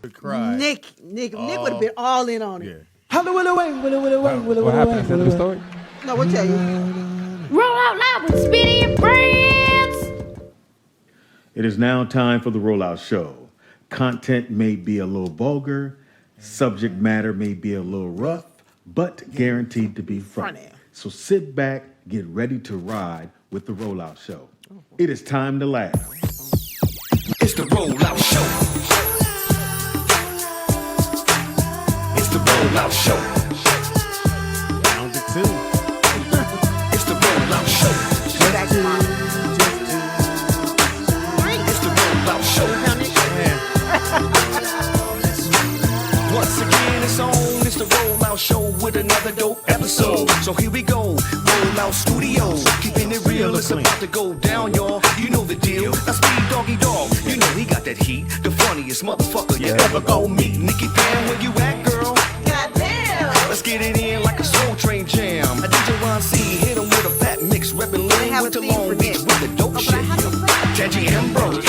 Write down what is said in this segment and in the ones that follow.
Nick would have been all in on it. Yeah. What happened? Is that the story? No, we'll tell you. Roll out loud with Speedy and friends. It is now time for the Rollout Show. Content may be a little vulgar, subject matter may be a little rough, but guaranteed to be funny. So sit back, get ready to ride with the Rollout Show. It is time to laugh. It's the Rollout Show. It's the Rollout Show. Round to two. It's the Rollout Show. It's the Rollout Show. Once again, it's on. It's the Rollout Show with another dope episode. So here we go. Rollout Studios. Keeping it real. It's about to go down, y'all. You know the deal. Now Speed Doggy Dog. You know he got that heat. The funniest motherfucker you ever gon' meet. Nikki Pam, where you at, girl? Goddamn. Let's get it in like a Soul Train jam. A DJ Ron C, hit him with a fat mix. Reppin' Lane, went to Long Beach with the dope shit. Tangy Ambrose.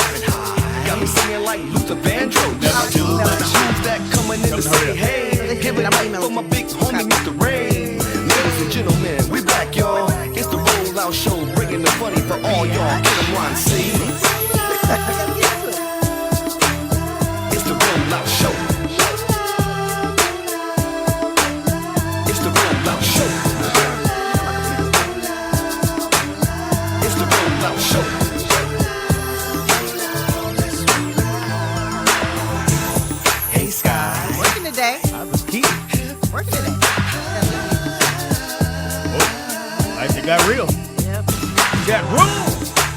Got me singing like Luther Vandross. Never do the shoes that coming in to say hey. Give it up for my big homie, Mr. Ray. Ladies and gentlemen, we back, y'all. It's the Rollout Show, bringing the funny for all y'all. Get them Ron C. It's the Rollout Show. It's the Rollout Show. It's the Rollout Show. Hey, Sky. Working today. I was keeping. Working today. Like it got real. Yep. Chat room.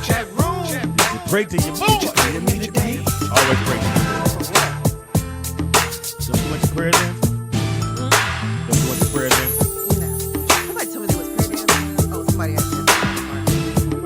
Chat room. You pray to your boy. Wait a minute, today. Always pray to your boy. So you went to prayer then? So you went to prayer then? No. Somebody told me there was prayer dance. Oh, somebody else said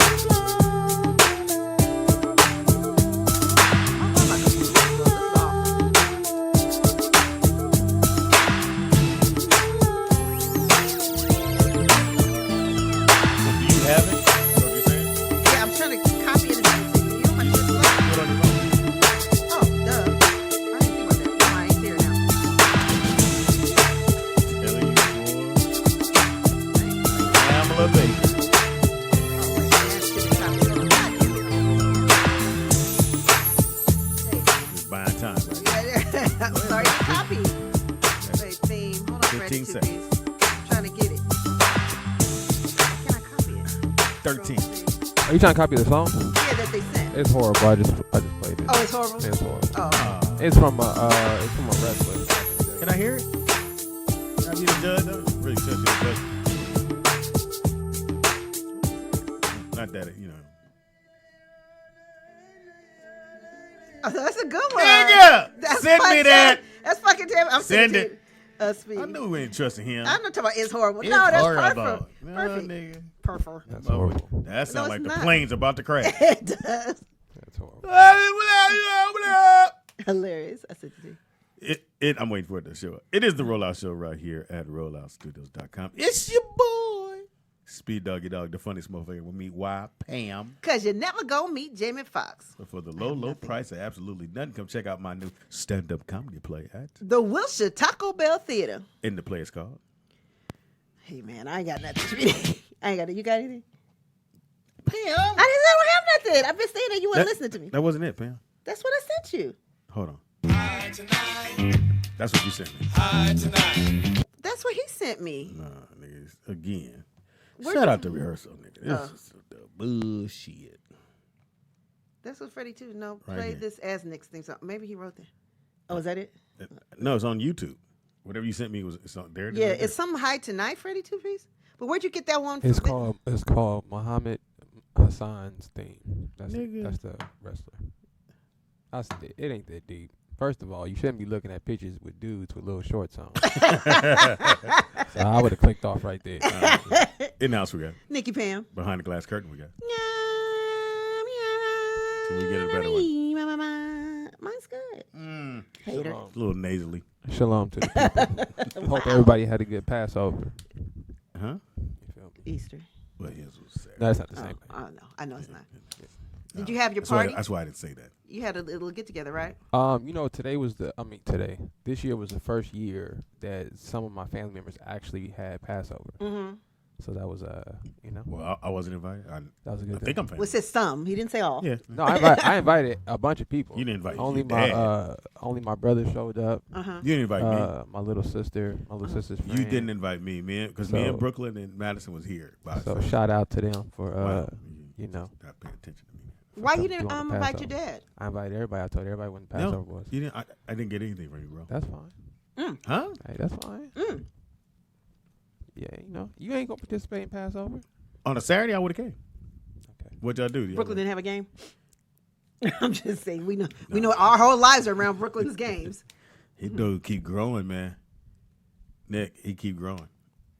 Are you trying to copy the song? yeah, that they sent. It's horrible. I just played it. Oh, it's horrible? It's horrible. Oh. It's from a wrestler. Can I hear it? Can I be the judge? That was really touching the judge. Not that, you know. Oh, that's a good one. Nigga! That's Send me that. That's fucking terrible. I'm Send sending it. Speedy. I knew we ain't trusting him. I'm not talking about it's horrible. It's no, that's horrible. perfect. No, Perfect. nigga. Perfect. That's horrible. That sounds like the not. plane's about to crash. It does. That's horrible. Hilarious. I said to you. I'm waiting for it to show up. It is the Rollout Show right here at rolloutstudios.com. It's your boy, Speed Doggy Dog, the funniest motherfucker with me. Why? Pam. Because you never go meet Jamie Foxx. But for the low price of absolutely nothing, come check out my new stand-up comedy play at The Wilshire Taco Bell Theater. In the play it's called. Hey, man, I ain't got nothing. I ain't got it. You got anything? Pam. I don't have nothing. I've been saying that you weren't listening to me. That wasn't it, Pam. That's what I sent you. Hold on. That's what you sent me. That's what he sent me. Nah, niggas. Again. Where'd Shout you- out to rehearsal, nigga. This is the bullshit. That's what Freddie too. No, Right play here. this as Nick's thing song. Maybe he wrote that. Oh, is that it? No, it's on YouTube. Whatever you sent me it's on there. Yeah, right it's some high tonight, Freddie two piece. But where'd you get that one from? It's called Muhammad Hassan's theme. That's the wrestler. It ain't that deep. First of all, you shouldn't be looking at pictures with dudes with little shorts on. So I would have clicked off right there. In the house we got. Nikki Pam. Behind the glass curtain we got. Can we get a better one? Mine's good. Hater. A little nasally. Shalom to the people. Hope everybody had a good Passover. Huh? You feel me? Easter. Well, his was sad. No, that's not the same thing. Oh, no. I know it's not. Did you have your party? That's why I didn't say that. You had a little get together, right? This year was the first year that some of my family members actually had Passover. Mm-hmm. So that was, Well, I wasn't invited. that was a good I thing. think I'm famous. Well, it said some. He didn't say all. Yeah. No, I invited a bunch of people. You didn't invite only your my dad. only my brother showed up. Uh-huh. You didn't invite me. My little sister's friend. You didn't invite me, man, because me and Brooklyn and Madison was here. So shout out to them for Wow. Not paying attention to me. Why you didn't doing the invite your Passover. dad? I invited everybody. I told everybody when Passover was. You didn't. I didn't get anything from you, bro. That's fine. Huh? Hey, that's fine. Yeah, you ain't gonna participate in Passover. On a Saturday, I would have came. Okay. What'd y'all do? Brooklyn didn't have a game. I'm just saying. We know our whole lives are around Brooklyn's games. He do keep growing, man. Nick, he keep growing.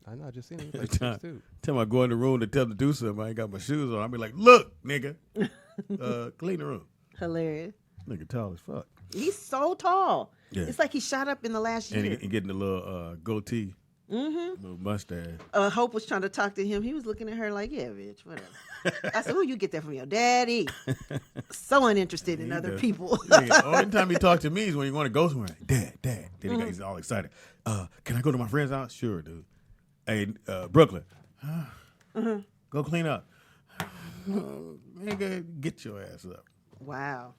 I know. I just seen him play tennis too. Tell him I go in the room to tell him to do something. I ain't got my shoes on. I be like, look, nigga, clean the room. Hilarious. Nigga tall as fuck. He's so tall. Yeah. It's like he shot up in the last year. And getting a little goatee. Little mustache. Hope was trying to talk to him. He was looking at her like, yeah, bitch, whatever. I said, you get that from your daddy? So uninterested in other people. The only time he talk to me is when you want to go somewhere. Dad. Then he's all excited. Can I go to my friend's house? Sure, dude. Hey, Brooklyn. Go clean up. Nigga, get your ass up. Wow.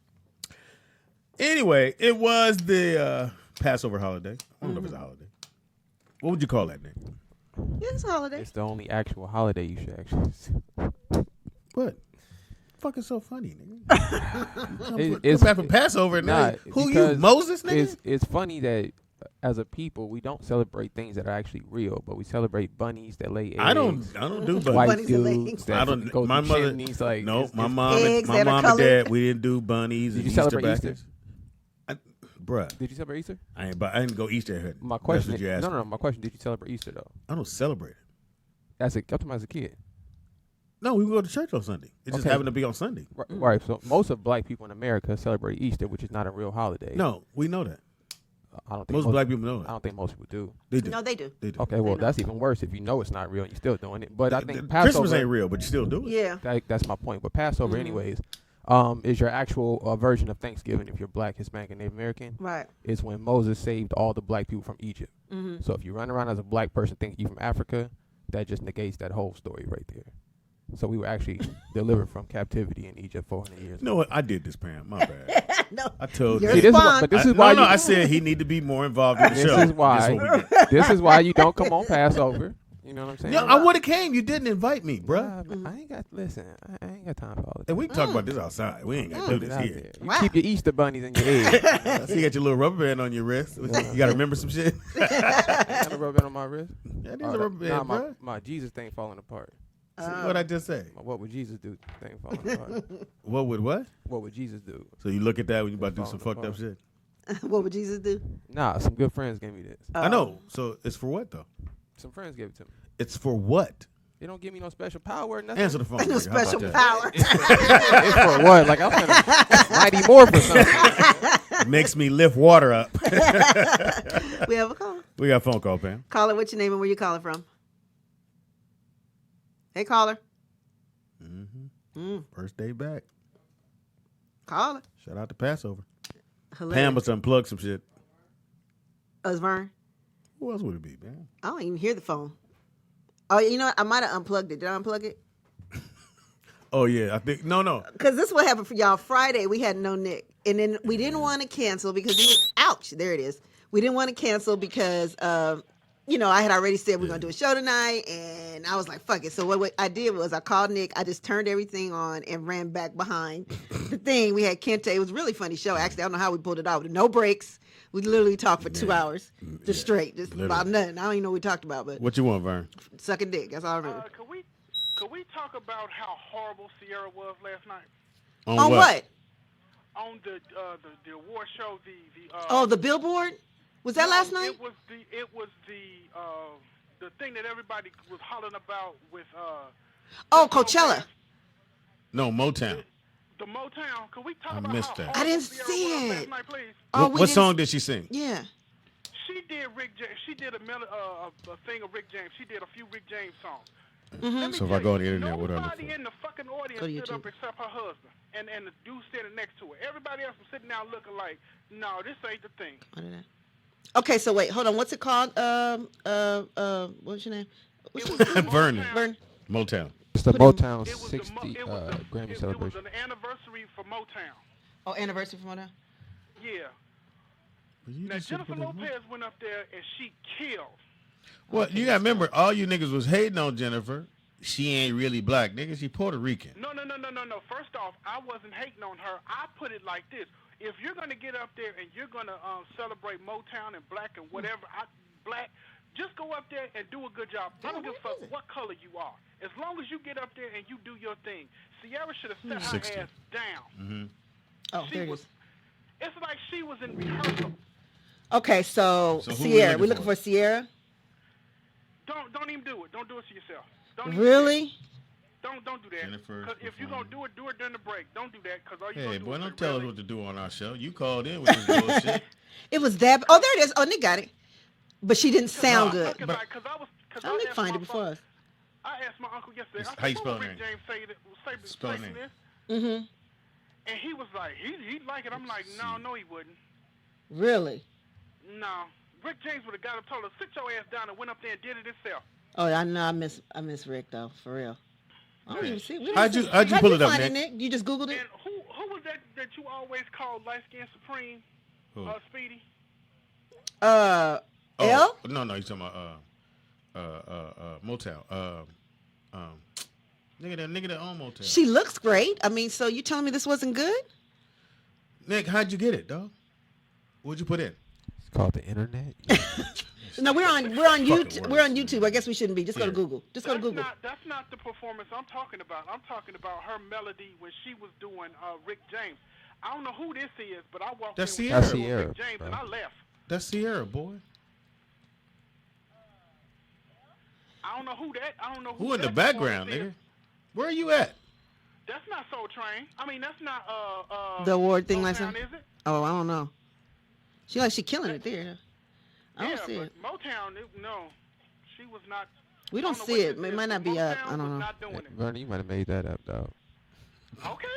Anyway, it was the Passover holiday. I don't know if it's a holiday. What would you call that, Nick? Yeah, it's a holiday. It's the only actual holiday you should actually. What? Fucking so funny, nigga. It's come back from Passover, nigga. Who you, because Moses, nigga? It's funny that as a people we don't celebrate things that are actually real, but we celebrate bunnies that lay eggs. I don't do bunnies. White Bunnies that lay dudes eggs. that I don't. go My through mother. chimneys, like No, my it's- mom. Eggs My that are mom and colored. dad. We didn't do bunnies. Did and you celebrate Easter Easter? Bruh, Did you celebrate Easter? I didn't go Easter hunting. My question That's is, what you asked. no. My question: did you celebrate Easter though? I don't celebrate it. I'm talking about as a kid. No, we would go to church on Sunday. It just Okay. happened to be on Sunday. Right. So most of black people in America celebrate Easter, which is not a real holiday. No, we know that. I don't think Most black people know I that. don't think most people do. They do. No, they do. They do. Okay, well know. that's even worse if you know it's not real and you're still doing it. But I think Christmas Passover ain't real, but you still do it. Yeah. That's my point. But Passover, anyways, is your actual version of Thanksgiving if you're black, Hispanic, and Native American. Right. Is when Moses saved all the black people from Egypt. So if you run around as a black person thinking you from Africa, that just negates that whole story right there. So we were actually delivered from captivity in Egypt 400 years You know what? I did this, Pam. My bad. No. I told You're you. See, fine. this is why no, you, I said he need to be more involved in the this show. is why This what we did. this is why you don't come on Passover. You know what I'm saying? Yeah, I would have came. You didn't invite me, bruh. I ain't got I ain't got time for all that. And we can talk about this outside. We ain't got to do Get this out here. there. You Wow. keep your Easter bunnies in your egg. I see you got your little rubber band on your wrist. You got to remember some shit. Got a rubber band on my wrist. That is Oh, a rubber band, nah, bruh. my Jesus thing falling apart. See what I just say? My what would Jesus do thing falling apart. What would what? What would Jesus do? So you look at that when you about to do It's some falling fucked up apart. shit? What would Jesus do? Nah, some good friends gave me this. I know. So it's for what, though? Some friends gave it to me. It's for what? They don't give me no special power or nothing. Answer the phone. No nigga. How about special that? power. It's for what? Like I'm spending 90 more for something. Makes me lift water up. We have a call. We got a phone call, Pam. Caller, what's your name and where you calling from? Hey, caller. First day back. Caller. Shout out to Passover. Hilarious. Pam must unplug some shit. Us, Vern. Who else would it be, man? I don't even hear the phone. Oh, you know what? I might have unplugged it. Did I unplug it? Oh, yeah. I think, no. Because this is what happened for y'all. Friday, we had no Nick. And then we didn't want to cancel because, ouch, there it is. We didn't want to cancel because, I had already said we're going to do a show tonight. And I was like, fuck it. So what I did was I called Nick. I just turned everything on and ran back behind the thing. We had Kente. It was a really funny show. Actually, I don't know how we pulled it off. No breaks. We literally talked for 2 hours. Just straight. Just about nothing. I don't even know what we talked about. But What you want, Vern? sucking dick. That's all I remember. Could we talk about how horrible Sierra was last night On what? on the award show? The Billboard? Was that last night? It was the thing that everybody was hollering about with Coachella. No, Motown. The Motown. Could we talk I about missed how that. I didn't horrible see Sierra was it. last night, please? Oh, we What didn't- song did she sing? Yeah. She did Rick James. She did a thing of Rick James. She did a few Rick James songs. So if I go on the internet, what do I look Nobody for? in the fucking audience Go to stood up YouTube. except her husband and the dude standing next to her. Everybody else was sitting down looking like, no, this ain't the thing. Okay, so wait, hold on. What's it called? What's your name? It was Vernon. Vernon. Motown. It's the Put in- Motown It was 60 Grammy it was celebration. an anniversary for Motown. Oh, anniversary from now. Yeah. You Now just Jennifer put it in. Lopez went up there and she killed. Well, you gotta remember, all you niggas was hating on Jennifer. She ain't really black, nigga. She Puerto Rican. No. First off, I wasn't hating on her. I put it like this: if you're gonna get up there and you're gonna celebrate Motown and black and whatever, black, just go up there and do a good job. I don't give a fuck what color you are. As long as you get up there and you do your thing. Sierra should have set her 60. ass down. Oh, She there it was- is. It's like she was in rehearsal. Okay, so So who we Sierra. looking We're looking for? for Sierra. Don't even do it. Don't do it to yourself. Don't even Really? Don't do that. Jennifer 'Cause if you're gonna do it during the break. Don't do that. Cause all you Hey, gonna do boy, is don't say, tell us really? what to do on our show. You called in with this bullshit. It was that. Oh, there it is. Oh, Nick got it. But she didn't sound No, good. 'cause But- I- 'cause I was. 'cause Oh, I Nick asked find my it before father- us. I asked my uncle yesterday. I said, How you what spell would her Rick name? James say Spell her to name. this? Mm-hmm. And he was like, he'd like it. I'm like, no, he wouldn't. Really? No. Rick James would have got up, told her, sit your ass down, and went up there and did it himself. Oh, I know. I miss Rick though, for real. I don't even see. we don't How'd see- you pull it up, find Nick? You just Googled it? And who was that you always called light skin supreme? Who? Speedy. L? Oh, no, you talking about Motown. Nigga that own Motown. She looks great. I mean, so you telling me this wasn't good? Nick, how'd you get it, dog? What'd you put in? It's called the internet. No, we're on YouTube. words, We're on YouTube. I guess we shouldn't be. Just go to Here. Google. Just go to Google. That's not the performance I'm talking about. I'm talking about her melody when she was doing Rick James. I don't know who this is, but I walked That's in Sierra. with That's Sierra, Rick James bro. and I left. That's Sierra, boy. I don't know who that. I don't know Who in the that background, performance nigga? is. Where are you at? That's not Soul Train. I mean, that's not The award thing, like Motown, that? is it? Oh, I don't know. She killing it there. I don't Yeah, see but it. Motown, no, she was not. We I don't know see what it. this It is, might not but be up. Motown I don't was know. Not doing it. Vernon, you might have made that up, dog. Okay.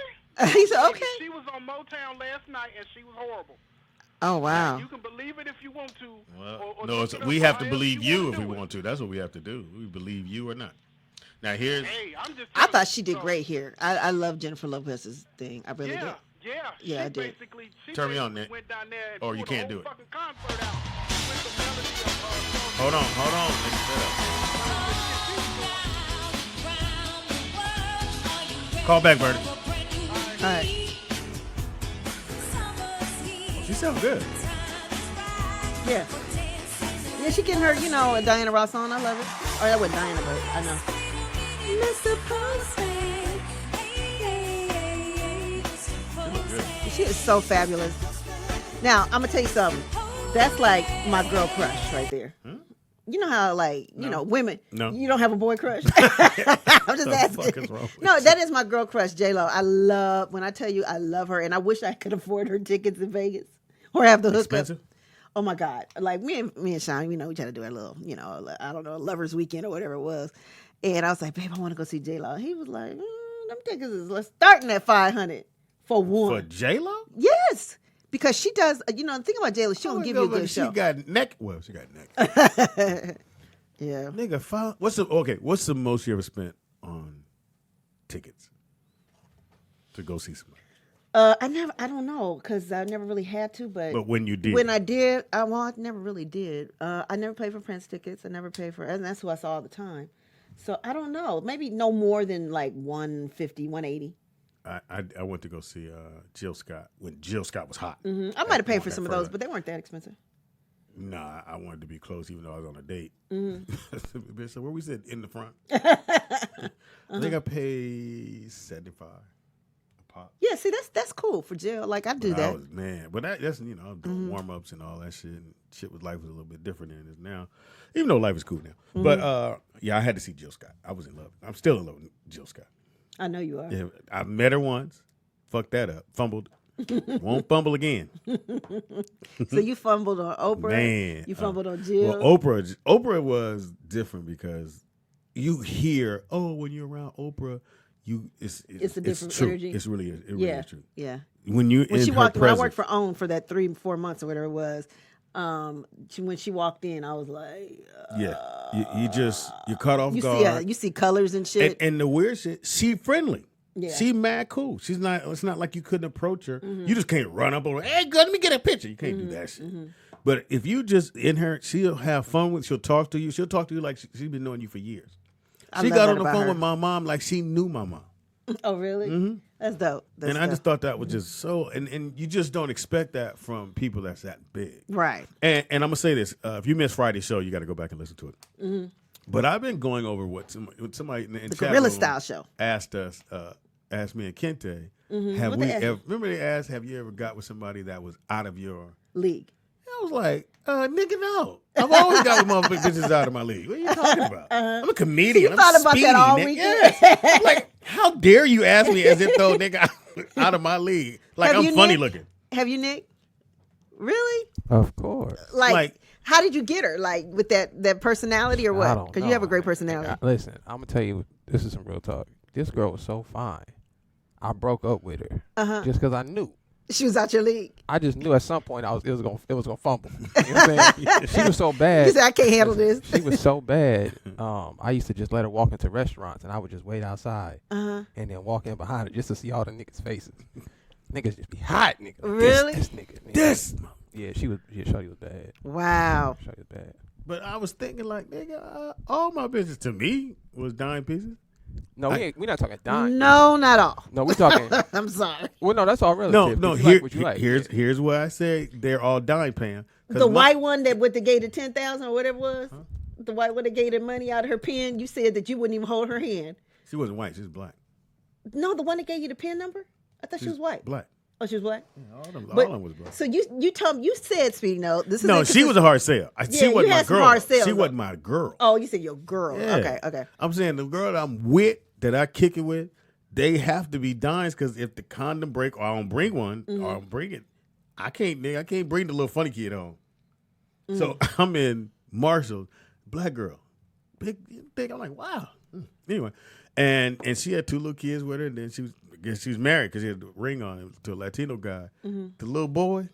He said, okay. She was on Motown last night and she was horrible. Oh, wow. You can believe it if you want to. Well, or no, look it's, it up we have to however believe you wanna if we do it. want to. That's what we have to do. We believe you or not. Now here's Hey, I'm just. I thought telling she you, did so, great here. I love Jennifer Lopez's thing. I really did. Yeah. Yeah, she I did. Basically, she Turn me on, basically Nick. Went down there and Or you pulled can't the do whole it. fucking concert out with the melody of, hold on, nigga. Shut up. Call back, Vernon. All right. She sounds good. Yeah. Yeah, she getting her, a Diana Ross on. I love it. Or that wasn't Diana, but I know. She look good. She is so fabulous. Now, I'm going to tell you something. That's like my girl crush right there. You know how, women, No. you don't have a boy crush? I'm just The asking. fuck is wrong with No, that is my girl crush, J-Lo. When I tell you I love her, and I wish I could afford her tickets in Vegas or have the hookup. Expensive? Oh my God. Like me and Sean, we tried to do our little, I don't know, a lover's weekend or whatever it was. And I was like, babe, I want to go see J-Lo. He was like, them tickets is starting at $500 for one. For J-Lo? Yes. Because she does, the thing about J-Lo, she don't give you a good She show. got neck. Well, she got neck. Yeah. Nigga, what's the most you ever spent on tickets to go see somebody? I don't know, because I never really had to, But when you did, when I did, I never really did. I never paid for Prince tickets. I never paid for, and that's who I saw all the time. So I don't know, maybe no more than like 150, 180. I went to go see Jill Scott when Jill Scott was hot. I might have paid for some of those, but they weren't that expensive. Nah, I wanted to be close even though I was on a date. Mm-hmm. So where we sit in the front. I think I paid $75 a pop. Yeah, see, that's cool for Jill. Like I do But that. that's I'm doing warm ups and all that shit. And shit with life was a little bit different than it is now, even though life is cool now. But I had to see Jill Scott. I was in love. I'm still in love with Jill Scott. I know you are. Yeah, I met her once, fucked that up, fumbled, won't fumble again. So you fumbled on Oprah. Man, You fumbled on Jill. Well, Oprah was different because you hear, oh, when you're around Oprah, it's a different true. energy. It really is true. Yeah. When you in she her walked, when I presence, worked for OWN for that 3-4 months or whatever it was, when she walked in, I was like, you caught off guard. You see colors and shit. And the weird shit, she friendly. Yeah. She mad cool. She's not. It's not like you couldn't approach her. You just can't run up on her. Hey, girl, let me get a picture. You can't do that shit. But if you just in her, she'll have fun with. She'll talk to you. She'll talk to you like she's been knowing you for years. She got on the phone with my mom like she knew my mom. Oh, really? That's dope. I just thought that was just so, and you just don't expect that from people that's that big. Right. And I'm going to say this. If you missed Friday's show, you got to go back and listen to it. But I've been going over what somebody in the Gorilla Style show asked us, asked me and Kente, have we ever, remember they asked, have you ever got with somebody that was out of your league? I was like, nigga, no. I've always got with motherfucking bitches out of my league. What are you talking about? I'm a comedian. You thought about Speedy, that all nigga. weekend. Yeah. Like, how dare you ask me as if though nigga out of my league? Like I'm funny looking. Have you, Nick? Really? Of course. Like how did you get her? Like with that personality or what? Because you have a great personality. Listen, I'm gonna tell you, this is some real talk. This girl was so fine. I broke up with her just because I knew. She was out your league. I just knew at some point it was gonna fumble. You know what I'm saying? She was so bad. You said, I can't handle this. She was so bad. I used to just let her walk into restaurants, and I would just wait outside, and then walk in behind her just to see all the niggas' faces. Niggas just be hot, nigga. Really? This nigga. This. Yeah, Shorty was bad. Wow. Shorty was bad. But I was thinking like, nigga, all my business to me was dime pieces. No, we're not talking dime. No, not all. No, we're talking. I'm sorry. Well, no, that's all relative. No. Here's where I say they're all dime paying. The white one that with the gave the 10,000 or whatever it was, the white one that gave the money out of her pen. You said that you wouldn't even hold her hand. She wasn't white. She was black. No, the one that gave you the pen number. I thought she was white. Black. Oh, she was black. Yeah, all them was black. So you told me, you said, Speedy. No, this is no. She was a hard sale. She wasn't my girl. Hard sales, she wasn't my girl. Oh, you said your girl. Yeah. Okay. I'm saying the girl that I'm with, that I kick it with, they have to be dimes because if the condom break or I don't bring one or I don't bring it, I can't bring the little funny kid home. So I'm in Marshall, black girl, big thing. I'm like, wow. Anyway, and she had 2 little kids with her, and then she was married because she had the ring on it to a Latino guy. The little boy,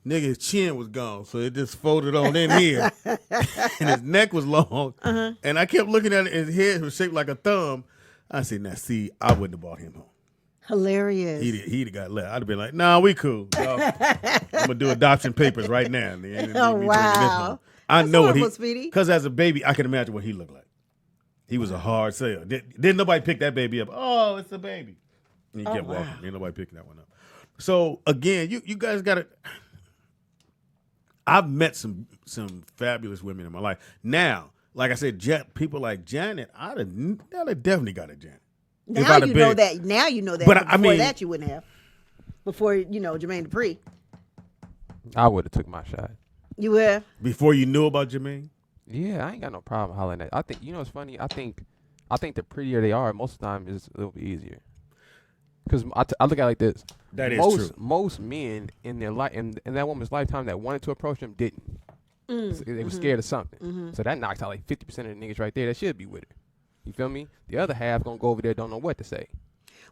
nigga, his chin was gone, so it just folded on in here, and his neck was long, and I kept looking at it. His head was shaped like a thumb. I said, "Now, see, I wouldn't have brought him home. Hilarious. He'd have got left. I'd have been like, nah, we cool. I'm gonna do adoption papers right now. Oh, wow. I That's know what horrible, Speedy. because as a baby, I can imagine what he looked like. He was a hard sale. Didn't nobody pick that baby up? Oh, it's a baby. And he kept walking. Ain't nobody picking that one up. So again, you guys got to. I've met some fabulous women in my life. Now, like I said, people like Janet, I'd have definitely got a Janet. Now you know that. Now you know that. But before that, you wouldn't have. Before Jermaine Dupri. I would have took my shot. You would have? Before you knew about Jermaine? Yeah, I ain't got no problem hollering at. I think it's funny. I think the prettier they are, most of the time is a little bit easier. Because I look at it like this. That is true. Most men in their life, in that woman's lifetime, that wanted to approach them didn't. So they were scared of something. So that knocks out like 50% of the niggas right there that should be with her. You feel me? The other half gonna go over there, don't know what to say.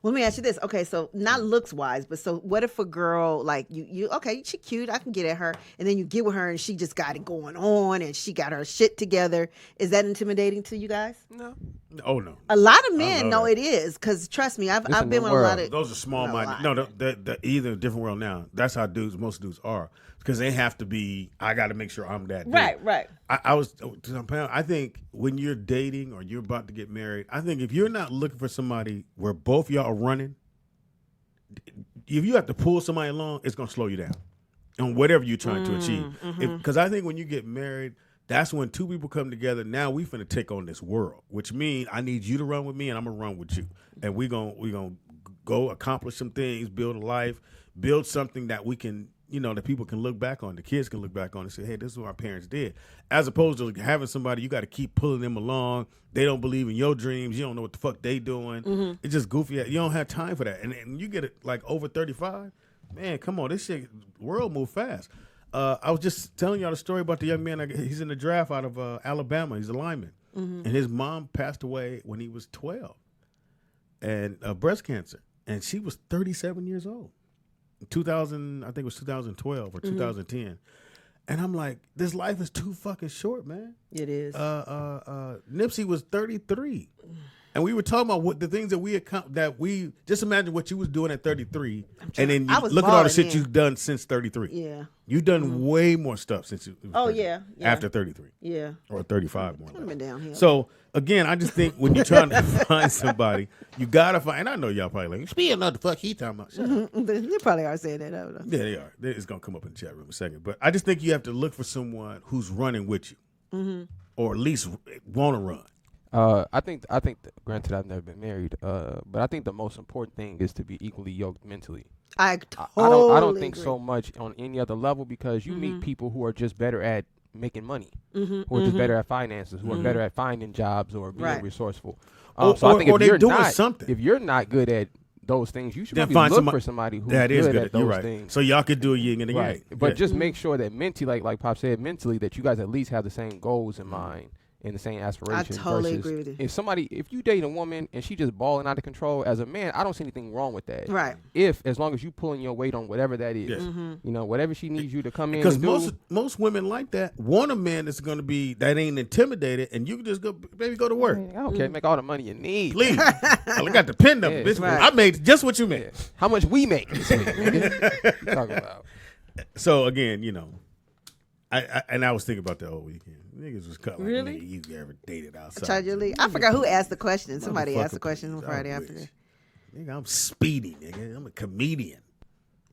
Well, let me ask you this. Okay, so not looks wise, but so what if a girl like you okay, she cute, I can get at her, and then you get with her and she just got it going on and she got her shit together. Is that intimidating to you guys? No. Oh no. A lot of men know it is, because trust me, I've been with a lot of those are small minded. No, they're either a different world now. That's how most dudes are. Because they have to be, I got to make sure I'm that dude. Right. I think when you're dating or you're about to get married, I think if you're not looking for somebody where both y'all are running, if you have to pull somebody along, it's going to slow you down on whatever you're trying to achieve. Because I think when you get married, that's when 2 people come together. Now we finna take on this world, which means I need you to run with me and I'm going to run with you. And we gonna go accomplish some things, build a life, build something that we can, that people can look back on, the kids can look back on and say, hey, this is what our parents did. As opposed to having somebody, you got to keep pulling them along. They don't believe in your dreams. You don't know what the fuck they doing. It's just goofy. You don't have time for that. And you get it like over 35, man, come on. This shit, world move fast. I was just telling y'all the story about the young man. He's in the draft out of Alabama. He's a lineman. and his mom passed away when he was 12, and breast cancer, and she was 37 years old. 2000, I think it was 2012 or 2010. And I'm like, this life is too fucking short, man. It is. Nipsey was 33. And we were talking about what the things that we just imagine what you was doing at 33, and then you look at all the shit you've done since 33. Yeah, you've done way more stuff since you. Yeah. After 33. Yeah, or 35 more. Been downhill. So again, I just think when you're trying to find somebody, you gotta find. And I know y'all probably like, Speedy, what the fuck he talking about? Shut up. They probably are saying that. I don't know. Yeah, they are. It's gonna come up in the chat room in a second. But I just think you have to look for someone who's running with you, or at least want to run. I think. Granted, I've never been married, but I think the most important thing is to be equally yoked mentally. I don't think agree. so much on any other level, because you meet people who are just better at making money, who are just better at finances, who are better at finding jobs or being resourceful. So I think if you're not good at those things, you should probably look for somebody who's that is good at those things. So y'all could do a yin and a yang. But just make sure that mentally, like Pop said, mentally, that you guys at least have the same goals in mind and the same aspirations. I totally versus agree with you. If you date a woman and she just balling out of control, as a man, I don't see anything wrong with that. Right. As long as you pulling your weight on whatever that is, whatever she needs you to come in. Because most women like that want a man that's going to be that ain't intimidated, and you can just go to work. I don't care. Make all the money you need. Please, I got the pen number. I made just what you made. Yeah. How much we make this week, nigga? Talk about. So again, I was thinking about that whole weekend. Niggas was cut like, really? Nigga, you ever dated outside? Charge your league. I forgot who asked the question. Somebody asked the question on Friday afternoon. Nigga, I'm Speedy, nigga. I'm a comedian.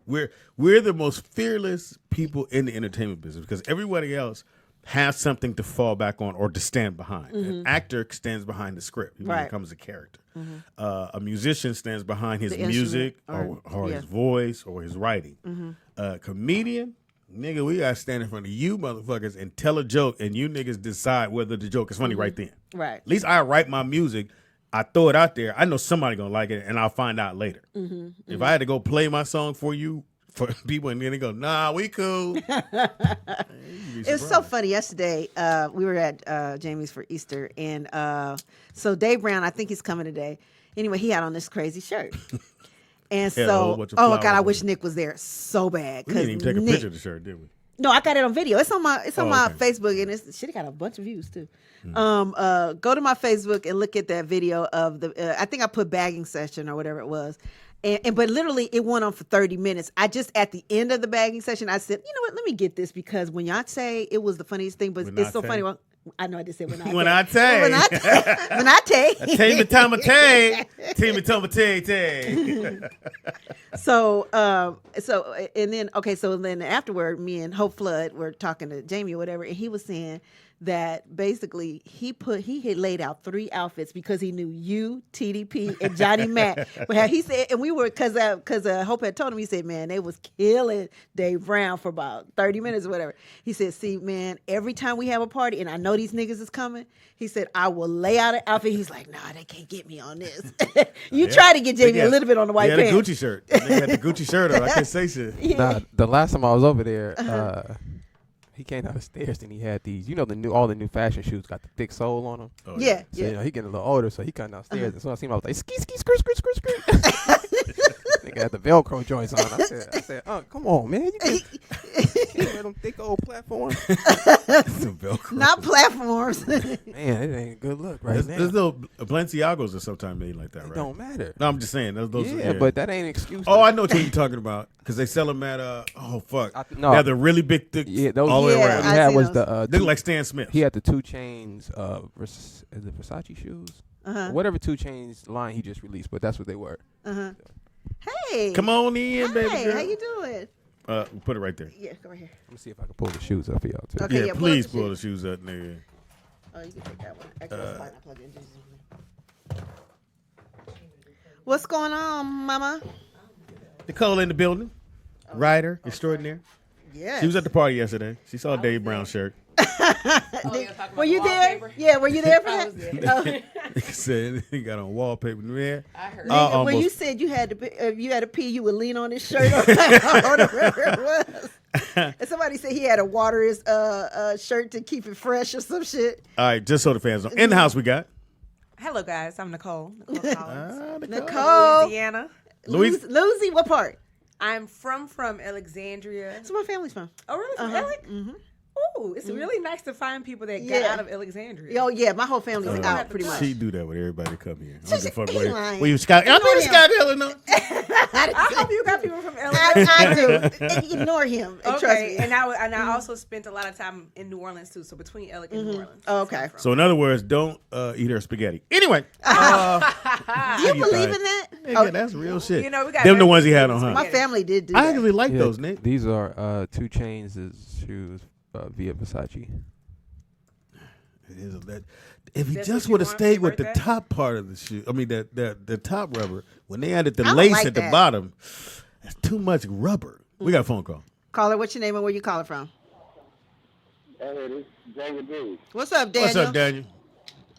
We're the most fearless people in the entertainment business because everybody else has something to fall back on or to stand behind. An actor stands behind the script. He becomes a character. A musician stands behind his music or his voice or his writing. A comedian, nigga, we gotta stand in front of you motherfuckers and tell a joke, and you niggas decide whether the joke is funny right then. Right. At least I write my music, I throw it out there. I know somebody gonna like it, and I'll find out later. If I had to go play my song for people, and then they go, nah, we cool. It was so funny. Yesterday, we were at Jamie's for Easter, and so Dave Brown, I think he's coming today. Anyway, he had on this crazy shirt. And so, oh God, I wish Nick was there so bad. We didn't even take a picture of the shirt, did we? No, I got it on video. It's on my Facebook, and it's shit. It got a bunch of views too. Go to my Facebook and look at that video of the. I think I put bagging session or whatever it was, but literally it went on for 30 minutes. I just at the end of the bagging session, I said, you know what? Let me get this because when y'all say it was the funniest thing, but it's so funny. Well, I know I just said when I say. When I say. So then afterward, me and Hope Flood were talking to Jamie or whatever, and he was saying that basically he had laid out 3 outfits because he knew you, TDP, and Johnny Mac. Well, he said, and we were because Hope had told him, he said, man, they was killing Dave Brown for about 30 minutes or whatever. He said, see, man, every time we have a party and I know these niggas is coming, he said, I will lay out an outfit. He's like, nah, they can't get me on this. You try to get Jamie a little bit on the white pants. He had a Gucci shirt. They had the Gucci shirt on. I can't say shit. Yeah. Nah, the last time I was over there, he came down the stairs and he had these, all the new fashion shoes got the thick sole on them. Oh, yeah. So, he getting a little older, so he came downstairs. And so I seen him, I was like, ski, skirt. Nigga had the Velcro joints on. I said, oh, come on, man. You can't wear them thick old platforms. Velcro. Not platforms. Man, it ain't a good look now. There's little Balenciagos are sometimes made like that, right? It don't matter. No, I'm just saying. Those but that ain't an excuse. Oh, I know what you're talking about. Because they sell them at, they have the really big, thick, all the way around. He had was the they look like Stan Smith. He had the 2 Chainz, is it Versace shoes? Whatever 2 Chainz line he just released, but that's what they were. Hey. Come on in, baby girl. How you doing? Put it right there. Yeah, go right here. Let me see if I can pull the shoes up for y'all, too. Okay, yeah, please pull the shoes up, nigga. Oh, you can take that one. Actually, that's fine. I'll plug in. What's going on, mama? Nicole in the building. Writer extraordinaire. Yeah. She was at the party yesterday. She saw Dave Brown's shirt. Were you there? Yeah, were you there for that? He said he got on wallpaper. Man, I heard. When you said you had to pee, you would lean on his shirt or whatever it was. And somebody said he had to water his shirt to keep it fresh or some shit. All right, just so the fans know. In the house we got Hello, guys. I'm Nicole Collins. Nicole. Louisiana. Lucy, what part? I'm from Alexandria. That's where my family's from. Oh, really? From Alex? Mm-hmm. Oh, it's really nice to find people that got out of Alexandria. Oh, yeah, my whole family's out pretty much. She do that with everybody that come here. I don't give a fuck lying. where you Scott. I'm in Scott, Illinois. I hope you got people from LA. I do. Ignore him. Trust me. And I also spent a lot of time in New Orleans too. So between Alec and New Orleans. Oh, okay. So in other words, don't eat her spaghetti. Anyway, Do you believe in that? nigga, that's real shit. You know, we got them the ones he had on her. My family did do I that. actually like those, Nick. These are 2 Chainz' shoes via Versace. It is that. If he That's just what would you have want stayed for with the birthday? top part of the shoe, I mean the top rubber, when they added the I don't lace like at the that. bottom, that's too much rubber. We got a phone call. Caller, what's your name and where you calling from? Hey, this is Daniel D. What's up, Daniel? What's up, Daniel?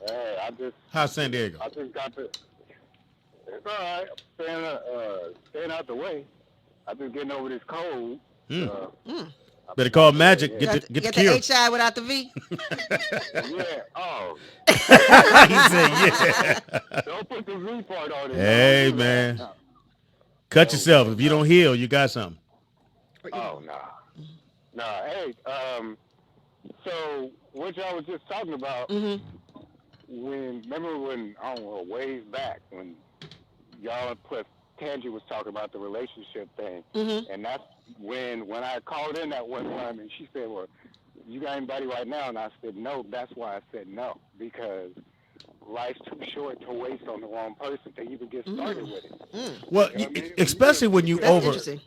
Hey, How's San Diego? I just got the. It's all right. Staying out the way. I'm just getting over this cold. Better call Magic. Get the Get cure. the HI without the V. Yeah. Oh, He said, yeah. don't put the V part on it. Hey, Don't do that. man. Cut yourself. If you don't heal, you got something. Oh, nah. Nah. Hey, so what y'all was just talking about? Remember when I don't know, ways back when y'all plus Tangie was talking about the relationship thing, and that's when I called in that one time, and she said, "Well, you got anybody right now?" And I said, "No." That's why I said no, because life's too short to waste on the wrong person to even get started with it. Well, You know what I mean? especially when you That's over. interesting.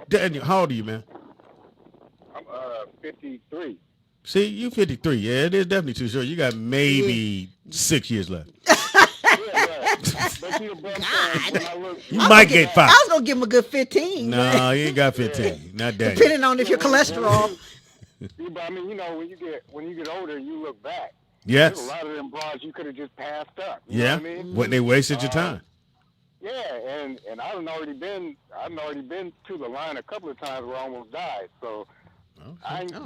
Daniel, how old are you, man? I'm 53. See, you 53. Yeah, it is definitely too short. You got maybe 6 years left. Yeah. But see, when I look, You might get 5. I was going to give him a good 15. No, you ain't got 15. Not Daniel. Depending on if your cholesterol. But I mean, you know, when you get older, you look back. Yes. There's a lot of them broads you could have just passed up. You Yeah. know what I mean? What they wasted your time. Yeah, and I've already been to the line a couple of times where I almost died. So I know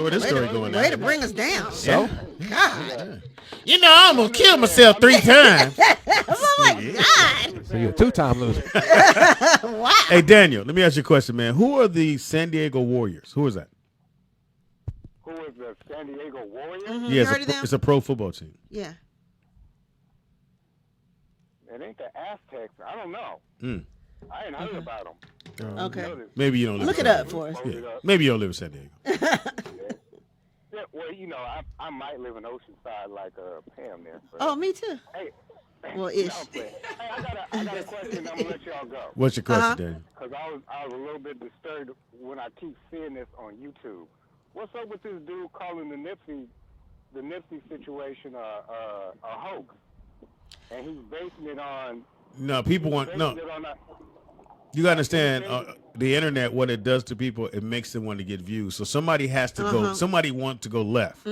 where this story going Way now. to bring us down. So, God. you know, I almost killed myself 3 times. Oh, my God. So you're a 2-time loser. Wow. Hey, Daniel, let me ask you a question, man. Who are the San Diego Warriors? Who is that? who is the San Diego Warriors? Mhm. Yeah, You heard of them? it's a pro football team. Yeah. It ain't the Aztecs. I don't know. I ain't heard about them. Okay. Maybe you don't live Look in it San up Diego. for us. Yeah. Maybe you don't live in San Diego. Yeah, well, you know, I might live in Oceanside like Pam there. But, Oh, me too. hey, Well, ish. I'm playing. Hey, I got a question. I'm gonna let y'all go. What's your question, Daniel? Because I was a little bit disturbed when I keep seeing this on YouTube. What's up with this dude calling the Nipsey situation a hoax? And he's basing it on. No, people want no. You gotta understand the internet. What it does to people, it makes them want to get views. So somebody has to go. Somebody wants to go left.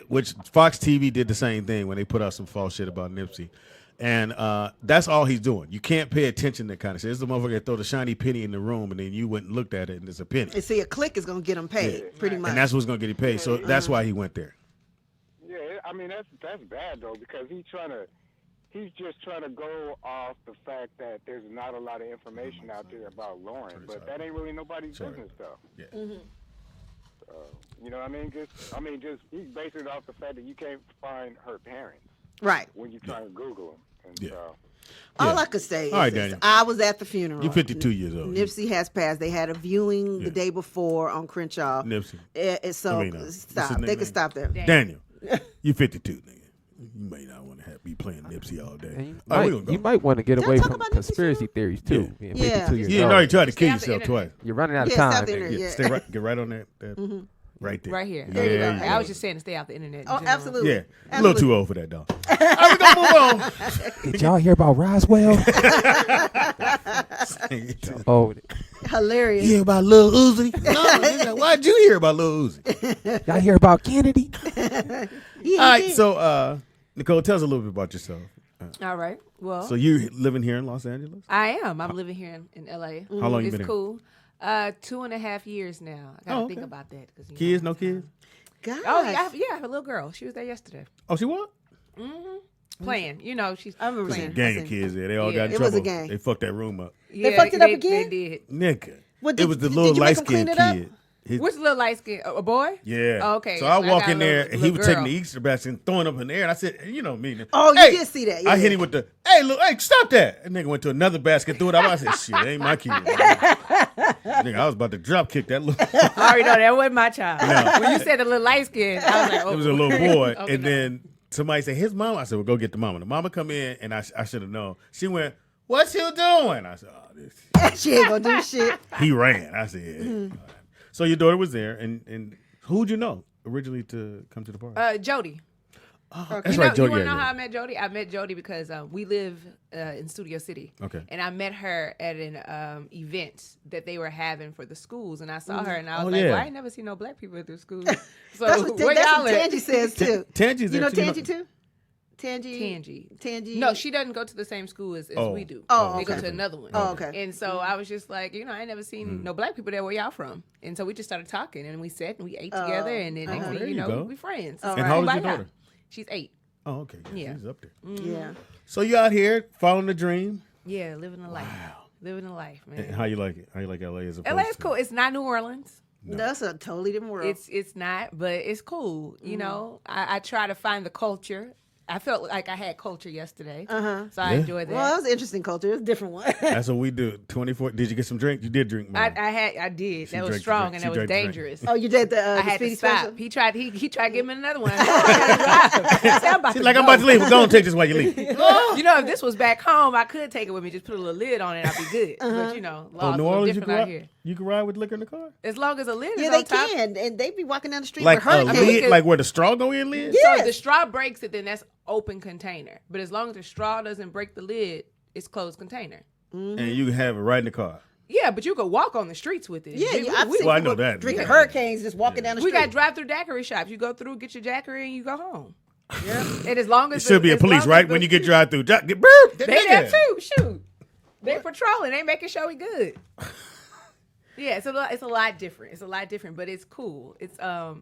Which Fox TV did the same thing when they put out some false shit about Nipsey. And that's all he's doing. You can't pay attention to that kind of shit. It's the motherfucker that throw the shiny penny in the room, and then you went and looked at it, and it's a penny. And see, a click is going to get him paid, pretty much. And that's what's going to get him paid. So that's why he went there. Yeah, I mean that's bad though, because he's just trying to go off the fact that there's not a lot of information out there about Lauren, but that ain't really nobody's business though. Yeah. You know what I mean? Just he's basing it off the fact that you can't find her parents Right. when you try to Google them. And Yeah. so, All I could say All right, is this. Daniel. I was at the funeral. You're 52 years old. Nipsey has passed. They had a viewing the day before on Crenshaw. Nipsey. So I mean, what's his stop. They nickname? can stop there. Daniel, you're 52, nigga. You may not want to be playing Nipsey all day. And All right, we gonna go. you might want to get Don't away talk from about Nipsey conspiracy Hussle. theories too. Yeah. Being 52 years You old. already tried to kill Stay off the yourself twice. internet. You're running out of Yeah, time. stop the nigga. internet. Yeah, Yeah. get right on that right there. Right here. There you go. Yeah, I was just saying to stay off the internet. in Oh, general. absolutely. Yeah, a little too old for that, dog. All right, we gonna move on. Did y'all hear about Roswell? Oh, Hilarious. You hear about Lil Uzi? No, nigga, why'd you hear about Lil Uzi? y'all hear about Kennedy? Yeah, All right, so Nicole, tell us a little bit about yourself. All right. Well, So you living here in Los Angeles? I am. I'm living here in LA. How long you It's been here? cool. 2.5 years now. I gotta think about that. Kids, no kids? Gosh. Oh, yeah, I have a little girl. She was there yesterday. Oh, she what? Playing. You know, she's I remember playing. There's a gang of kids there. They all got in It trouble. was a gang. They fucked that room up. Yeah, fucked it up again? They did. Nigga. What, It was the little did you make light them clean skinned it up? kid. His- Which little light skin? A boy? Yeah. Oh, okay. So I walk got in a there little- and he was little taking the girl. Easter basket and throwing up in the air. And I said, you know me. Oh, you did see that. I yeah. hit him with the, hey, look, hey, stop that. And nigga went to another basket, threw it out. I said, shit, that ain't my kid. Nigga, I was about to drop kick that little. I already know that wasn't my child. No. When you said the little light skin, I was like, oh. It was a little boy. Okay, And no. then somebody said, his mom. I said, well, go get the mama. The mama come in and I should have known. She went, what's he doing? I said, oh, this. She ain't gonna do shit. He ran. I said, yeah. All right. So your daughter was there, and who'd you know originally to come to the party? Jody. That's You know, right, Jody. you want to yeah, know yeah. how I met Jody? I met Jody because we live in Studio City. Okay. And I met her at an event that they were having for the schools, and I saw her, and I was Oh, like, yeah. well, I ain't never seen no black people at the school. So That's what, where that's y'all what at? Tangy says too. Tangy's You there know too. Tangy too? Tangy. No, she doesn't go to the same school as Oh. we do. Oh, They go okay. to another one. Oh, okay. And so I was just like, I ain't never seen no black people there. Where y'all from? And so we just started talking, and we sat and we ate together, and then next Oh, thing there you you know, go. we friends. Oh, And how old is your Kumbaya. daughter? She's 8. Oh, okay. Yeah. She's up there. Yeah. So you out here following the dream. Yeah, living the life. Living the life, man. And how you like it? How you like LA as opposed LA is to- cool. It's not New Orleans. That's a totally different world. It's not, but it's cool. You know, I try to find the culture. I felt like I had culture yesterday, so I Yeah. enjoyed that. well, that was an interesting culture. It was a different one. That's what we do. 24. Did you get some drink? You did drink, I man. did. She That was drank the strong drink. and She that was drank the drink. dangerous. Oh, you did the I had Speedy to stop. special? He tried to give me another one. I'm She's like, I'm about to leave. We're going to take this while you leave. You know, if this was back home, I could take it with me. Just put a little lid on it, I'd be good. But laws Oh, New a little Orleans, you different can, out ride, here. you can ride with liquor in the car? As long as a lid Yeah, is they on top. can, and they be walking down the street Like with a hurricanes. lid, like where the straw go in lid? Yeah. So Yes. if the straw breaks it, then that's open container. But as long as the straw doesn't break the lid, it's closed container. And you can have it right in the car. Yeah, but you could walk on the streets with it. Yeah, I've we, seen Well, I know people that. drinking Yeah. hurricanes just walking down the we street. got drive-through daiquiri shops. You go through, get your daiquiri, and you go home. Yeah, and as long It as should be a as police, long right? as When the- you get drive through. Get burp. they there too. Shoot, they patrolling. They making sure we good. Yeah, it's a lot different. It's a lot different, but it's cool. It's I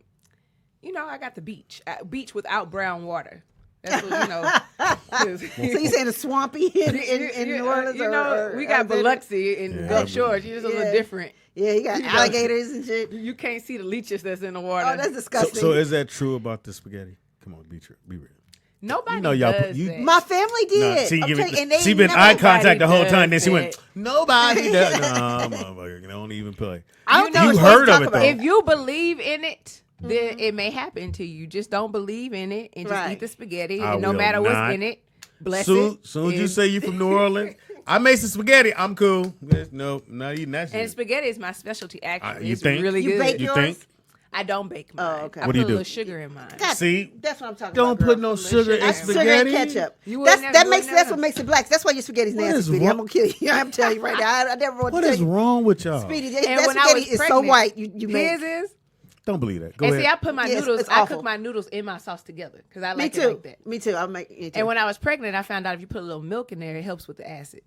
got the beach, beach without brown water. That's what So you saying it's swampy in New Orleans? or we got Alexandria? Biloxi and Gulf Shores. It's a little different. Yeah, you got You know, alligators and shit. You can't see the leeches that's in the water. Oh, that's disgusting. So is that true about the spaghetti? Come on, be real. Nobody You know y'all does you- that. My family did. Nah, They she been never- eye contact the whole Nobody time. Then she does went, that. nobody does. Nah, motherfucker, you don't even play. I don't know You what heard we're supposed to of talk it, about. though. If you believe in it, then it may happen to you. Just don't believe in it and just Right. eat the spaghetti. I And no will matter not. what's in it, bless Soon it. as you And- say you from New Orleans, I made some spaghetti. I'm cool. No, not eating that And shit. spaghetti is my specialty. Actually, You it's think? really You good. bake You yours? think? I don't bake mine. Oh, okay. I What put do you a do? little sugar in mine. God, See? that's what I'm talking Don't about. put girl. no sugar in That's Sugar and spaghetti. ketchup. You would never- you would That's never. what makes it black. That's why your spaghetti's nasty, is Speedy. wrong- I'm gonna kill you. I'm telling you right now. I never want What to tell is you. wrong with y'all? Speedy, And that when I spaghetti was is so pregnant, white. You make. His is. Don't believe that. Go And ahead. see, I put my Yeah, it's- noodles. it's I awful. cook my noodles in my sauce together because I Me like too. it like that. Me too. I'll make it too. And when I was pregnant, I found out if you put a little milk in there, it helps with the acid.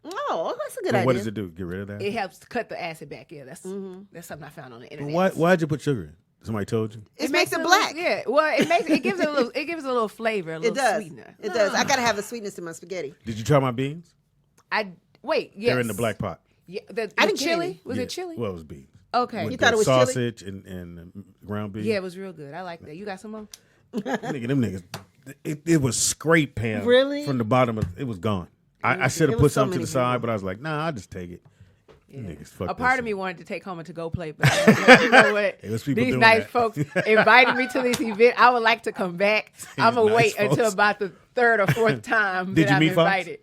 Oh, that's a good But idea. what does it do? Get rid of that? It helps cut the acid back. Yeah, that's Mm-hmm. that's something I found on the But internet. why'd you put sugar in? Somebody told you? It makes it a black. little- yeah, well, it gives it a little. It gives it a little flavor, a little It does. sweetener. It does. I gotta have a sweetness in my spaghetti. Did you try my beans? Wait. Yes, They're in the black pot. Yeah, I the didn't get chili any. was Yeah. it chili? Well, it was beans. Okay. With You thought the it was chili? sausage and ground beef. Yeah, it was real good. I like that. You got some more? Nigga, them niggas. It was scrape pan. Really? From the bottom of it was gone. I should it have was put so something to many the side, people. but I was like, nah, I'll just take it. Niggas, fuck A part that of me shit. wanted to take home a to-go plate, but I was like, you know what? It was people These doing nice that. folks invited me to this event. I would like to come back. I'm gonna nice wait until folks. about the third or fourth time Did that you I'm meet Fox? invited.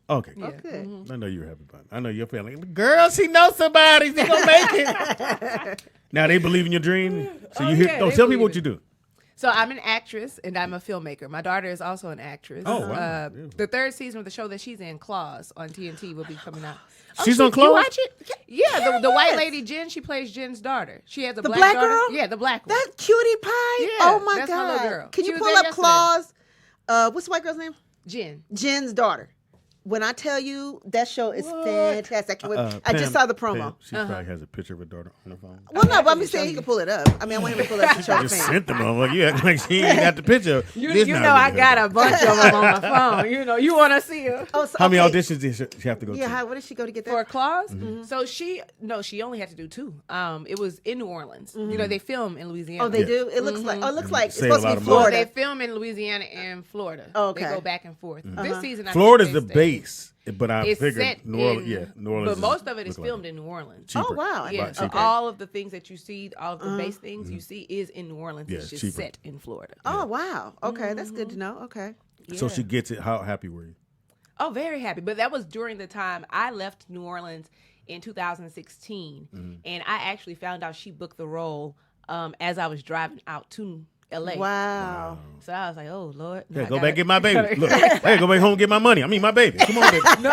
Okay. Okay. I know you were happy about it. I know your family. Girl, she knows somebody. She gonna make it. Now they believe in your dream. So Oh, you hear? yeah, Don't they tell me believe what it. you do. So I'm an actress and I'm a filmmaker. My daughter is also an actress. Oh, wow. Yeah. The third season of the show that she's in, Claws, on TNT, will be coming out. She's on You Claws? watch it? Yeah, the white Yes. lady Jen. She plays Jen's daughter. She has a The black black daughter. girl? Yeah, the black one. That cutie pie. Yeah, Oh my that's my god. little girl. Can She you was pull there up yesterday. Claus? What's the white girl's name? Jen. Jen's daughter. when I tell you that show is fantastic. I can't wait. I Pam- just saw the promo. Pam, she probably has a picture of her daughter on her phone. Well, no, but I'm just saying he can pull it up. I mean, I want him to pull it up to show the Just fans. sent them over. You act like she ain't got the picture. You know, I got a bunch of them on my phone. You know, you want to see her Oh, so, How many okay. auditions did she have to go to? Where did she go to get that? for a clause. Mm-hmm. So she only had to do 2. It was in New Orleans. You know, they film in Louisiana. Oh, they do. It looks like. Oh, it looks like it's Save a supposed to lot be of Well, Florida. they film in Louisiana and Florida. Oh, okay. They go back and forth. This season, Florida's I the think they stayed. base, but I It's figured set New Orleans. in, Yeah, New Orleans. but most of it is look like filmed in New Orleans. cheaper. Oh, wow. Yeah, Right, so cheaper. all of the things that you see, all of the base things you see is in New Orleans. Yeah, it's just cheaper. set in Florida. Oh, wow. Okay, that's good to know. Okay. So Yeah. she gets it. How happy were you? Oh, very happy. But that was during the time I left New Orleans in 2016, and I actually found out she booked the role as I was driving out to LA. Wow. So I was like, "Oh Lord, Yeah, I go gotta- back and get my baby. Look, hey, go back home and get my money. I mean, my baby. Come on, baby. No,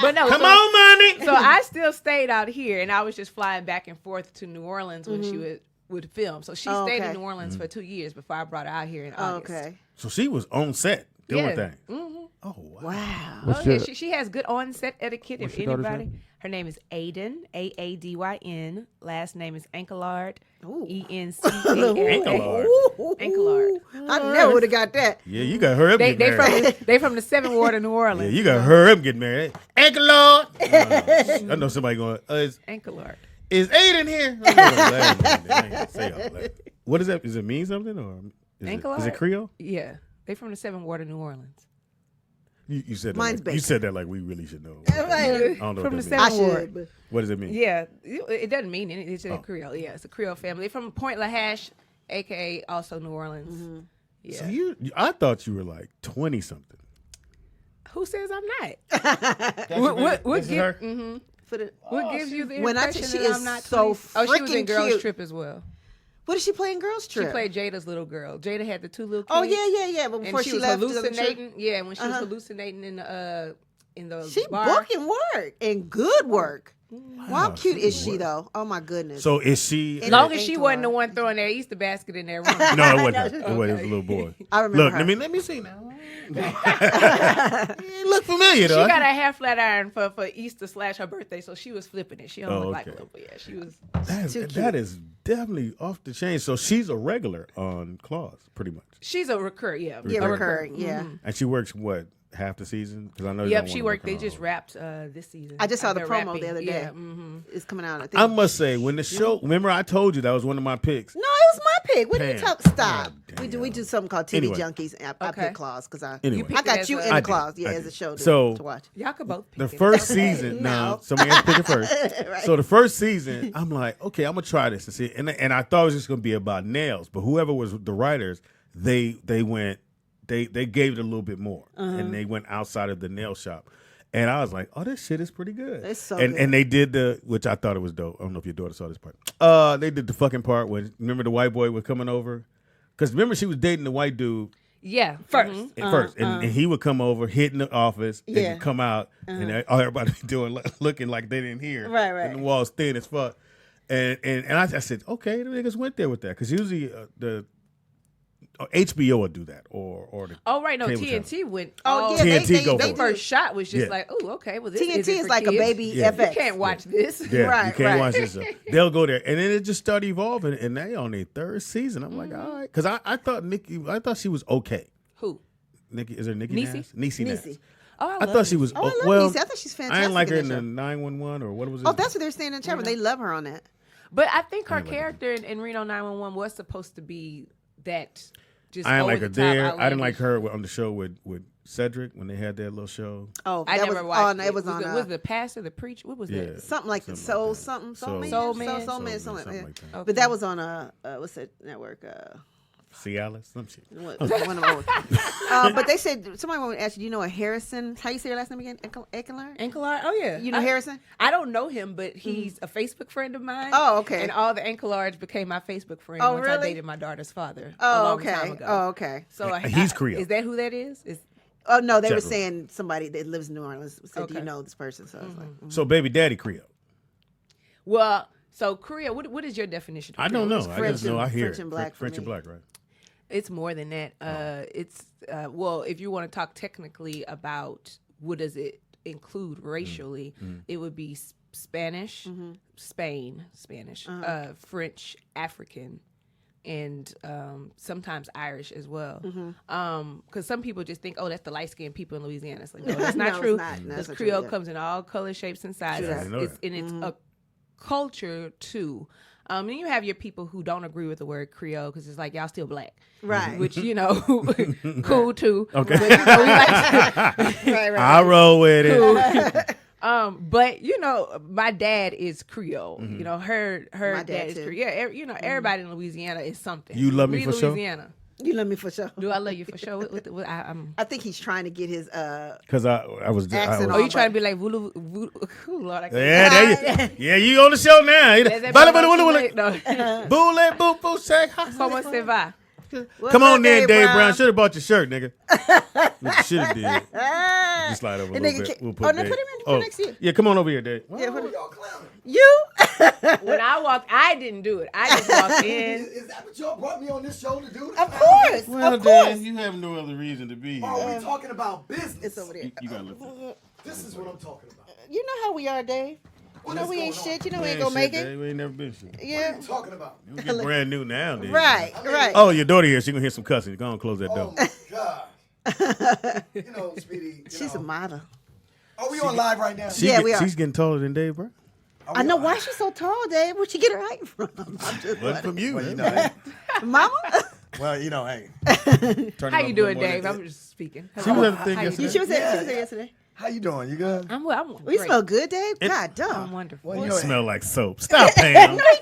but no. Come so, on, money. So I still stayed out here, and I was just flying back and forth to New Orleans when she would film. So she Oh, stayed okay. in New Orleans for 2 years before I brought her out here in Oh, August. okay. So she was on set doing Yeah. things. Mm-hmm. Oh wow. Wow. What's Oh, yeah, your- she has good on-set etiquette. What's If your daughter's anybody, name? her name is Aiden, Aadyn. Last name is Enkelard, Ooh. Enkelard. Enkelard. I never would have got that. Yeah, you got to hurry up. They and get married. from the 7th Ward of New Yeah, Orleans. you got to hurry up and get married. Ankle Lord. I know somebody going. Enkelard. Is Aiden here? I ain't gonna say all that. What is that? Does it mean something or is it Creole? Yeah, they from the 7th Ward of New Orleans. You said that. Mine's You bacon. said that like we really should know. Right. I don't know From what the that I means. 7th should. Ward. But What does it mean? Yeah, it doesn't mean anything. It's a Creole. Yeah, it's a Creole family. They're from Point La Hache, aka also New Orleans. Yeah. So I thought you were like 20 something. Who says I'm not? What This is her? for the, What gives you the When I impression tell she that is I'm not so 20? Oh, she was in freaking Girls cute. Trip as well. what did she play in Girls Trip? She played Jada's little girl. Jada had the 2 little kids. Oh yeah. But before And she was left the trip, hallucinating. Yeah, when she was hallucinating in the she bar. booking work and good work. Wow, how cute is she though? Oh my goodness. So is she? And Long it as she ain't wasn't the hard. one throwing that Easter basket in there. No, it wasn't her. It was a little boy. I remember Look, her. let me see now. You look familiar She though. got a hair flat iron for Easter / her birthday, so she was flipping it. She don't Oh, look like a okay. little boy. Yeah, she was. That is definitely off the chain. So she's a regular on Claws, pretty much. She's a recur. Yeah, yeah, a recurring. Yeah. And she works what, half the season? Because I know. you Yep, don't she wanna worked. work They on just all. wrapped this season. I just saw the They're promo wrapping. the other day. Yeah, It's coming out. I think. I must say, when the show, remember I told you that was one of my picks. No, it was my pick. What did you Damn. talk? Stop. God We do something called TV Anyway. Junkies. And I Okay. pick Claws because I Anyway. picked I got it as you a- in I the did. Claws. Yeah, I as a did. show So- to watch. Y'all could both pick The it. first That's okay. season, No. no, somebody else pick it first. Right. So the first season, I'm like, okay, I'm gonna try this and see. And I thought it was just gonna be about nails, but whoever was the writers, they went, they gave it a little bit more, and they went outside of the nail shop. And I was like, oh, this shit is pretty good. It's so and good. and they did which I thought it was dope. I don't know if your daughter saw this part. They did the fucking part when remember the white boy was coming over, because remember she was dating the white dude. Yeah, 1st. At first, and he would come over, hit in the office, and Yeah. he'd come out, and everybody doing looking like they didn't hear. Right. And the walls thin as fuck. And I said, okay, the niggas went there with that, because usually the HBO would do that, or the Oh right, no, cable TNT went. Oh, all- yeah, TNT go the for it. first shot was just Yeah. like, oh, okay, well this TNT is for like a kids. baby Yeah. FX. You can't watch this. Yeah, you Right, can't right. watch this stuff. They'll go there, and then it just started evolving, and they on their 3rd season. I'm like, all right, because I thought she was okay. Who? Nikki, is there Nikki Niecy? Nass? Niecy Nass. Niecy. Oh, I thought she was. Oh, I love well, Niecy. I thought she's fantastic. I didn't like her in in that the show. 911 or what was it? Oh, that's what they're saying in the chat room. They love her on that. But I think her I didn't like character in Reno 911 was supposed to be that. Just I didn't like over her the top, there. I didn't like outlandish. her on the show with Cedric when they had that little show. Oh, I that never was watched on. it. It was on. Was the pastor, the preacher? What was Yeah. that? something like the Something Soul, like that. something, Soul Man, Soul Man. something like that. like that. Okay. But that was on what's that network? Cialis, some shit. One of them. But they said somebody wanted to ask you. Do you know a Harrison? How you say your last name again? Eckler? Enkelard? Oh yeah. You know Harrison? I don't know him, but he's a Facebook friend of mine. Oh, okay. And all the Enkelards became my Facebook friends Oh, once I really? dated my daughter's father. a Oh, long okay. time ago. Oh, okay. So He's Creole. Is that who that is? Oh no, they were General. saying somebody that lives in New Orleans said, "Do you Okay. know this person?" So I was like, So baby daddy Creole. Well, so Korea. What is your definition? Of I don't Creole? know. I French just know and- I hear French it. and black for French and me. black, right? It's more than that. It's well, if you want to talk technically about what does it include racially, it would be Spanish, Spanish, French, African, and sometimes Irish as well. Because some people just think, oh, that's the light-skinned people in Louisiana. It's like, no, that's not true. Because Creole comes in all colors, shapes, and sizes. It's a culture too. And you have your people who don't agree with the word Creole because it's like y'all still black, right? Which cool too. Okay, but, right. I roll with it. But my dad is Creole. Her dad is too. Creole. Yeah, everybody in Louisiana is something. You love me for sure? Louisiana. You love me for sure. Do I love you for sure? I think he's trying to get his because I was accent. You trying to be like voodoo? Lord, I can't. Yeah, you on the show now. Comment ça va? Come on then, Dave Brown. Should have bought your shirt, nigga. Should have did. You slide over a little bit. We'll put put him in for next year. Yeah, come on over here, Dave. Yeah, what are y'all clowning? You? When I walked, I didn't do it. I just walked in. Is that what y'all brought me on this show to do? Of course. Well, Dan, you have no other reason to be here. Oh, we talking about business. It's over there. You gotta look. This is what I'm talking about. You know how we are, Dave. You know we ain't shit. You know we ain't gonna make it. We ain't never been shit. Yeah. What are you talking about? You get brand new now, then. Right. Oh, your daughter here. She gonna hear some cussing. Go on, close that door. Oh my God. Speedy. She's a model. Are we on live right now? We are. She's getting taller than Dave, bro. I know. Why is she so tall, Dave? Where'd she get her height from? Wasn't from you. Well, hey. Mama? Well, hey. How you doing, Dave? I'm just speaking. She was at the thing yesterday. She was there yesterday. How you doing? You good? I'm You great. smell good, Dave? God damn. I'm wonderful. Well, You smell like soap. Stop, Pam. No, he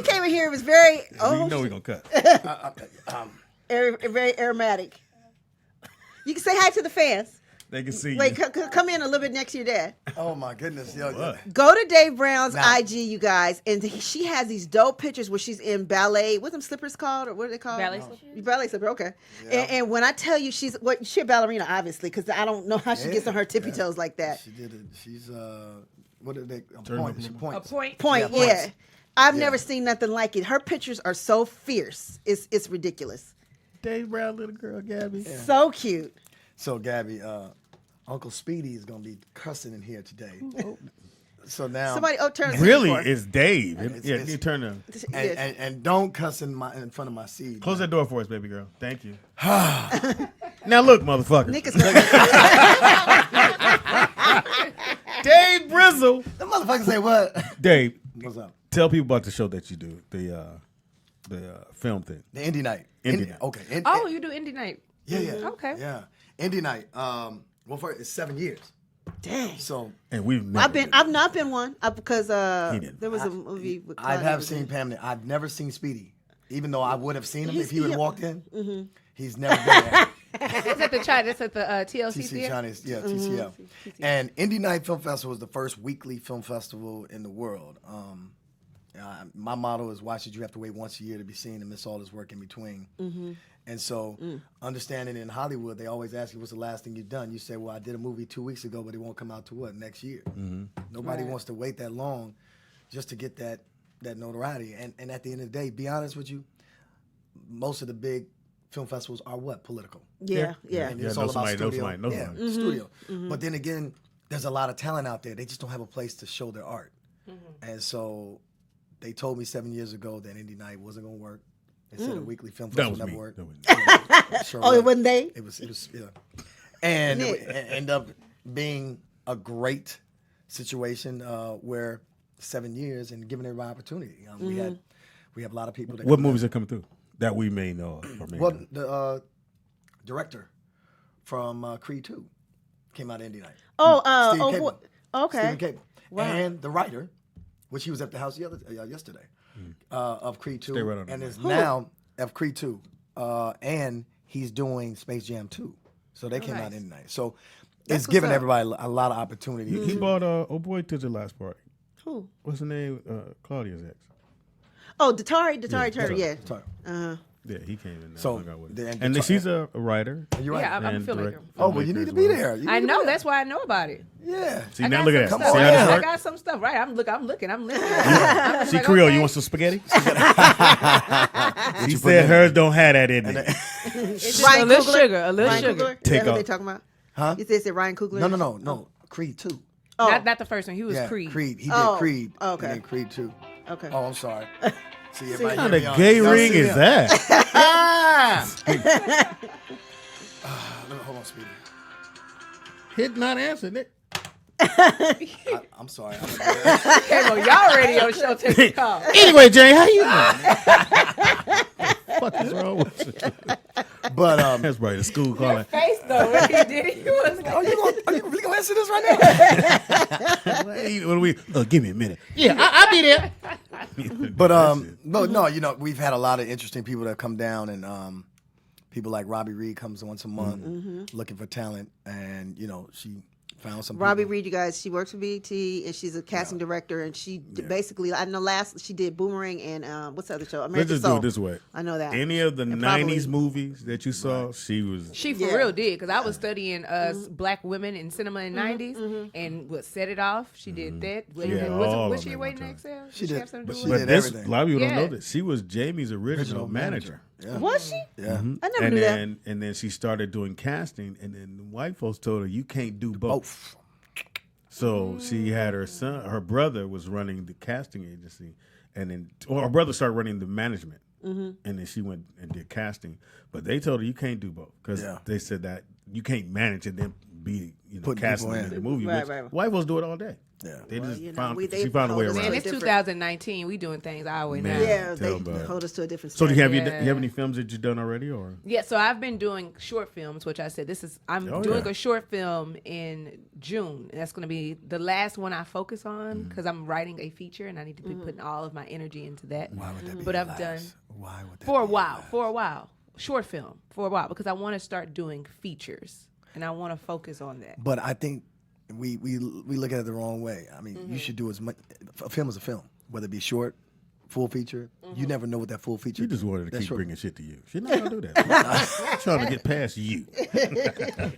came in here. It was very. You know we're gonna cut. Very aromatic. You can say hi to the fans. They can see Wait, you. come in a little bit next to your dad. Oh my goodness. What? Go to Dave Brown's Now. IG, you guys, and she has these dope pictures where she's in ballet. What them slippers called, or what are they called? Ballet slippers? Ballet slipper. Okay. Yeah. And when I tell you she's a ballerina, obviously, because I don't know how she gets on her tippy toes like that. She did it. She's what are they? A Turn point. up She a points. Point, Yeah, yeah. points. I've Yeah. never seen nothing like it. Her pictures are so fierce. It's ridiculous. Dave Brown, little girl, Gabby. So cute. So Gabby, Uncle Speedy is gonna be cussing in here today. So now Somebody turn the Really, TV for her. it's Dave. It's- You turn the and don't cuss in front of my seed. close that door for us, baby girl. Thank you. Now look, motherfucker. Nick is Dave Brizzle. The motherfucker say what? Dave, What's up? tell people about the show that you do, the film thing. The Indie Night. Indie Night. Okay. Oh, you do indie night. Yeah. Okay. Yeah. Indie Night. Well, first it's 7 years. Dang. So And we've never I've not been one because didn't. there was a movie with I Claudia have was seen in. Pam. I've never seen Speedy, even though I would have seen him if he would have yeah. walked in. He's never been there. That's at the That's at the TLC TC theater. Chinese, yeah, TCF. And Indie Night Film Festival is the first weekly film festival in the world. My motto is, why should you have to wait once a year to be seen and miss all this work in between? And so, understanding in Hollywood, they always ask you, what's the last thing you've done? You say, well, I did a movie 2 weeks ago, but it won't come out to what, next year? Nobody wants to wait that long just to get that notoriety. And at the end of the day, be honest with you, most of the big film festivals are what? Political. Yeah. And it's know all about somebody, know studio. somebody, know somebody. Studio. But then again, there's a lot of talent out there. They just don't have a place to show their art. And so they told me 7 years ago that Indie Night wasn't going to work. They said a weekly film That festival was never me. worked. That was Sure Oh, was. it wasn't they? It was, yeah. And Nick. it ended up being a great situation where 7 years and giving everybody opportunity. We have a lot of people that What come movies are coming through that we may know of? Or may Well, not? the director from Creed 2 came out Indie Night. Oh, Steve Cable. okay. Stephen Cable. And the writer, which he was at the house yesterday, of Creed 2. Stay right on and that. is now of Creed 2. And he's doing Space Jam 2. So they came out Indie Night. So it's giving everybody a lot of opportunity. He bought oh boy to the last party. Who? What's the name? Claudia's ex. Oh, Datari Turner, yeah. Sorry. Yeah, he came in there. So, hung out with the- him. and And the- she's a writer. You're right. Yeah, I'm a and filmmaker. Oh, well, you need to be there. You I need to know. be there. That's why I know about it. Yeah. See, I now got look at some that. stuff. See how this I works? got some stuff. Right. I'm listening. I'm listening. I'm See, like, Creole, okay. you want some spaghetti? She said hers don't have that in it. It's just Ryan a little Coogler? sugar. A little Ryan sugar. Coogler? Is Take that who off. they talking about? Huh? You said Ryan Coogler? No. Creed 2. Oh. Not the first one. He was Creed. Creed. He did Creed. Okay. And then Creed 2. Okay. Oh, I'm sorry. See, What kind of gay ring is that? Hold on, Speedy. Hit not answer, Nick. I'm sorry. Came on y'all radio show taking call. Anyway, Jay, how you doing? What is wrong with you? But That's right. The school calling. Face though, when he did it, he was like, are you really gonna answer this right now? What do we? Give me a minute. Yeah, I'll be there. But no, we've had a lot of interesting people that come down, and people like Robbie Reed comes once a month looking for talent, and she found some. Robbie people. Reed, you guys, she works for BET and she's a casting director, and she basically, I know she did Boomerang and what's the other show? American Let's just Soul. do it this way. I know that. Any of the And 90s movies that you saw, she was. She for real did, because I was studying black women in cinema in '90s, and what set it off. She did that. Was she waiting to excel? She did. Have something to do She with did it? everything. A lot of people don't know that she was Jamie's original manager. Yeah. Was she? Yeah. I never knew that. And then she started doing casting, and then the white folks told her, you can't do both. So she had her son, her brother was running the casting agency, and then her brother started running the management, and then she went and did casting. But they told her you can't do both because they said that you can't manage and then be casting in the movie. Right. White folks do it all day. Yeah. They just they found a way hold us around Man, it. it's 2019. We doing things our way now. Yeah, tell they about it. hold us to a different So do standard. you have any films that you've done already, or? Yeah, so I've been doing short films, which I said I'm doing a short film in June. And that's going to be the last one I focus on because I'm writing a feature and I need to be putting all of my energy into that. Why would that be? But your I've done last? Why would that for a be while, short film for a while because I want to start doing features and I want to focus on that. But I think we look at it the wrong way. I mean, you should do as much. A film is a film, whether it be short, full feature. You never know what that full feature. You just wanted to that keep short- bringing shit to you. She's not gonna do that. I'm trying to get past you.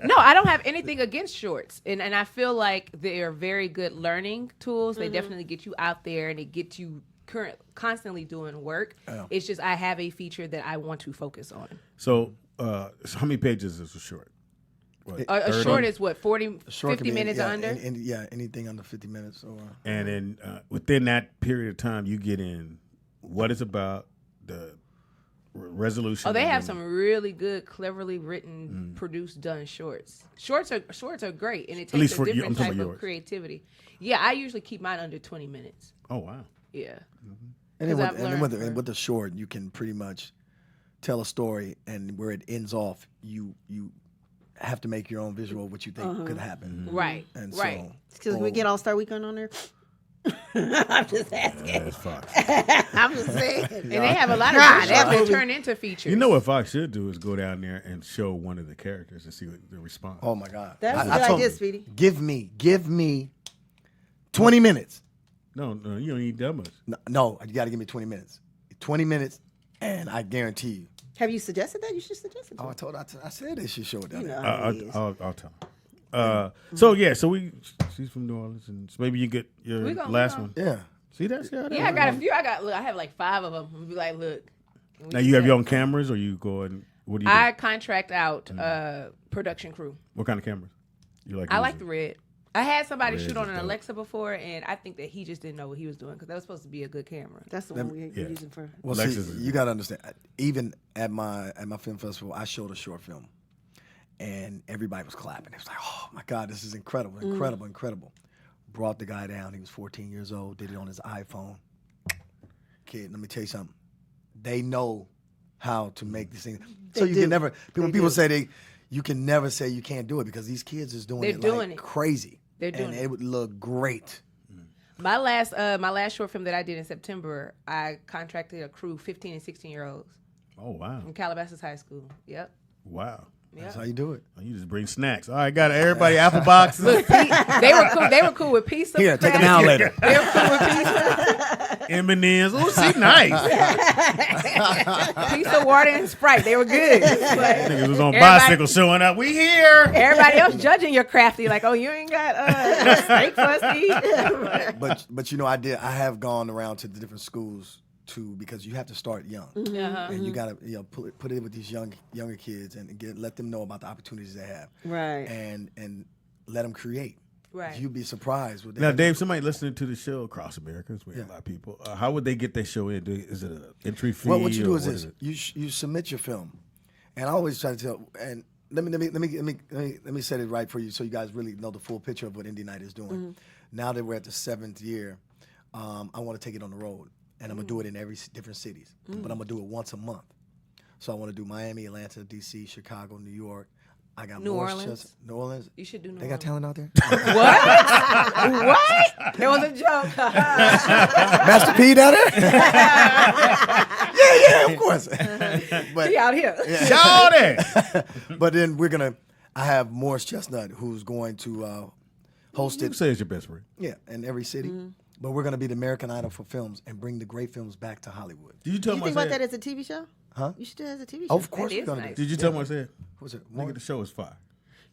No, I don't have anything against shorts. And I feel like they're very good learning tools. They definitely get you out there and it gets you constantly doing work. Yeah. It's just I have a feature that I want to focus on. So how many pages is a short? What, A 30? short is what, 40, A short 50 can be, minutes yeah, under? anything under 50 minutes. Or, And then within that period of time, you get in what it's about, the resolution. Oh, they and have then- some really good, cleverly written, produced, done shorts. Shorts are great, and it least takes for a you, different I'm talking type about of yours. creativity. Yeah, I usually keep mine under 20 minutes. Oh wow. Yeah. and then, 'Cause I've learned and with the short, you can pretty much tell a story, and where it ends off, you have to make your own visual of what you think could happen. Right. And right. so, Because we get All-Star Weekend on there. I'm just asking. That's Fox. I'm just saying. And they have a lot of God, good that shows that movie- turn into features. You know what Fox should do is go down there and show one of the characters and see what the response. Oh my God, That's a I good told idea, him, Speedy. Give me 20 minutes. No, you don't need that much. No, you got to give me 20 minutes. 20 minutes, and I guarantee you. Have you suggested that? You should suggest it. Oh, I said they should show it down You there. know how it is. I'll tell him. So she's from New Orleans, and so maybe you get your We gonna- last we one. Yeah. See that? Yeah, I got a few. I have like 5 of them. I'll be like, look. can we Now do you have that? your own cameras, or you go and what do you? I do? contract out production crew. What kind of cameras? You like? I like using? the red. I had somebody Red shoot on is an dope. Alexa before, and I think that he just didn't know what he was doing because that was supposed to be a good camera. That's the one we're yeah. using for. Well, Lexus see, is- you got to understand. Even at my film festival, I showed a short film, and everybody was clapping. It was like, "Oh my God, this is incredible, incredible, incredible!" Brought the guy down. He was 14 years old. Did it on his iPhone. Kid, let me tell you something. They know how to make this thing. So you do. can never. When They people do. say you can never say you can't do it because these kids is doing They're it doing like it. crazy. They're doing and it. it would look great. My last short film that I did in September, I contracted a crew, 15 and 16-year-olds Oh wow, from Calabasas High School. Yep. wow. That's how you do it. Oh, you just bring snacks. All right, got everybody apple boxes. They were cool with pizza. Here, take them out later. They were cool with pizza, M&Ms. Oh, she nice. pizza, water, and Sprite. They were good. But Niggas was on everybody- bicycle showing up. We here. Everybody else judging your crafty, like, oh, you ain't got steak for us to eat. But I have gone around to the different schools to because you have to start young, Uh-huh. and you gotta put it with these younger kids and let them know about the opportunities they have, Right. and let them create. Right. You'd be surprised with Now, Dave, somebody listening to the show across America, we have a lot of people. How would they get their show in? Is it an entry fee? Well, what you do or is this: you submit your film, and I always try to tell. And let me set it right for you, so you guys really know the full picture of what Indie Night is doing. Now that we're at the 7th year, I want to take it on the road, and I'm gonna do it in every different cities. But I'm gonna do it once a month. So I want to do Miami, Atlanta, D.C., Chicago, New York. I got New more Orleans. New Orleans. You should do New They Orleans. got talent out there. What? What? It was a joke. Master P down there. yeah, of course. But He out here. Shout it! but then I have Morris Chestnut, who's going to host You it. say it's your best friend. Yeah, in every city. But we're going to be the American Idol for films and bring the great films back to Hollywood. Did you tell You him think I about said? that as a TV show? Huh? You should do it as a TV show. Oh, of course That we're is going to nice. do. Did you tell him what I said? What's it? Nigga, the show is fire.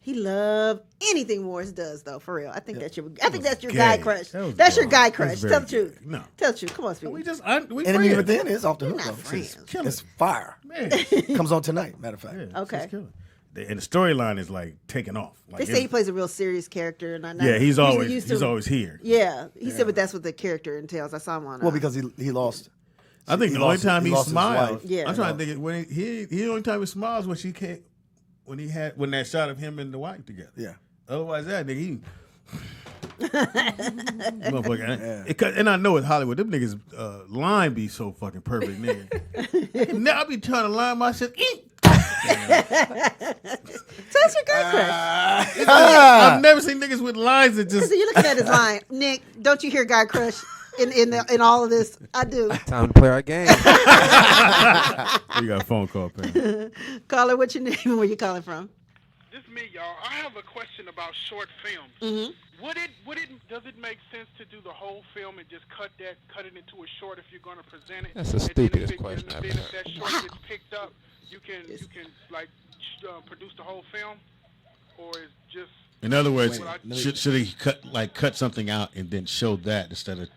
He loved anything Morris does, though. For real, I think that's your gay. guy crush. That was That's your gay. guy That's crush. very Tell the truth. gay. No. Tell the truth. Come on, Speedy. We And friends. even then, it's off the hook, not though. friends. It's fire. Man. Comes on tonight, matter of fact. Yeah, Okay. it's killing. And the storyline is like taking off. Like They say he plays a real serious character, and I know. yeah, he's usually always used he's to- always here. Yeah, he said, but that's what the character entails. I saw him on. Well, because he lost. I think He the only lost- time he he lost his smiled. wife. Yeah. I'm trying to think of when he the only time he smiles when she can't when that shot of him and the wife together. Yeah. Otherwise, that nigga, he. Motherfucker, Yeah. and I know it's Hollywood. Them niggas line be so fucking perfect, nigga. Now I be trying to line my shit. So that's your guy crush. I've never seen niggas with lines that just. So you're looking at his line, Nick. Don't you hear guy crush in all of this? I do. Time to play our game. We got a phone call, man. Caller, what's your name and where you calling from? This is me, y'all. I have a question about short films. Does it make sense to do the whole film and just cut it into a short if you're going to present it? That's the And then stupidest if question I've Then ever if that short gets picked up, you can like produce the whole film, or is just. In other words, Wait, should he cut something out and then show that instead of?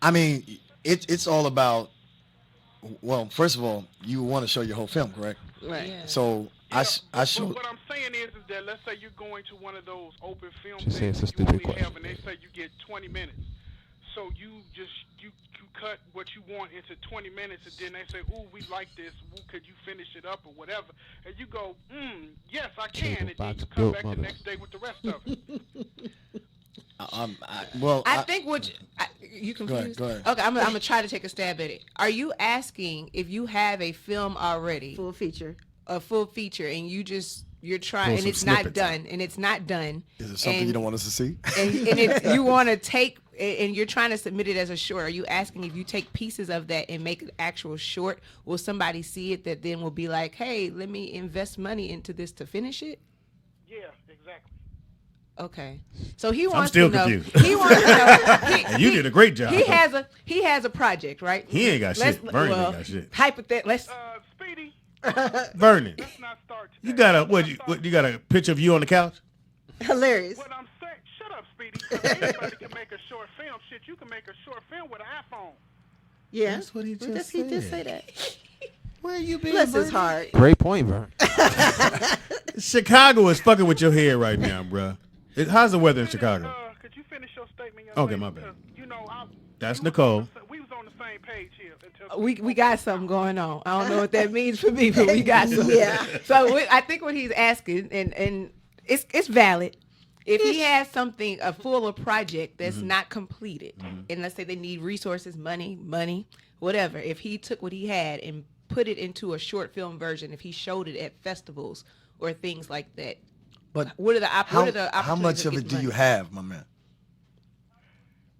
I mean, it's all about. Well, first of all, you want to show your whole film, correct? Right. Yeah. So I show. What I'm saying is that let's say you're going to one of those open film She said things it's a you stupid only question, have, and they man. say you get 20 minutes. So you cut what you want into 20 minutes, and then they say, "Ooh, we like this. Ooh, could you finish it up or whatever?" And you go, "Yes, I can." Cable And then box you come built back the mother. next day with the rest of it. I think you confused. Go ahead. Okay, I'm gonna try to take a stab at it. Are you asking if you have a film already, Full feature. a full feature, and you're trying, Pull and some it's not snippets out. done, and it's not done? Is it something you don't want us to see? and you want to take, and you're trying to submit it as a short. Are you asking if you take pieces of that and make an actual short, will somebody see it that then will be like, hey, let me invest money into this to finish it? Yeah, exactly. Okay, so he wants still to know. confused. He wants to know. And you did a great job. He has a project, right? He ain't got shit. Vernon ain't got shit. Let's Speedy, Vernon, let's not start today. you got a Let's what? not You got a picture of you on the couch? Hilarious. What I'm saying, shut up, Speedy. Anybody can make a short film. Shit, you can make a short film with an iPhone. Yeah. That's what he just He just said. say that. Where you been? Bless his heart. Great point, Vern. Chicago is fucking with your head right now, bruh. How's the weather in Chicago? Could you finish your statement? Okay, lady? my bad. Because, you know, That's we was Nicole. on the we was on the same page here. Until we got something going on. I don't know what that means for me, but we got something. Yeah. So I think what he's asking, and it's valid. If he has something, a full project that's not completed, and let's say they need resources, money, whatever. If he took what he had and put it into a short film version, if he showed it at festivals or things like that, But what are the opportunities? how much of it do you have, my man?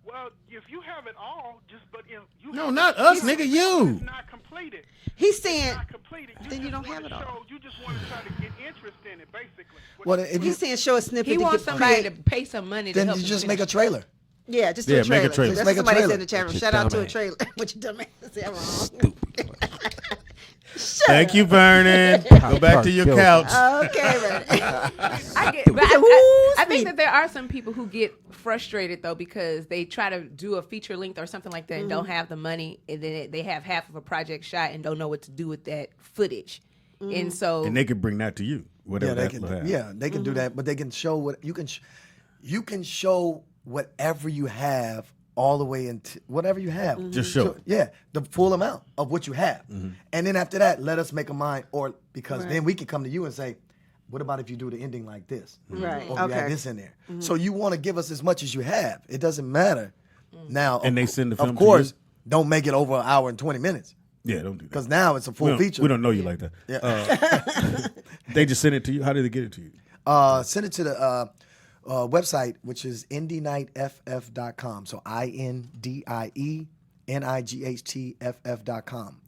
Well, if you have it all, but if you No, have not it, us, it's nigga, you. It's not completed. He's saying Not completed. then you just don't have wanna it all. You just want to try to get interest in it, basically. Well, if you, he's saying show a snippet. He to wants get somebody to create- pay some money to then help you him just finish make a trailer. Yeah, just do Yeah, a trailer. make a trailer. That's Make a what somebody trailer. said in the chat room. That's Shout out to a dumbass. trailer. What you dumbass? Yeah, wrong. Stupid question. Thank you, Vernon. Go back to your couch. Okay, Vernon. I think that there are some people who get frustrated though because they try to do a feature length or something like that and don't have the money, and then they have half of a project shot and don't know what to do with that footage, and so And they could bring that to you. Whatever they that can. will have. Yeah, they can do that, but they can show what you can. You can show whatever you have all the way into whatever you have. Just show it. Yeah, the full amount of what you have, and then after that, let us make a mind, or because then we can come to you and say, what about if you do the ending like this? Right. Or you add this in there. So you want to give us as much as you have. It doesn't matter. Now, And they send the film of to course, you? don't make it over an hour and 20 minutes. Yeah, don't do that. Because now it's a full feature. We don't know you like that. Yeah. They just send it to you. How did they get it to you? Send it to the website, which is indienightff.com. So INDIENIGHTFF.com.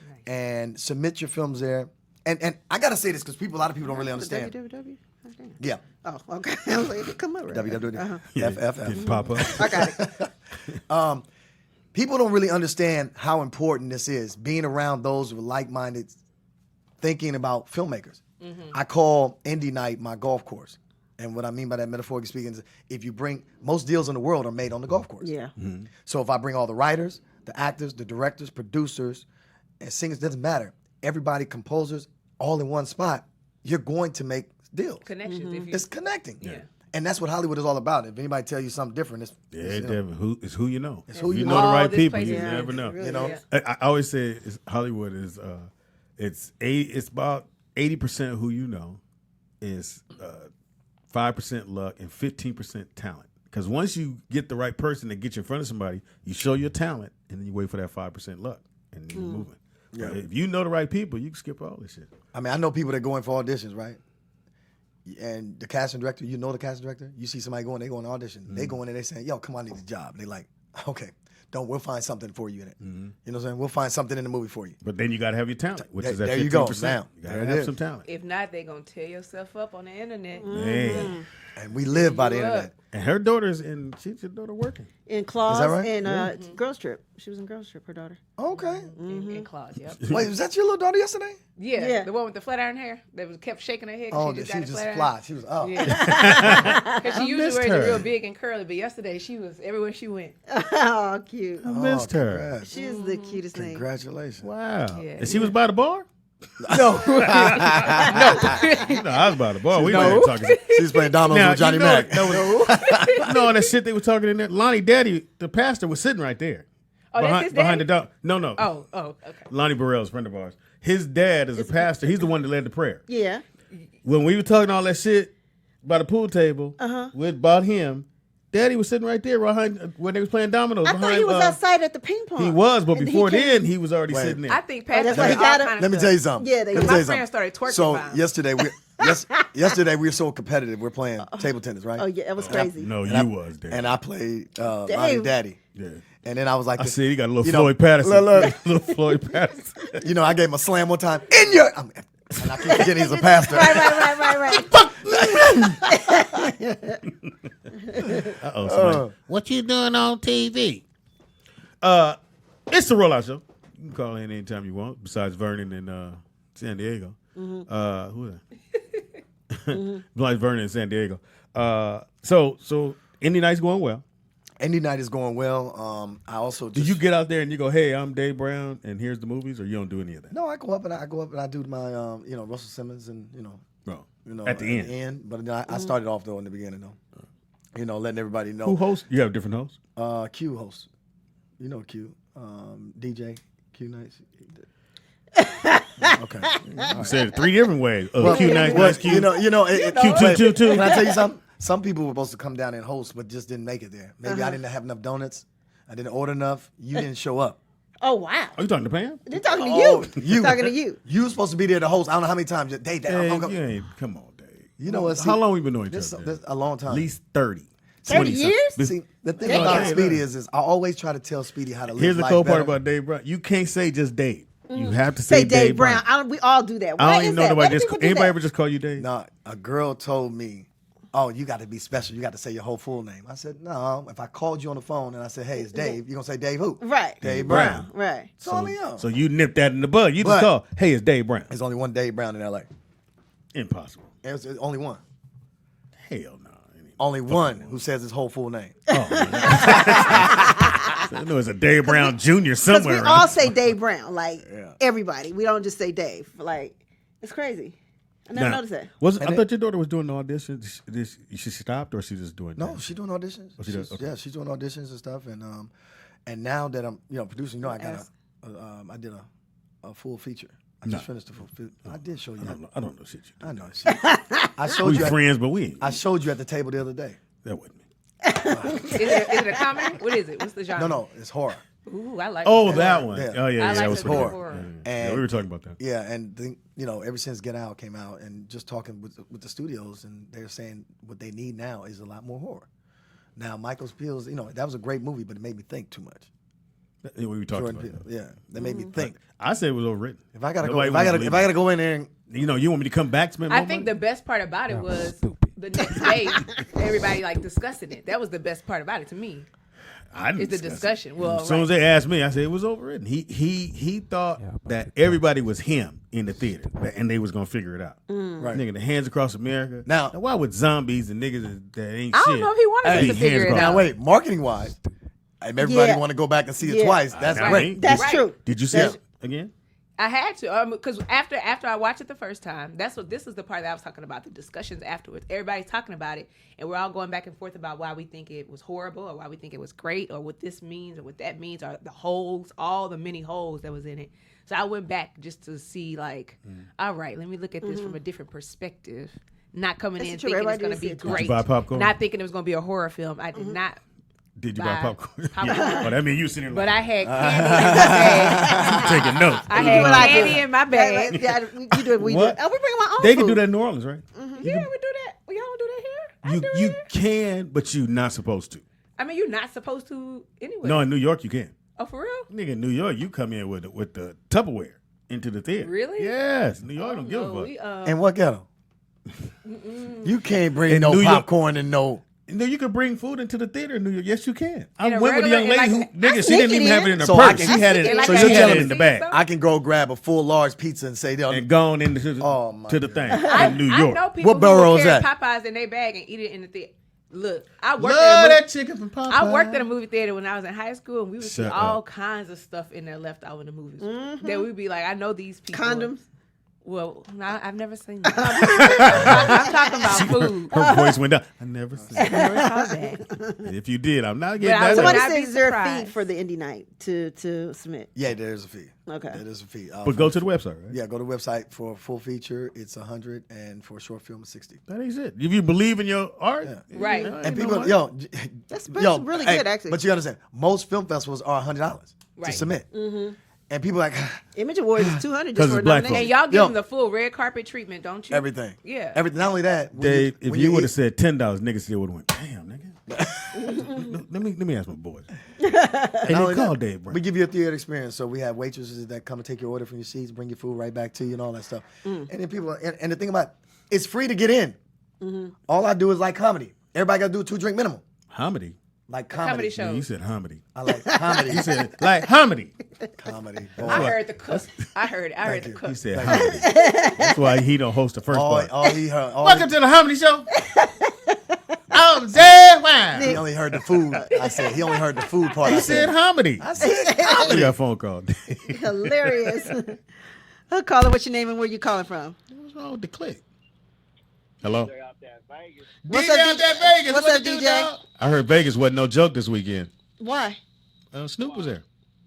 Nice. And submit your films there. And I got to say this because a lot of people don't really understand. www? Yeah. Oh, okay. I was like, come over. www.FFF. Did it pop up? I got it. People don't really understand how important this is, being around those with like-minded thinking about filmmakers. I call Indie Night my golf course. And what I mean by that, metaphorically speaking, is if you bring, most deals in the world are made on the golf course. Yeah. So if I bring all the writers, the actors, the directors, producers, and singers, doesn't matter. Everybody, composers, all in one spot, you're going to make deals. connections. If you, It's connecting. Yeah. And that's what Hollywood is all about. If anybody tell you something different, It's who you know. It's who you you know. know the right this people. place You is never know. really You know? good. I always say Hollywood is it's about 80% who you know is 5% luck and 15% talent. Because once you get the right person to get you in front of somebody, you show your talent and then you wait for that 5% luck and then you're moving. Yeah. But if you know the right people, you can skip all this shit. I mean, I know people that go in for auditions, right? And the casting director, you know the casting director? You see somebody going, they go on audition. They go in and they saying, yo, come on, I need a job. They like, okay, we'll find something for you in it. You know what I'm saying? We'll find something in the movie for you. But then you got to have your talent, which is at 15%. There you go. Now, you got there to it have is. some talent. If not, they're going to tear yourself up on the internet. Man. And we live by the internet. And her daughter's she's your daughter working. In Claus Is that right? and Girls Trip. She was in Girls Trip, her daughter. Okay. In Claus, yep. Wait, was that your little daughter yesterday? Yeah, the one with the flat iron hair that was kept shaking her head. Oh, She just she got was it just flat fly. iron. She was up. Because she usually missed wears her. it real big and curly, but yesterday she was everywhere she went. Oh, cute. I missed her. Congrats. She is the cutest thing. Congratulations. Wow. Yeah. And she was by the bar? No. You know, I was by the bar. We were talking. She was playing dominoes with Johnny Mac. You know that shit they were talking in there? Lonnie Daddy, the pastor, was sitting right there. Oh, that's his behind the daddy? dog. No. Oh, okay. Lonnie Burrell's a friend of ours. His dad is a pastor. He's the one that led the prayer. Yeah. When we were talking all that shit by the pool table about him, Daddy was sitting right there behind when they was playing dominoes. I behind, thought he was outside at the ping pong. He was, but And before he came- then, he was already sitting there. I think Pastor that's why he got it? Let me tell you something. Yeah, Let me they- tell My you friends something. started twerking So about him. yesterday we were so competitive. We're playing table tennis, right? Oh, yeah, that was crazy. No, And you was, Dad. And I played Lonnie Dave. Daddy. Yeah. And then I was like, I this- see he got a little you know, Floyd Patterson. look. Little Floyd Patterson. you know, I gave him a slam one time. And I keep forgetting he's a pastor. Right. Uh-oh. What you doing on TV? It's the Rollout Show. You can call in anytime you want, besides Vernon and San Diego. Who is that? Besides Vernon and San Diego. So Indie Night's going well. Indie Night is going well. I also Do you get out there and you go, hey, I'm Dave Brown, and here's the movies, or you don't do any of that? No, I go up and I do my Russell Simmons and No. at At the end. But then I started off though in the beginning though. Letting everybody know. Who hosts? You have different hosts? Q hosts. You know Q. DJ Q Nights. Okay. You said it 3 different ways. Q Nice, Well, Nice Q. Q2. Q2. Can I tell you something? Some people were supposed to come down and host, but just didn't make it there. Maybe I didn't have enough donuts. I didn't order enough. You didn't show up. Oh, wow. Are you talking to Pam? They're talking to Oh, you. Talking to you. You were supposed to be there to host. I don't know how many times. Dave, Hey, I'm gonna- you ain't. Come on, Dave. You know what? How long we been knowing each This other? this a long time. At least 30. 30 years? See, the thing Damn. about Hey, Speedy look. is I always try to tell Speedy how to live Here's the life cool part better. about Dave Brown. You can't say just Dave. You have to Say Dave Brown. We all do that. Why I don't is even know that? Why nobody do just people do anybody that? ever just call you Dave. Nah, a girl told me oh, you got to be special. You got to say your whole full name. I said, no. If I called you on the phone and I said, hey, it's Dave, you're going to say Dave who? Right. Dave Brown. Right. So you nipped that in the bud. You just call, hey, it's Dave Brown. There's only one Dave Brown in L.A. Impossible. There's only one. Hell no. Only one who says his whole full name. Oh, I know it's a Dave Brown Jr. somewhere. We all say Dave Brown, like everybody. We don't just say Dave. Like, it's crazy. I never noticed that. I thought your daughter was doing the auditions. She stopped, or she just doing? No, she's doing auditions. Oh, she does? Okay. Yeah, she's doing auditions and stuff. And now that I'm producing, I did a full feature. I just finished the full feature. I did show you. I don't know shit. I know shit. I showed you. Friends, but we ain't. I showed you at the table the other day. That wasn't me. Is it a comedy? What is it? What's the genre? No, it's horror. Ooh, I like. Oh, that one. Yeah. Oh yeah, I that like was the horror. And we were talking about that. Yeah, and ever since Get Out came out, and just talking with the studios, and they're saying what they need now is a lot more horror. Now, Michael Peele's, that was a great movie, but it made me think too much. We were talking about that. Yeah, that made me think. I said it was overwritten. If I gotta go in there, and you want me to come back to me? I think the best part about it was the next day, everybody like discussing it. That was the best part about it to me. It's the discussion. Well, as soon as they asked me, I said it was overwritten. He thought that everybody was him in the theater, and they was gonna figure it out. Right, nigga, the Hands Across America. Now why would zombies and niggas that ain't shit? I don't know if he wanted us to figure it out. Now wait, marketing wise, everybody want to go back and see it twice. That's great. That's true. Did you see it again? I had to because after I watched it the first time, this is the part that I was talking about, the discussions afterwards. Everybody's talking about it, and we're all going back and forth about why we think it was horrible, or why we think it was great, or what this means, or what that means, or the holes, all the many holes that was in it. So I went back just to see, like, all right, let me look at this from a different perspective. Not coming in thinking it's going to be great. Did you buy popcorn? Not thinking it was going to be a horror film. I did not. Did you buy popcorn? Yeah. Oh, that means you sitting there. But I had candy in my bag. Taking notes. I had candy in my bag. You do it. We bring my own. They can do that in New Orleans, right? Yeah, we do that. Y'all don't do that here? You can, but you're not supposed to. I mean, you're not supposed to anyway. No, in New York you can. Oh, for real? Nigga, in New York you come in with the Tupperware into the theater. Really? Yes, New York don't give a fuck. And what ghetto? You can't bring no popcorn and no. No, you can bring food into the theater in New York. Yes, you can. I In a went with a young regular- lady like- who, nigga, she didn't even have it in her So purse. I She can- had it. Like So that. she had it You in the see bag something? I can go grab a full large pizza and say, and gone into to the thing in New I York. know people What borough who will is carry that? Popeyes in their bag and eat it in the theater. Look, I worked Love at a that movie, chicken from Popeyes. I worked at a movie theater when I was in high school, and we would see Shut all up. kinds of stuff in there left out in the movies. That we'd be like, I know these people. Condoms. Well, I've never seen that. I'm talking about food. Her voice went down. I never seen it. Never saw that. And if you did, I'm not getting But I that. Somebody I'd be says is there a fee surprised. for the indie night to submit? Yeah, there's a fee. Okay. There is a fee. But go to the website, right? Yeah, go to the website for a full feature. It's $100, and for a short film, it's $60. That ain't it. If you believe in your art, Right. And people, That's really good, actually. But you understand, most film festivals are $100 to Right. submit. And people are like Image Awards is $200 'Cause just for a it's black nomination. And y'all give Yo. them the full red carpet treatment, don't you? everything. Yeah. Everything. Not only that, when Dave, if when you would have eat- said $10, niggas still would have went, damn, nigga. let me ask my boys. Hey, not they only call that, Dave Brown. we give you a theater experience. So we have waitresses that come and take your order from your seats, bring your food right back to you, and all that stuff. And then people, and the thing about it's free to get in. All I do is like comedy. Everybody got to do a 2-drink minimum. Homedy. Like comedy. Comedy show. Yeah, you said homedy. I like comedy. He said, like homedy. comedy. I heard the cook. I heard the you. cook. He said homedy. That's why he don't host the first part. All he heard. Welcome to the homedy show. I'm Zed Wine. He only heard the food. I said he only heard the food part. He I said homedy. I said I comedy. got a phone call. Hilarious. Caller, what's your name and where you calling from? What's wrong with the click? Hello? What's DJ up, out there, Vegas. What's What up, it do, DJ? dog? I heard Vegas wasn't no joke this weekend. Why? Snoop was there.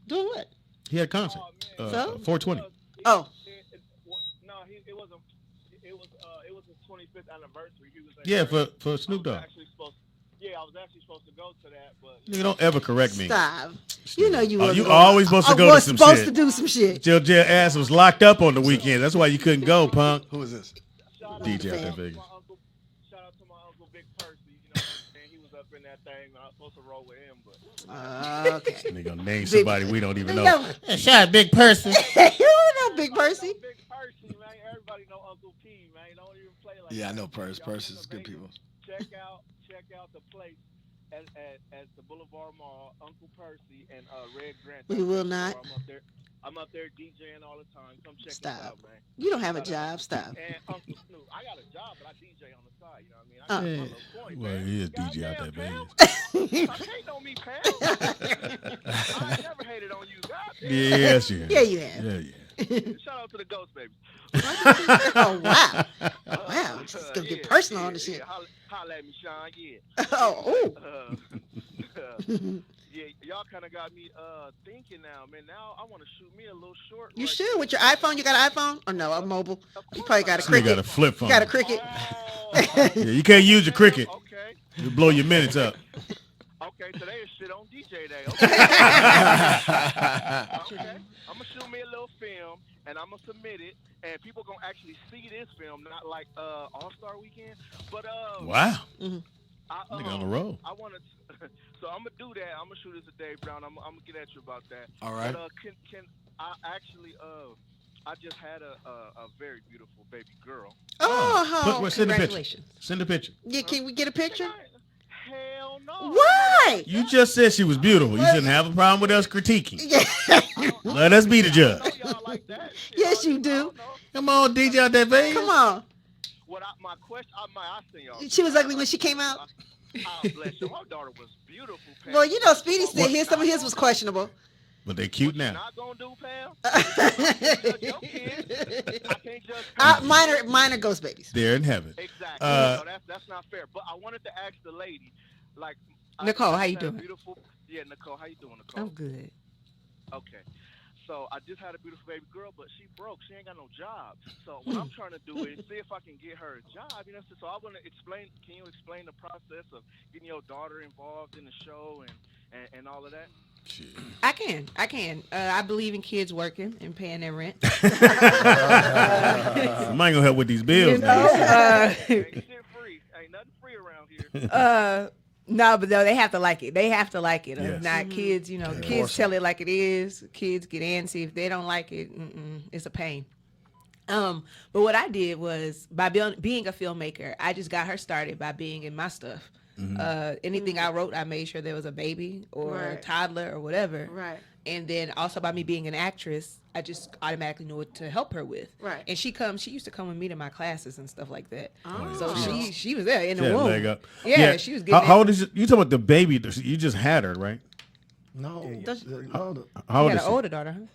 Doing what? He had a concert. So? 420. Oh. It wasn't. It was his 25th anniversary. He was Yeah, for Snoop Dogg. I was actually supposed to go to that, but Nigga, don't ever correct me. Stop. You know you Oh, was you always supposed to go to some supposed shit. to do some shit. Your ass was locked up on the weekend. That's why you couldn't go, punk. Who is this? DJ out there, Vegas. shout out to my uncle Big Percy. You know what I'm saying? He was up in that thing. I was supposed to roll with him, but Okay. Nigga, name somebody we don't even know. Yo. Shout out Big Person. You don't know Big Percy. Big Percy, man. Everybody know Uncle P, man. Don't even play like Yeah, I that. know Purse. Y'all Purse in is the good Vegas, people. Check a place at the Boulevard Mall, Uncle Percy and Red Grant. We will not. I'm up there DJing all the time. Come check us out, man. You don't have a job. Stop. And Uncle Snoop, I got a job, but I DJ on the side. You know what I mean? I got my little point, Well, man. he is DJ out there, baby. I hate on me, Pam. I never hated on you, God. Yes, you have. Yeah, you have. Yeah, yeah. Shout out to the Ghost Baby. Oh wow, wow! It's gonna get personal on the shit. Holla at me, Sean. Yeah. Oh. Yeah, y'all kind of got me thinking now, man. Now I want to shoot me a little short. You should with your iPhone. You got an iPhone or no? A mobile? You probably got a Cricket. You got a flip phone. You got a Cricket. Yeah, you can't use your Cricket. Okay. You blow your minutes up. Okay, today is shit on DJ Day. Okay. Okay. I'm gonna shoot me a little film and I'm gonna submit it, and people gonna actually see this film, not like All-Star Weekend, but Wow. Mm-hmm. Nigga on the road. I want to, so I'm gonna do that. I'm gonna shoot this with Dave Brown. I'm gonna get at you about that. All right. But can I actually I just had a very beautiful baby girl. Oh, Send the picture. Congratulations. Send the picture. Yeah, can we get a picture? Hell no. Why? You just said she was beautiful. You shouldn't have a problem with us critiquing. Let us be the judge. Yes, you do. Come on, DJ out there, baby. Come on. My question, I seen y'all. She was ugly when she came out. Oh, bless you. My daughter was beautiful, Pam. Well, you know, Speedy said some of his was questionable. But they cute What you now. not gonna do, Pam? I can't judge Minor ghost babies. They're in heaven. Exactly. So that's not fair. But I wanted to ask the lady, like, Nicole, I how you just had a doing? Beautiful. Yeah, Nicole, how you doing, Nicole? I'm good. Okay. So I just had a beautiful baby girl, but she broke. She ain't got no job. So what I'm trying to do is see if I can get her a job. You know, so I want to explain. Can you explain the process of getting your daughter involved in the show and all of that? Shit. I can. I believe in kids working and paying their rent. I might gonna help with these bills. Ain't shit free. Ain't nothing free around here. No, but no, they have to like it. They have to like it. Yes. If not, kids, you know, kids tell it like it is. Kids get antsy. If they don't like it, it's a pain. But what I did was, by being a filmmaker, I just got her started by being in my stuff. Anything I wrote, I made sure there was a baby or a toddler or whatever. Right. And then also by me being an actress, I just automatically knew what to help her with. Right. And she used to come with me to my classes and stuff like that. Oh. So she was there in the She had a womb. leg up. Yeah, she was getting How old is you talking about the baby? You just had her, right? No. How old She is had she? an older daughter, huh?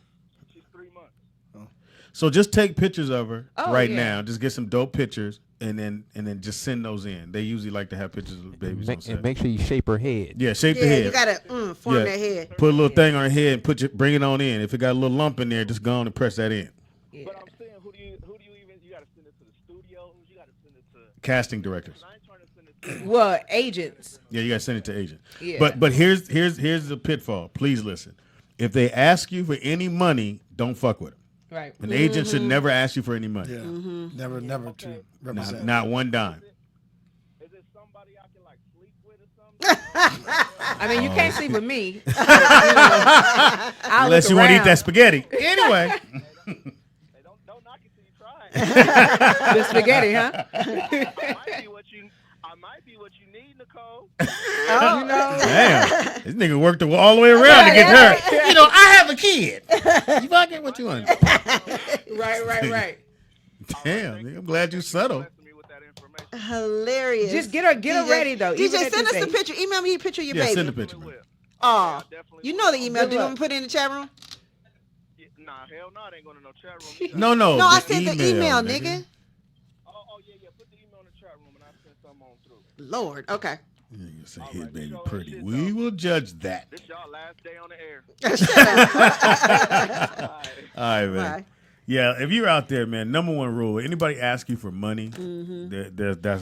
She's 3 months. So just take pictures of her Oh, yeah. now. Just get some dope pictures and then just send those in. They usually like to have pictures of babies on set. And make sure you shape her head. Yeah, shape the head. You gotta form that head. Put a little thing on her head and bring it on in. If it got a little lump in there, just go on and press that in. Yeah. But I'm saying, who do you even? You got to send it to the studios. You got to send it to. Casting directors. I ain't trying to send it to. Well, agents. Yeah, you got to send it to agent. Yeah. But here's the pitfall. Please listen. If they ask you for any money, don't fuck with them. Right. An agent should never ask you for any money. Yeah. Never to represent. Not one dime. Is it somebody I can like sleep with or something? I mean, you can't sleep with me. Unless you want to eat that spaghetti. Anyway. Hey, don't knock it till you try. The spaghetti, huh? I might be what you need, Nicole. You know? Damn. This nigga worked all the way around to get her. You know, I have a kid. You fucking what you want? Right. Damn, nigga, I'm glad you settled. Hilarious. Just get her ready though. DJ, send us the picture. Email me a picture of your baby. Send the picture, man. Oh, you know the email. Good Do you luck. want me to put it in the chat room? Nah, hell no, it ain't going to no chat room. No. No, I said the email, nigga. Oh, yeah. Put the email in the chat room and I'll send something on through. Lord, okay. You say, hey, baby, pretty. We will judge that. This y'all last day on the air. All right, man. Bye. Yeah, if you're out there, man, number one rule: anybody ask you for money, that's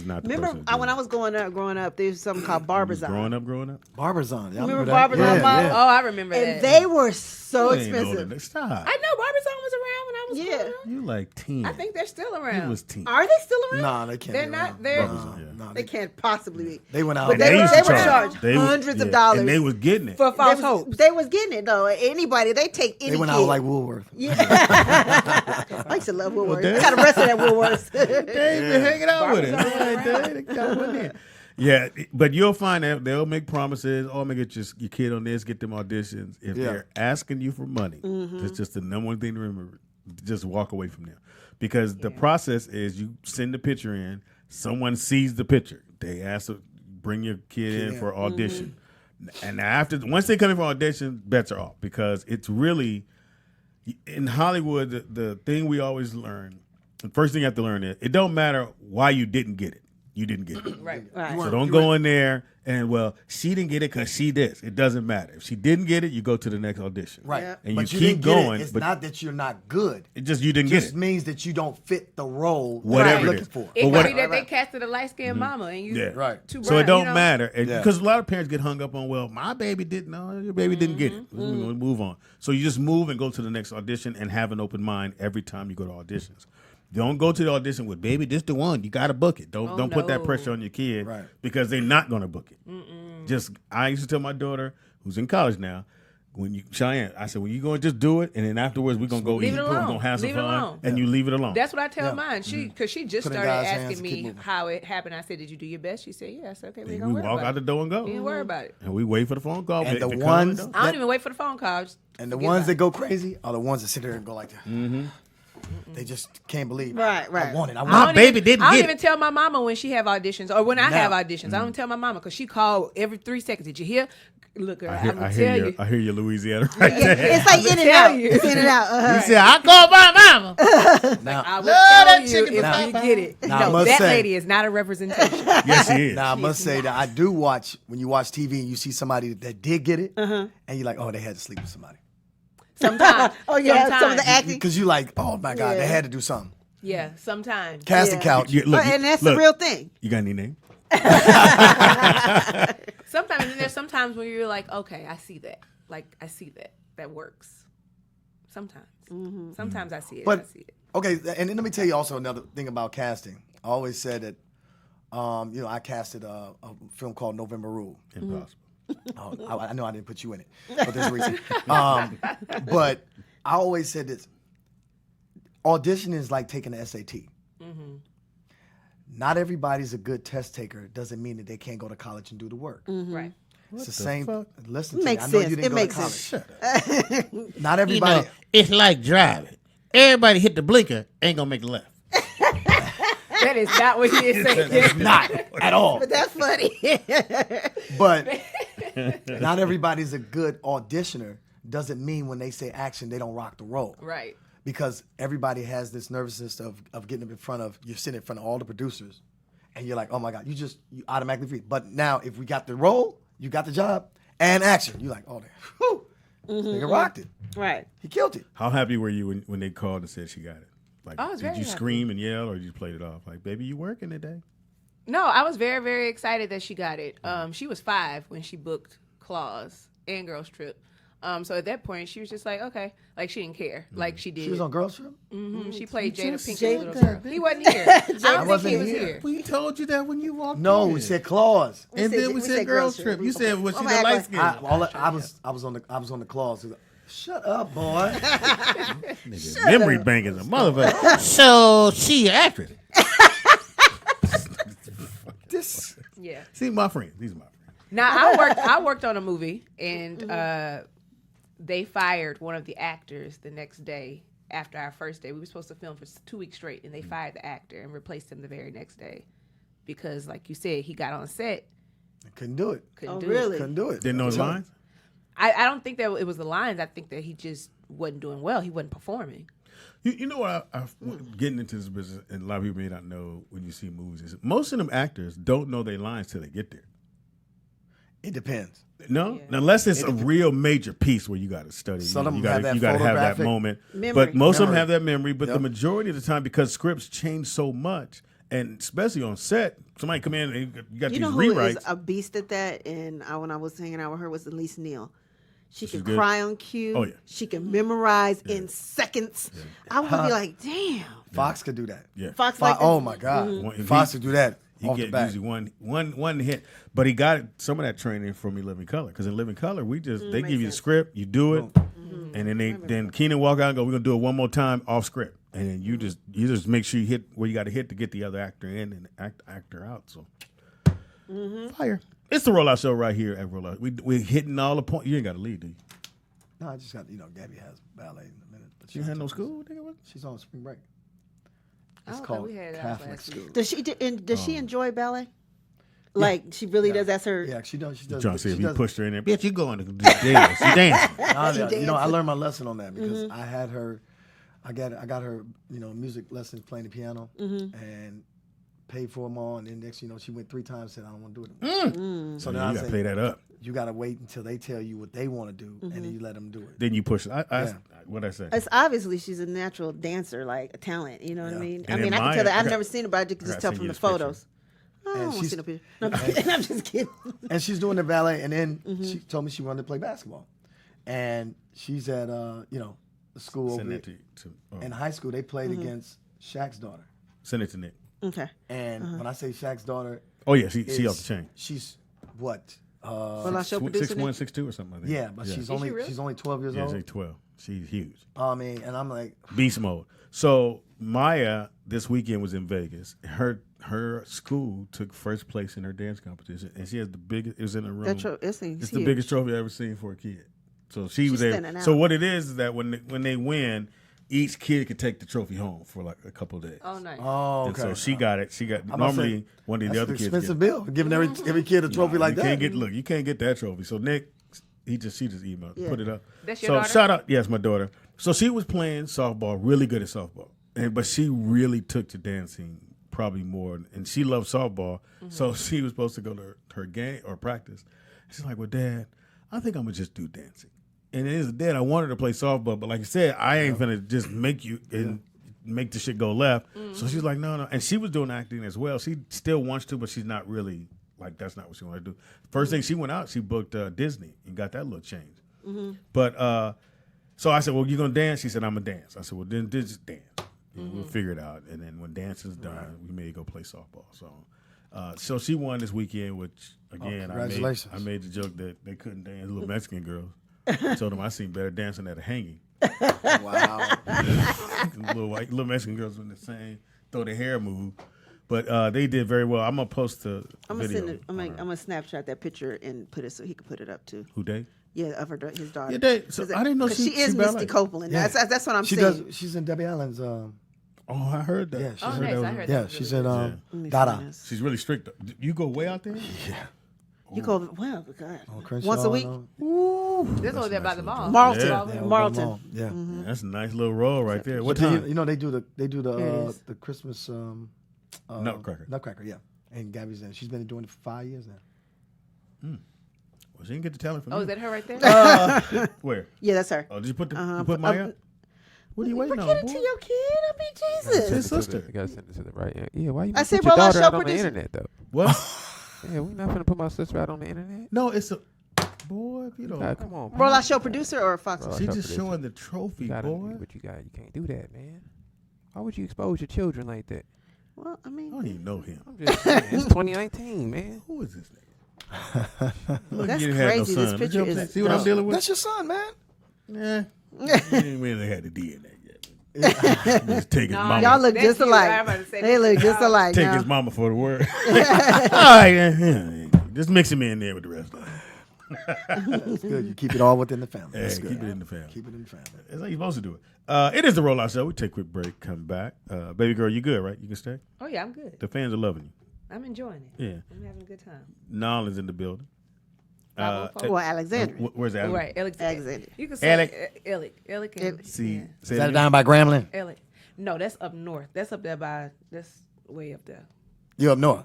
not the Remember person. to do when it. I was growing up, there was something called Barbers On. Growing up. Barbers on. Y'all Remember that? Barbers On, Mom? Oh, I remember that. And they were so You ain't older expensive. than- Stop. I know Barbers On was around when I was growing up. You like 10. I think they're still You around. was 10. Are they still around? Nah, they can't. They're be not around. there. No, They can't possibly be. They went out. But they used would to charge They was- hundreds of yeah, dollars. And they was getting it. For false hope. They was getting it though. Anybody, they take any They went kid. out like Woolworth. Yeah. I used to love Woolworth. damn. I got arrested at Woolworth. They ain't been hanging out with it. Barbers on They got one in. Yeah, but you'll find that they'll make promises. Oh, I'm gonna get your kid on this, get them auditions. If they're asking you for money, that's just the number one thing to remember. Just walk away from them, because the process is you send the picture in. Someone sees the picture. They ask to bring your kid in for audition, and once they come in for audition, bets are off, because it's really in Hollywood. The thing we always learn, the first thing you have to learn is it don't matter why you didn't get it. You didn't get it. Right. So don't go in there and, well, she didn't get it because she this. It doesn't matter. If she didn't get it, you go to the next audition. Right. Yeah. And but you keep going. It's but not that you're not good. it just you didn't It get just it. means that you don't fit the role Whatever that it you're looking is. for. It But could be that they casted a light-skinned mama and you Right. too So brown, it don't you know? matter. Yeah. Because a lot of parents get hung up on, well, my baby didn't know. Your baby didn't get it. We're going to move on. So you just move and go to the next audition and have an open mind every time you go to auditions. Don't go to the audition with, baby, this the one. You got to book it. Don't put that pressure on your kid, because they're not going to book it. Just, I used to tell my daughter, who's in college now, Cheyenne, I said, when you go and just do it, and then afterwards we're going to go eat, we're going to have some fun, and you leave it alone. That's what I tell mine. Because she just Put in started God's hands asking and keep me moving. how it happened. I said, did you do your best? She said, yeah. I said, okay, we And don't we worry walk about out the it. door and go. We didn't worry about it. And we wait for the phone call. And If the it comes, ones- it don't. I don't even wait for the phone calls. And the ones that go crazy are the ones that sit there and go like that. They just can't believe. Right. I want it. I I want don't it. baby didn't I don't get even tell my mama when she have auditions or when I have auditions. I don't tell my mama because she call every 3 seconds. Did you hear? Look, girl, I'm gonna tell you. I hear you, Louisiana, right there. It's like in and tell out. you. It's in and out. He said, I called my mama. Now, I will tell that you chicken if fat you pie. get it. Now, I No, must that say- lady is not a representation. Yes, he is. now I must say that I do watch, when you watch TV and you see somebody that did get it, and you're like, oh, they had to sleep with somebody. Sometimes. Oh, yeah. Some of Sometimes. the acting. Because you like, oh my God, they Yeah. had to do something. Yeah, sometimes. Cast the Yeah. couch. Look, And that's look, the real thing. You got any name? Sometimes, and there's sometimes when you're like, okay, I see that. Like, I see that. That works. Sometimes. Sometimes I see it. But I see it. okay, and then let me tell you also another thing about casting. I always said that, I casted a film called November Rule. Impossible. I know I didn't put you in it for this reason. But I always said this: audition is like taking the SAT. Not everybody's a good test taker. Doesn't mean that they can't go to college and do the work. Right. It's the same. fuck? Listen to Makes me. I know sense. you didn't It go makes to college. sense. Not everybody. it's like driving. Everybody hit the blinker, ain't gonna make the left. That is not what he is saying. It's not at all. But that's funny. But not everybody's a good auditioner. Doesn't mean when they say action, they don't rock the role. Right. Because everybody has this nervousness of getting up in front of, you're sitting in front of all the producers, and you're like, oh my God, you automatically free. But now, if we got the role, you got the job, and action, you're like, oh, whew, nigga rocked it. Right. He killed it. How happy were you when they called and said she got it? Like, I was did very you happy. scream and yell, or did you play it off? Like, baby, you working today? No, I was very, very excited that she got it. She was 5 when she booked Claws and Girls Trip. So at that point, she was just like, okay. Like, she didn't care. Like, she did. She was on Girls Trip? She played Jada just Pinkett's said little that, girl. He wasn't here. I don't think wasn't he was here. here. We told you that when you walked No, in. we said Claws. And then we said girls trip. You said, was she the act light like- skin? I was on the claws. Shut up, boy. Memory bank is a motherfucker. So she an actress. This. Yeah. See, my friends. These are my friends. Now I worked on a movie and they fired one of the actors the next day after our first day. We were supposed to film for 2 weeks straight, and they fired the actor and replaced him the very next day because, like you said, he got on set, Couldn't do it. couldn't do really? Couldn't do it. Didn't know his lines? I don't think that it was the lines. I think that he just wasn't doing well. He wasn't performing. You know what? Getting into this business, and a lot of people may not know when you see movies, is most of them actors don't know their lines till they get there. It depends. No, Yeah. unless it's a real major piece where you got to study. Some of them you gotta, have that you got to have that photographic moment. memory. But most of them Memory. have that memory. But the Yep. majority of the time, because scripts change so much, and especially on set, somebody come in and you got You these know who rewrites. is a beast at that? And when I was hanging out with her was Elise Neal. She She's can good? cry on cue. Oh, yeah. She can memorize in seconds. I would be like, damn. Fox could do that. yeah, Fox like Oh that. my God. Mhm. Fox could do that. he Off the get back. usually one hit, but he got some of that training from Living Color. Because in Living Color, they give you the sense. script, you do it, and then Keenan walk out and go, "We're gonna do it one more time off script," and then you just make sure you hit where you got to hit to get the other actor in and actor out. So Fire. It's the Rollout Show right here at Rollout. We're hitting all the points. You ain't got to leave, do you? No, I just got, Gabby has ballet in a minute. But You had no school? Nigga? She's on spring break. I It's don't think called we had that Catholic last school. week. Does she enjoy ballet? Like she really does. That's her. Yeah, she does. She does. Trying to see she if you does- pushed her in there. Bitch, you going to dance. You dancing. I learned my lesson on that because I had her. I got her, music lessons playing the piano and paid for them all. And then next, she went 3 times and said, I don't want to do it. So you now got to play that up. You got to wait until they tell you what they want to do, and then you let them do it. Then you push. What'd I say? It's obviously she's a natural dancer, like a talent. You know what I mean? And I then can Maya- tell that. I I've got- never seen her, but I can I just gotta tell send from you the this picture. photos. I don't And want to she's- see no picture. No, I'm kidding. I'm just kidding. And she's doing the ballet, and then she told me she wanted to play basketball. And she's at, the school Send over it here. to In high school, they played against Shaq's daughter. Send it to Nick. Okay. And when I say Shaq's daughter, Oh, yeah. She off the chain. She's what? Well, I show producer 6'1", Nick. 6'2", or something like that. Yeah, but she's only really? she's only 12 years Yeah, old. she's 12. She's huge. I mean, and I'm like, Beast mode. So Maya this weekend was in Vegas. Her school took first place in her dance competition, and she has the biggest. It was in a room. It's the biggest trophy I've ever seen for a kid. So she was standing there. out. So what it is that when they win, each kid could take the trophy home for like a couple of days. Oh, nice. oh, And okay. so she got it. She got I'm about to normally say, one of the that's other an kids. expensive get it. bill, giving every kid a trophy like you that. You can't get that trophy. So Nick, she just emailed, put it up. That's your so daughter? shout out, yes, my daughter. So she was playing softball, really good at softball, but she really took to dancing probably more, and she loved softball. So she was supposed to go to her game or practice. She's like, "Well, Dad, I think I'm gonna just do dancing." And it is Dad, I wanted to play softball, but like you said, I ain't gonna just make you and make the shit go left. So she's like, no. And she was doing acting as well. She still wants to, but she's not really, like, that's not what she wanted to do. First thing she went out, she booked Disney and got that little change. But so I said, well, you gonna dance? She said, I'm gonna dance. I said, well, then just dance. And we'll figure it out. And then when dance is done, we may go play softball. So she won this weekend, which again, congratulations. I made the joke that they couldn't dance, little Mexican girls. I told them I seen better dancing at a hanging. Wow. little Mexican girls doing the same, throw their hair move. But they did very well. I'm gonna post the video. I'm gonna Snapchat that picture and put it so he can put it up too. Who they? Yeah, of his daughter. Yeah, so I didn't know 'Cause she is ballet. Misty Copeland. Yeah. That's what I'm She saying. does. She's in Debbie Allen's. Oh, I heard that. Yeah, she's Oh, in nice. that I was- heard Yeah, that. she's in Let me Dada. find this. She's really strict. You go way out there? Yeah. You go well, God. On Crenshaw, Once a week. This over there by the mall. Marlton. Yeah. Yeah, Marlton. Yeah. Yeah, that's a nice little roll right there. What But time? you know they do Here it is. the Christmas Nutcracker. Nutcracker, yeah. And Gabby's in. She's been doing it for 5 years now. Well, she didn't get the talent from Oh, me. is that her right there? Where? Yeah, that's her. Oh, did you put you put Maya? What are you waiting on, Get it boy? to your kid. I mean, His Jesus. sister. You gotta send it to the right. Yeah, why you I I said, put your well, I daughter shall out on the produce it. internet though? What? Yeah, we not gonna put my sister out on the internet. No, it's a boy. If you don't, Come on, Roll Paul. out show producer or Fox? Roll out she's show just producer. showing the trophy, You gotta, boy. but you can't do that, man. Why would you expose your children like that? Well, I I mean, don't even know him. I'm just saying, it's 2019, man. Who is this nigga? Look, That's you didn't have no crazy. This son. picture You know what I'm is saying? See what I'm dope. dealing with? That's your son, man. Yeah. You ain't really had the DNA yet. Just take his No, mama. y'all look That's just you. alike. I'm about to say They that's look you. just alike. Take now. his mama for the word. All right, yeah. Just mix him in there with the rest of them. That's good. You keep it all within the family. Yeah, That's keep good. it in the family. Keep it in the family. That's how you're supposed to do it. It is the Rollout Show. We take a quick break, come back. Baby girl, you good, right? You can stay? Oh, yeah, I'm good. The fans are loving you. I'm enjoying it. Yeah. I'm having a good time. Nal is in the building. Well, Alexandria. Where's Alex? Right, Alexander. Alexander. You can say Alec. Alec. See, Yeah. say Is that it down by Grambling? Alec. No, that's up north. That's up there by, that's way up there. You up north?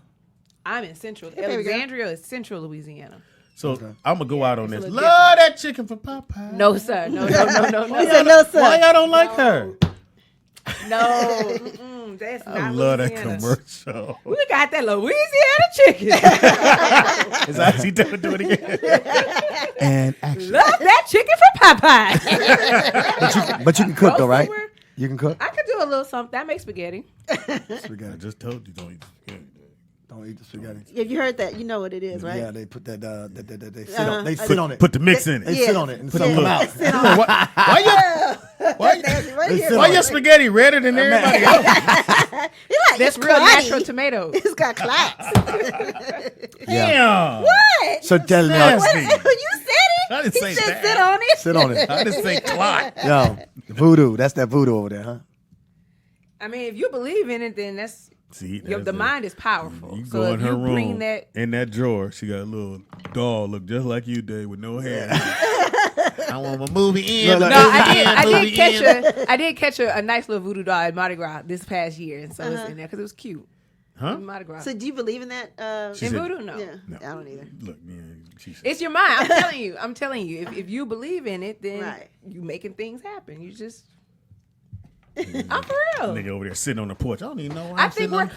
I'm in central. baby girl. Alexandria is central Louisiana. So I'm gonna go out on It's a this. little Love that chicken from Popeye. No, sir. No. He said no, sir. Why y'all don't like her? No. That's not I love that Louisiana. commercial. We got that Louisiana chicken. Is that she do it again? And action. Love that chicken from Popeye. But you can cook Go though, right? somewhere. You can cook. I could do a little something. I make spaghetti. I Spaghetti. just told you don't eat. Don't eat the spaghetti. Have you heard that? You know what it is, right? Yeah, they put that. They sit on. They sit on it. Put the mix in it. They Yeah. sit on it and Put some a come little- out. Why you? Why your spaghetti redder than everybody else? That's real natural tomatoes. It's got clots. Damn. What? So tell me, You said it. I didn't He say said that. sit on it. sit on it. I didn't say clot. Yo, voodoo. That's that voodoo over there, huh? I mean, if you believe in it, then that's See, the mind is powerful. You so go if in her you bring room, that, in that drawer, she got a little doll look just like you, Dave, with no hair. I want my movie in. No, no, I did catch a nice little voodoo doll at Mardi Gras this past year, and so it's in there because it was cute. Huh? Mardi Gras. So do you believe in that? in said- voodoo, no. Yeah, No. I don't either. Look, yeah, she said. It's your mind. I'm telling you. If you believe in it, then Right. you making things happen. You just. I'm for real. Nigga over there sitting on the porch. I don't even know why I I'm think sitting we're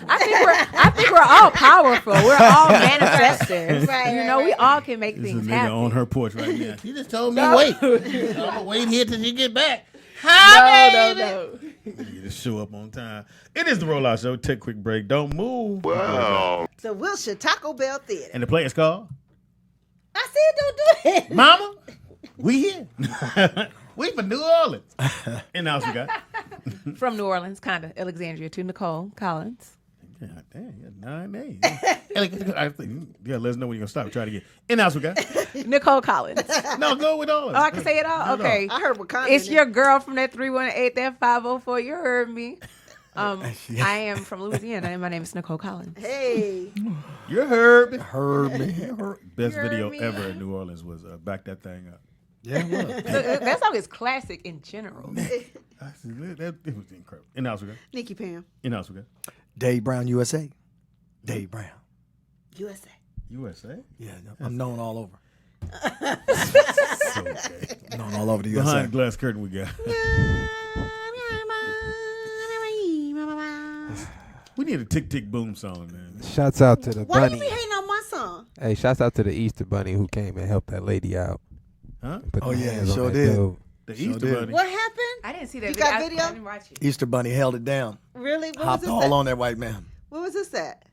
I think we're all powerful. We're all manifestors. Right, you know, we all can make There's a things nigga happen. on her porch right now. You just told me wait. I'm gonna wait here till you get back. No. You just show up on time. It is the Rollout Show. Take a quick break. Don't move. Wow. So Wilshire Taco Bell Theater. And the play is called I said don't do it. Mama. We here. We from New Orleans. And now we got. From New Orleans, kind of Alexandria to Nicole Collins. God damn, you got 9 names. Yeah, let us know when you're gonna stop. Try to get. And now we got. Nicole Collins. No, go with all of it. Oh, I can say it all? Okay. I heard Wakanda. It's your girl from that 318, that 504. You heard me. I am from Louisiana, and my name is Nicole Collins. Hey. You heard me. Heard me. Best You heard video me. ever in New Orleans was Back That Thing Up. Yeah, it was. Look, that song is classic in general. It was incredible. And now we got. Nikki Pam. And now we got. Dave Brown, USA. Dave Brown. USA. USA. Yeah, I'm known all over. So gay. Known all over the USA. Behind the glass curtain we got. We need a tick tick boom song, man. Shouts out to the Why bunny. you be hating on my song? Hey, shouts out to the Easter Bunny who came and helped that lady out. Huh? Put Oh, the yeah, hands on sure that did. dude. The Sure Easter did. Bunny. What happened? I didn't see that You video. got video? I didn't watch it. Easter Bunny held it down. Really? What Hopped was this all at? on that white man. What was this at?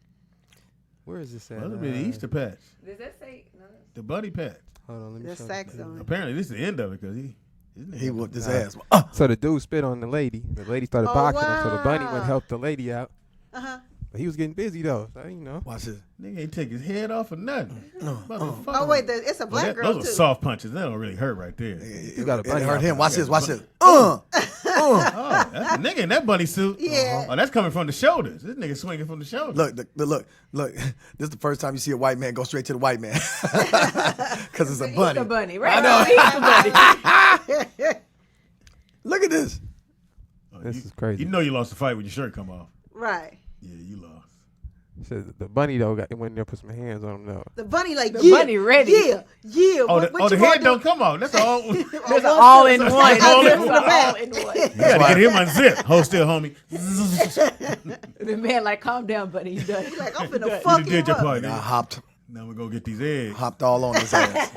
Where is this at? Well, it'll be the Easter patch. Does that say? No. The bunny patch. Hold on, let me The show sax you. on it. Apparently, this is the end of it because He whooped his Nah. ass. So the dude spit on the lady. The lady started Oh, boxing him, so the bunny wow. went help the lady out. Uh-huh. But he was getting busy though, so you know. Watch this. Nigga ain't take his head off or nothing. Motherfucker. Oh, wait, it's a black girl, those too. are soft punches. That don't really hurt right there. You got a It bunny hurt out him. there. Watch this. Watch this. Oh, that's a nigga in that bunny suit. Yeah. Oh, that's coming from the shoulders. This nigga swinging from the shoulders. Look. This is the first time you see a white man go straight to the white man. Because it's a bunny. Easter Bunny, right? Easter Bunny. Look at this. Oh, This is crazy. You know you lost the fight when your shirt come off. Right. Yeah, you lost. Said the bunny though went in there, put some hands on him though. The bunny like, The yeah. bunny ready. Yeah. Yeah. Oh, What the you head gonna do? don't come off. That's all. You There's an all in one. all in There's one. an all in one. gotta get him unzipped. Hold still, homie. The man like, calm down, buddy. You done. He's like, I'm finna You fuck done did your him part. up. I nigga. Now we go get these eggs. hopped all on his ass.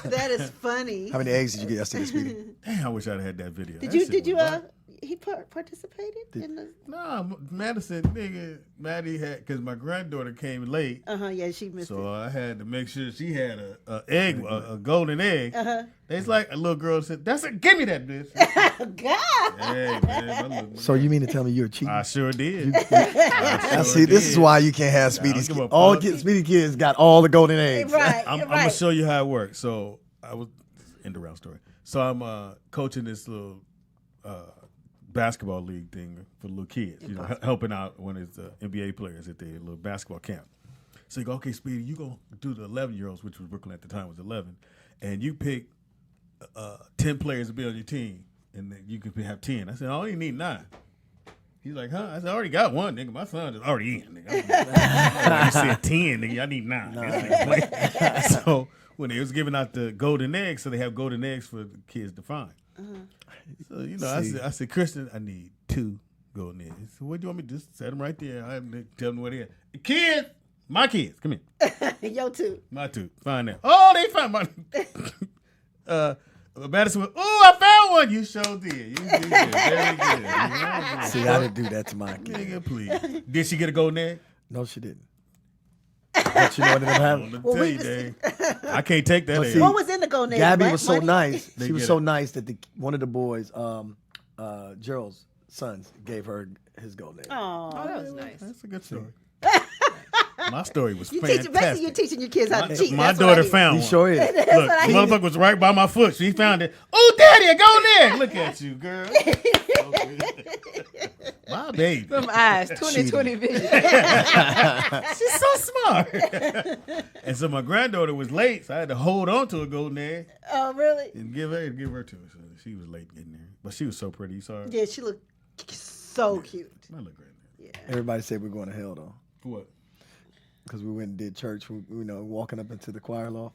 That is funny. How many eggs did you get yesterday, Speedy? Damn, I wish I'd had that video. Did That you? shit Did you? was fire. He participated in the. Nah, Madison, nigga, Maddie had, because my granddaughter came late. Yeah, she missed it. So I had to make sure she had a golden egg. It's like a little girl said, give me that bitch. God. Hey, man, my little- So you mean to tell me you're cheating? I sure did. I see, this is why you can't have Speedy's give kids. a All fuck. Speedy kids got all the golden eggs. Right. I'm gonna show you how it works. So I was in the round story. So I'm coaching this little basketball league thing for little kids. You know, helping out when it's NBA players at their little basketball camp. So you go, okay, Speedy, you gonna do the 11-year-olds, which was Brooklyn at the time was 11, and you pick 10 players to be on your team, and then you could have 10. I said, I only need 9. He's like, huh? I said, I already got 1, nigga. My son is already in, nigga. You said 10, nigga. I need 9. So when they was giving out the golden eggs, so they have golden eggs for the kids to find. So, you know, I said, Christian, I need 2 golden eggs. So what do you want me to do? Just set them right there. I tell them what they are. Kids, my kids, come here. Yo, too. My 2, find that. Oh, they found my... Madison went, oh, I found one. You sure did. You did very good. See, I didn't do that to my kid. Nigga, please. Did she get a golden egg? No, she didn't. But you know what ended up happening? Well, tell you, Dave. I can't take that. See, What was in the gold name? Gabby Black was so money? nice. They She was get so it. nice that one of the boys, Gerald's sons, gave her his gold name. Oh, that was nice. That's a good story. My story was basically, you're fantastic. teaching your kids how to cheat. My That's what I daughter hear. found He one. sure is. Look, the motherfucker was right by my foot. She found it. Oh, daddy, a gold egg. Look at you, girl. My baby. Some eyes, 20/20 vision. She's so smart. And so my granddaughter was late, so I had to hold on to a golden egg Oh, really? and give her to her. So she was late getting there. But she was so pretty. You saw her? Yeah, she looked so cute. I look great. Everybody said we're going to hell, though. What? Because we went and did church, walking up into the choir loft.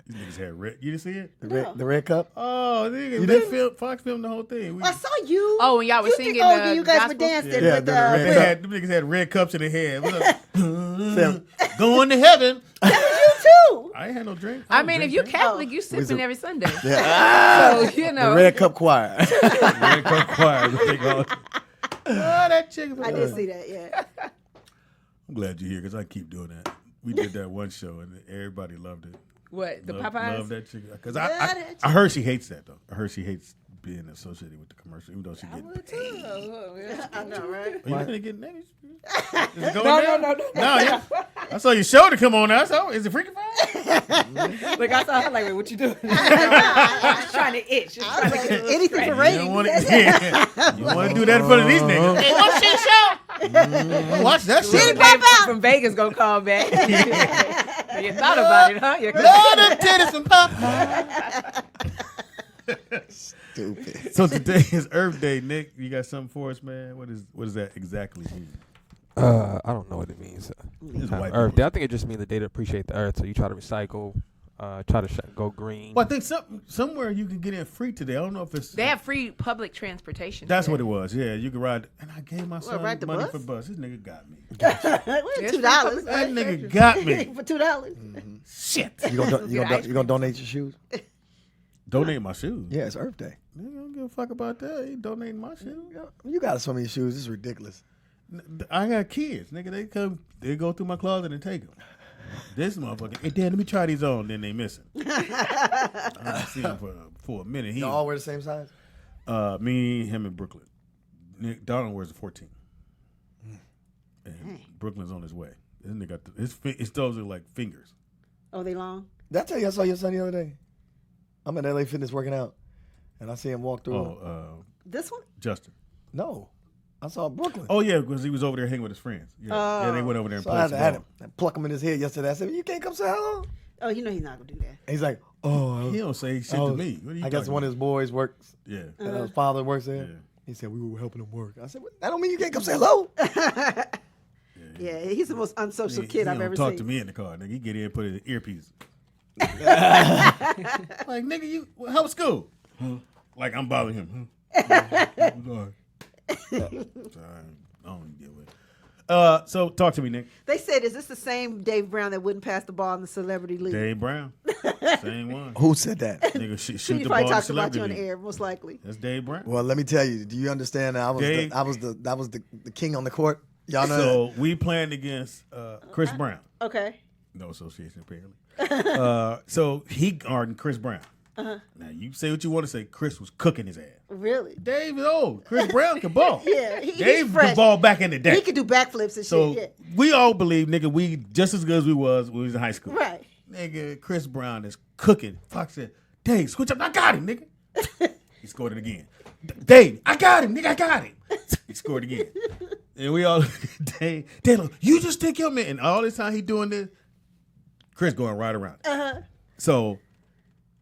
These niggas had red. You didn't see it? The red cup? Oh, nigga. Fox filmed the whole thing. I saw you. Oh, when y'all were You singing you guys gospel? were dancing Yeah, with the red They cup. had, them niggas had red cups in their head. What's up? Going to heaven. you too. I ain't had no drink. I mean, if you're drink Catholic, you sipping every Sunday. Yeah. So, you know. The red cup choir. red cup choir. Oh, that chick. I did see that. Yeah. I'm glad you're here because I keep doing that. We did that one show and everybody loved it. What, the Popeyes? Love that chick. Because I heard she hates that though. I heard she hates being associated with the commercial, even though she getting paid. I know, right? Are you gonna get naked? No. Yeah. I saw your shoulder come on now. So is it freaking fine? Look, I saw her like, wait, what you doing? She's trying to itch. She's trying to get Anything for You ratings. don't want to do that in front of these niggas. Hey, watch this show. Watch that shit. Babe from Vegas gonna call back. You thought about it, huh? Lord, them titties from Popeye. Stupid. So today is Earth Day, Nick. You got something for us, man? What does that exactly mean? I don't know what it means. It's white Earth people. Day. I think it just means the day to appreciate the earth. So you try to recycle, try to go green. Well, I think somewhere you can get in free today. I don't know if it's. They have free public transportation. That's today. what it was. Yeah, you can ride. And I gave my son ride the money bus? for bus. This nigga got me. $2. That nigga got me. For $2. Shit. You gonna donate your shoes? Donate my shoes. Yeah, it's Earth Day. Nigga, I don't give a fuck about that. He donating my shoes. You got so many shoes. It's ridiculous. I got kids, nigga. They go through my closet and take them. This motherfucker. Hey, Dad, let me try these on. Then they missing. I haven't seen him for a minute. Y'all all wear the same size? Me, him, and Brooklyn. Nick Donald wears a 14. And Brooklyn's on his way. This nigga got his toes are like fingers. Oh, they long? Did I tell you I saw your son the other day? I'm at LA Fitness working out, and I see him walk through. This one? Justin. No, I saw Brooklyn. Oh yeah, because he was over there hanging with his friends. Yeah, they went over there and So played I some had ball. to pluck him in his head yesterday. I said, "You can't come say hello." Oh, you know he's not going to do that. And he's like, "Oh, He don't say shit to me. What are you I guess talking one of his boys works. Yeah. His father works there. Yeah. He said we were helping him work. I said, "That don't mean you can't come say hello." Yeah, he's the most unsocial He kid I've don't ever talk seen. to me in the car. Nigga, he get in and put his earpiece. Like, nigga, how was school? Huh? Like, I'm bothering him. Huh? Sorry. I don't deal with it. So, talk to me, Nick. They said, is this the same Dave Brown that wouldn't pass the ball in the celebrity league? Dave Brown. Same one. Who said that? Nigga, shoot He the probably ball in talks about celebrity you on the league. air, most likely. That's Dave Brown. Well, let me tell you. Do you understand that I was the king on the court? Y'all know So, we playing against Chris Brown. Okay. No association, apparently. So, he guarding Chris Brown. Now, you say what you want to say. Chris was cooking his ass. Really? Dave is old. Chris Brown can ball. Yeah, Dave he's fresh. could ball back in the day. He could do backflips and So shit. we all believe, nigga, we just as good as we was when we was in high school. Yeah. Right. Nigga, Chris Brown is cooking. Fox said, Dave, switch up. I got him, nigga. He scored it again. Dave, I got him, nigga. I got him. He scored again. And we all, Dave, look, you just take your man. And all this time he doing this, Chris going right around. So,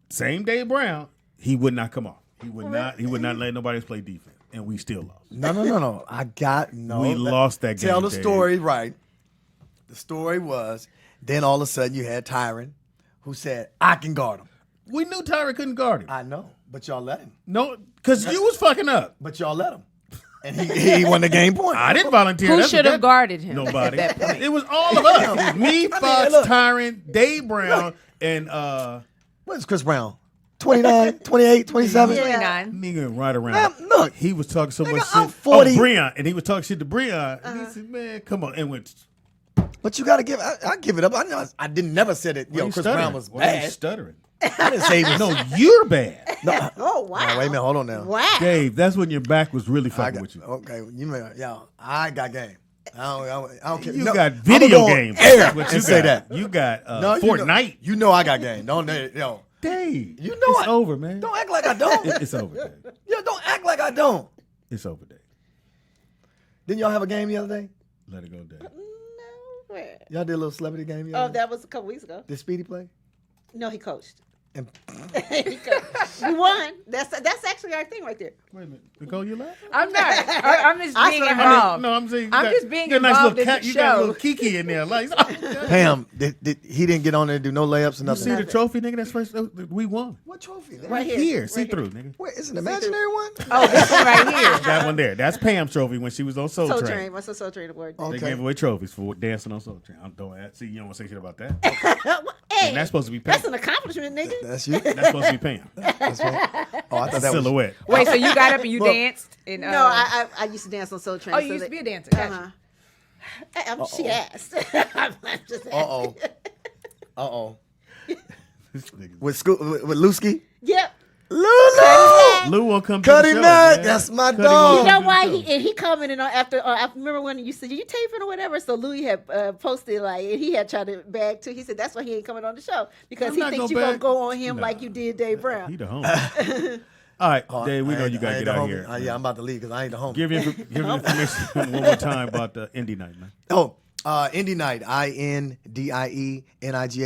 same Dave Brown, he would not come off. He would not let nobody else play defense. And we still lost. No. We lost that game. Tell the Dave. story right. The story was, then all of a sudden you had Tyron, who said, "I can guard him." We knew Tyra couldn't guard him. I know, but y'all let him. No, because you was fucking up. But y'all let him, and he won the game point. I didn't volunteer. Who That's should what have guarded him? Nobody. At that point? It was all of us. It was me, Fox, look. Tyron, Dave Brown, and What's Chris Brown? 29, 28, 27? Yeah. 29. nigga right around. Man, look. He was talking so much shit. I'm 40. Oh, Breon. And he was talking shit to Breon. And he said, man, come on. And went, But you got to give. I give it up. I know. I didn't never said it. Yo, Chris Brown was Why are you bad. stuttering? I didn't say he was. No, you're bad. No. Oh wow. Now, wait a minute. Hold on now. Wow. Dave, that's when your back was really fucking with you. Okay, I got game. I don't care. You No, got I'ma video go on games. air That's what you and say got. that. You got No, Fortnite. You know I got game. Don't yo. Dave, You know it's over, man. Don't act like I don't. It's over, Dave. Yo, don't act like I don't. It's over, Dave. Didn't y'all have a game the other day? Let it go, Dave. No. Where? Y'all did a little celebrity game the Oh, other day? that was a couple weeks ago. Did Speedy play? No, he coached. And He coached. We won. That's actually our thing right there. Wait a minute. Nicole, you laughing? I'm not. I'm just I being swear- involved. No, I'm saying I'm just being you got a nice involved little in the You got a little show. Kiki in there. Like, Pam, he didn't get on there and do no layups or you nothing. see the trophy, nigga? That's first. We won. What trophy? Right here. See Right through, nigga. Wait, is it an imaginary one? Oh, this one right here. That one there. That's Pam's trophy when she was on Soul Soul Train. Train. What's the Soul Train award? They Okay. gave away trophies for dancing on Soul Train. See, you don't want to say shit about that. Hey, And that's supposed to be Pam. that's an accomplishment, nigga. That's you? That's supposed to be Pam. That's right. Oh, I thought that was. Silhouette. Wait, so you got up and you Look. danced? And, No, I used to dance on Soul Train. Oh, you so used to that- be a dancer. Gotcha. She asked. I'm just Uh-oh. Uh-oh. This nigga. With Lusky? Yep. Lulu! Lou won't come to Cuddy the show. Mack, man. that's my Cuddy dog. won't You know come to why? the show. He commented on after. I remember when you said, "Are you taping or whatever?" So Louis had posted like, and he had tried to bag too. He said that's why he ain't coming on the show because I'm he not thinks gonna you gonna bag. go on him Nah. like you did Dave Brown. He the homie. All right, Dave, we know you got to I ain't get the out homie. here. Yeah, I'm about to leave because I ain't the home. Give information one more time about the indie night, man. Oh, Indie Night,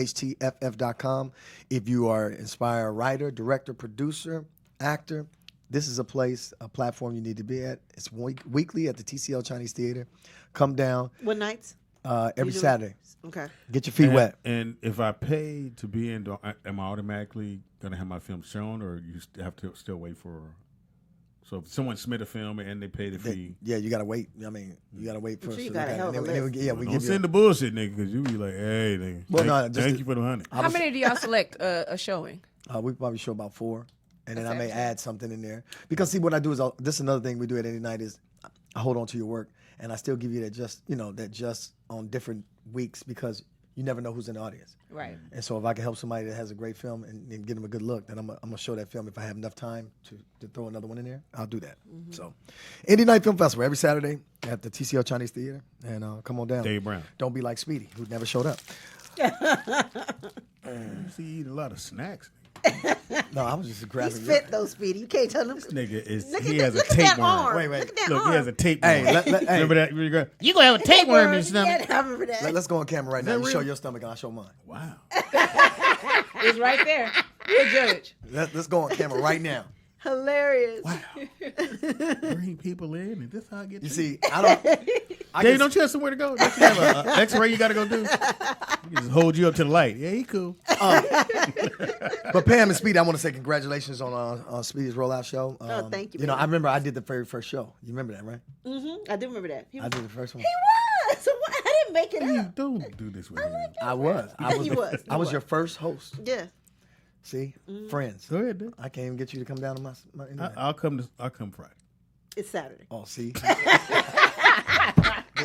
INDIENIGHTFF.com. If you are an inspired writer, director, producer, actor, this is a platform you need to be at. It's weekly at the TCL Chinese Theater. Come down What nights? every Usually? Saturday. Okay. Get your feet wet. And if I pay to be in, am I automatically going to have my film shown, or you have to still wait for? So if someone submit a film and they pay the fee, Yeah, you got to wait. I mean, you got to wait for sure us you to got look a at hell it. of a And then list. yeah, we don't give send the bullshit, nigga, because you be like, hey, nigga, Well, no, just thank to- you for the $100. How many do y'all select a showing? We probably show about 4, and then I may Okay. add something in there. Because see, what I do is this is another thing we do at Indie Night is I hold on to your work, and I still give you that just on different weeks because you never know who's in the audience. Right. And so if I can help somebody that has a great film and get them a good look, then I'm gonna show that film. If I have enough time to throw another one in there, I'll do that. So, Indie Night Film Festival every Saturday at the TCL Chinese Theater, and come on down. Dave Brown. Don't be like Speedy, who never showed up. You see, you eat a lot of snacks. No, I was just He's grabbing. fit though, Speedy. You can't tell him. Nigga is Look he at has that, a look at that tapeworm. arm. Wait. Look at that Look, arm. he has a tapeworm. Hey, hey. Remember that? You gonna have a tapeworm in your stomach? Yeah, I remember that. Let's go on camera right now. that You show real? your stomach, and I'll show mine. Wow. It's right there. You're a judge. Let's go on camera right now. Hilarious. Bring people in, and this how I get You to see, I don't. Dave, don't you have somewhere to go? Don't you have an X-ray you got to go do? He can just hold you up to the light. Yeah, he cool. But Pam and Speedy, I want to say congratulations on Speedy's rollout show. Thank you, You know, baby. I remember I did the very first show. You remember that, right? I do remember that. He I did the first one. was. So what? I didn't make it You up. don't do this with him. I was. You was. I was your first host. Yeah. See, friends. Go ahead, dude. I can't even get you to come down to my. I'll come Friday. It's Saturday. Oh, see.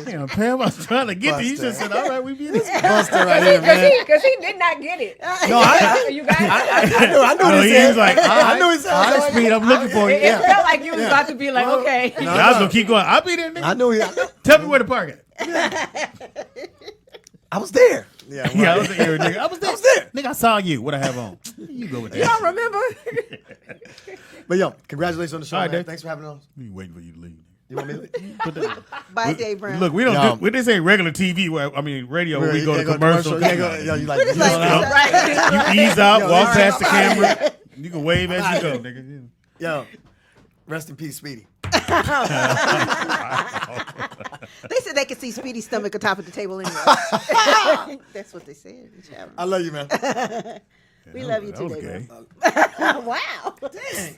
Damn, Pam, I was trying to get to you. You just said, all right, we be this. Buster right here, man. Because he did not get it. No, You got it? I knew Oh, this. he was like, I knew he all right, Speed, I'm looking for you. It felt like you was about to be like, okay. And I was going to keep going. I'll be there, nigga. I knew he. Tell me where to park at. I was there. Yeah, right. Yeah, I was there, nigga. I was there. I was there. Nigga, I saw you. What I have on. You go with that. You don't remember? But yo, congratulations on the show, All right, man. Dave. Thanks for having us. We waiting for you to leave. You want me to leave? Put that- Bye, Dave Brown. Look, we don't Yeah. do. This ain't regular TV. Radio. Where we go to commercial. You ain't go- yo, you like, It's you like, know, right. You ease out, Yo, walk all past the right. camera. You can wave as you go, nigga. Yo, rest in peace, Speedy. They said they could see Speedy's stomach on top of the table anyway. That's what they said. in the chat room. I love you, man. We love you That too, was Dave gay. Brown. Wow. Dang.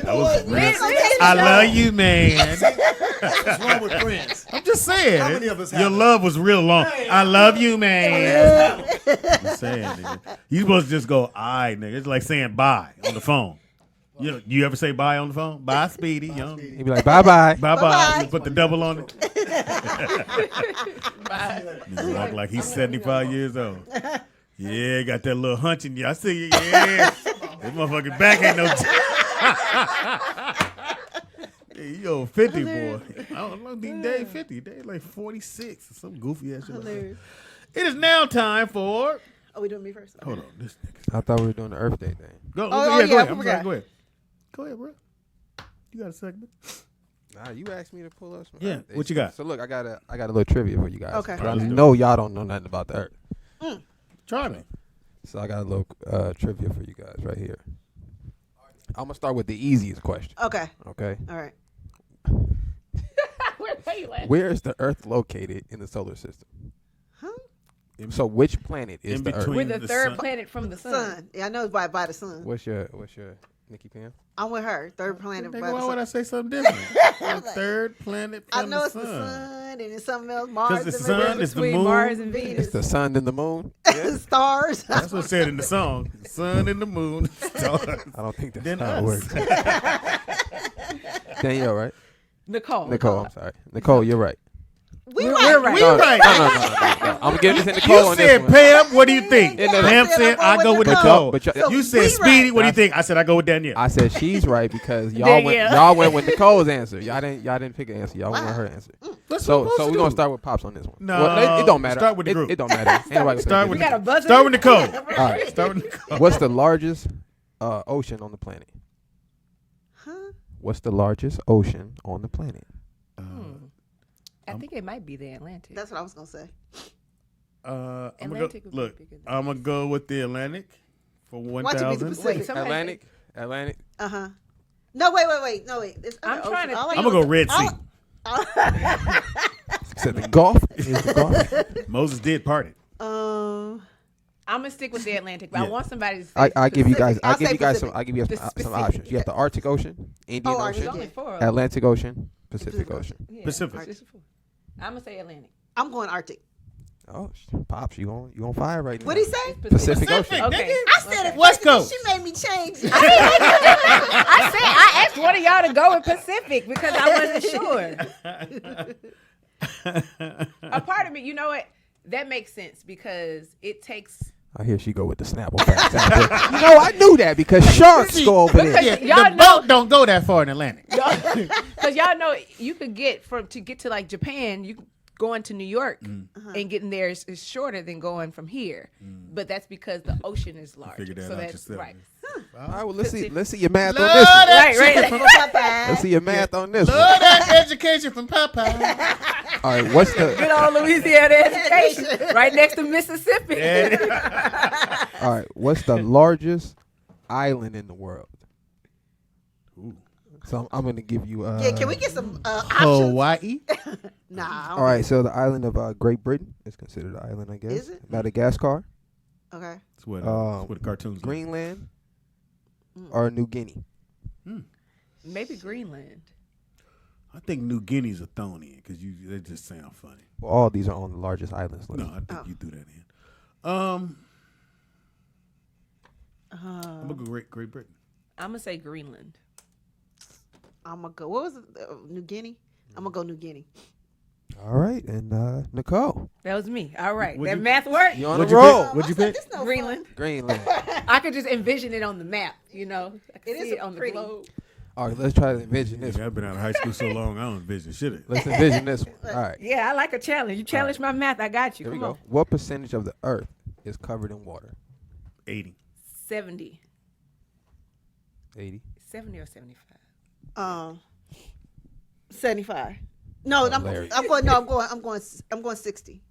That was real. Okay. I love you, man. What's wrong with friends? I'm just saying. How many of us have Your that? love was real long. I love you, man. I'm saying, nigga. You supposed to just go, all right, nigga. It's like saying bye on the phone. You ever say bye on the phone? Bye, Speedy. You know? He'd be like, bye bye. Bye-bye. Bye-bye. You put the double on it. Nigga walk like he's 75 years old. Yeah, got that little hunch in you. I see you. Yeah. This motherfucking back ain't no. Hey, you old 50, boy. I don't know. These days 50. They like 46 or some goofy ass shit. Like that. It is now time for. Oh, we doing me first? Okay. Hold on. This nigga. I thought we were doing the Earth Day thing. Go. Oh, Go yeah, ahead. I I'm forgot. sorry. Go ahead. Go ahead, bro. You got a segment? Nah, you asked me to pull up some Yeah, Earth Day what you stuff. got? So look, I got a little trivia for you guys. Okay. I know y'all don't know nothing about the Earth. Try me. So I got a little trivia for you guys right here. I'm gonna start with the easiest question. Okay. Okay. All right. Where you at? Where is the Earth located in the solar system? Huh? So which planet is In the Earth? between. We're the The third sun. planet from the sun. Sun. Yeah, I know it's by the sun. What's your Nikki Pam? I'm with her. Third planet by Nigga, the why would I sun. say something different? The third planet I from know the it's sun. the sun and it's something else. Mars. the and sun Venus. is the Between moon. Mars and Venus. Venus. It's the sun and the moon. Stars. That's what it said in the song. The sun and the moon. Stars. I don't think that's Then how it us. works. Danielle, right? Nicole. Nicole, I'm sorry. Nicole, you're right. We're We're right. right. We No, right. No. I'm gonna give this to Nicole You on this said one. Pam, what do you think? And then- Pam I said said I'm I go with going with Nicole. But So You said we Speedy, right. what do you think? I said I go with Danielle. I said she's right because Danielle. y'all went with Nicole's answer. Y'all didn't pick an answer. Y'all went with her answer. What's So supposed to we're gonna do? start with Pops on this one. No, Well, it don't matter. start with the group. It don't matter. Anybody Start can with We got a buzzer. Start with Nicole. All right. Start with Nicole. What's the largest ocean on the planet? Huh? What's the largest ocean on the planet? I think it might be the Atlantic. That's what I was gonna say. I'm Atlantic would be look, bigger than I'm gonna go with the Atlantic for Watch it be the 1,000. Pacific. somebody Atlantic. Uh huh. No, wait. No, wait. It's I'm other trying to ocean. All I I'm know gonna go is- Red Sea. Said the Gulf is the Gulf. Moses did part it. Um, I'm gonna stick with the Atlantic, but I Yeah. want somebody to say I give you guys. Pacific. I'll say Pacific. I give you The some Pacific. options. You got the Arctic Ocean, Indian Arctic. There's Ocean, only four of them. Atlantic Ocean, Pacific Ocean. Yeah, Pacific. just four. I'm gonna say Atlantic. I'm going Arctic. Oh, Pops, you on fire right now. What'd he say? Pacific Ocean. Okay. I said it. West first, Coast. She made me change it. I asked one of y'all to go with Pacific because I wasn't sure. A part of me, you know what? That makes sense because it takes. I hear she go with the Snapple facts. out there. You know, I knew that because sharks go over there. Yeah, Y'all the know- boat don't go that far in Atlantic. Because y'all know you could get to like Japan, you going to New York and getting there is shorter than going from here. But that's because the ocean is larger. Figure that so out that's yourself. right. All right, well, let's see your math on Love this one. that Right. Let's see your math on this one. Love that education from Popeye. All right, what's Good the old Louisiana education, right next to Mississippi. all right? What's the largest island in the world? So I'm gonna give you. Yeah, can we get some options? Hawaii. Nah. I don't All right, so the island of Great Britain is considered an island, I guess. Is it? Madagascar, Okay. That's what the cartoons. do. Greenland, or New Guinea? Maybe Greenland. I think New Guinea's a thrown in because they just sound funny. Well, all these are on the largest islands list. No, I think you threw that in. I'm gonna go Great Britain. I'm gonna say Greenland. I'm gonna go. What was it? New Guinea. I'm gonna go New Guinea. All right, and Nicole, That was me. All right, What'd that you- math worked. you on What'd the you roll? pick? What'd you pick? This no Greenland. Greenland. I could just envision it on the map. You know, I could It is see it on pretty. the globe. All right, let's try to envision this. Yeah, I've been out of high school so long, I don't envision shit. Let's envision this one. All right, Yeah, I like a challenge. You challenge my math, I got you. here we Come go. on. What percentage of the Earth is covered in water? 80. 70. 80. 70 or 75. 75. No, Hilarious. I'm going 60.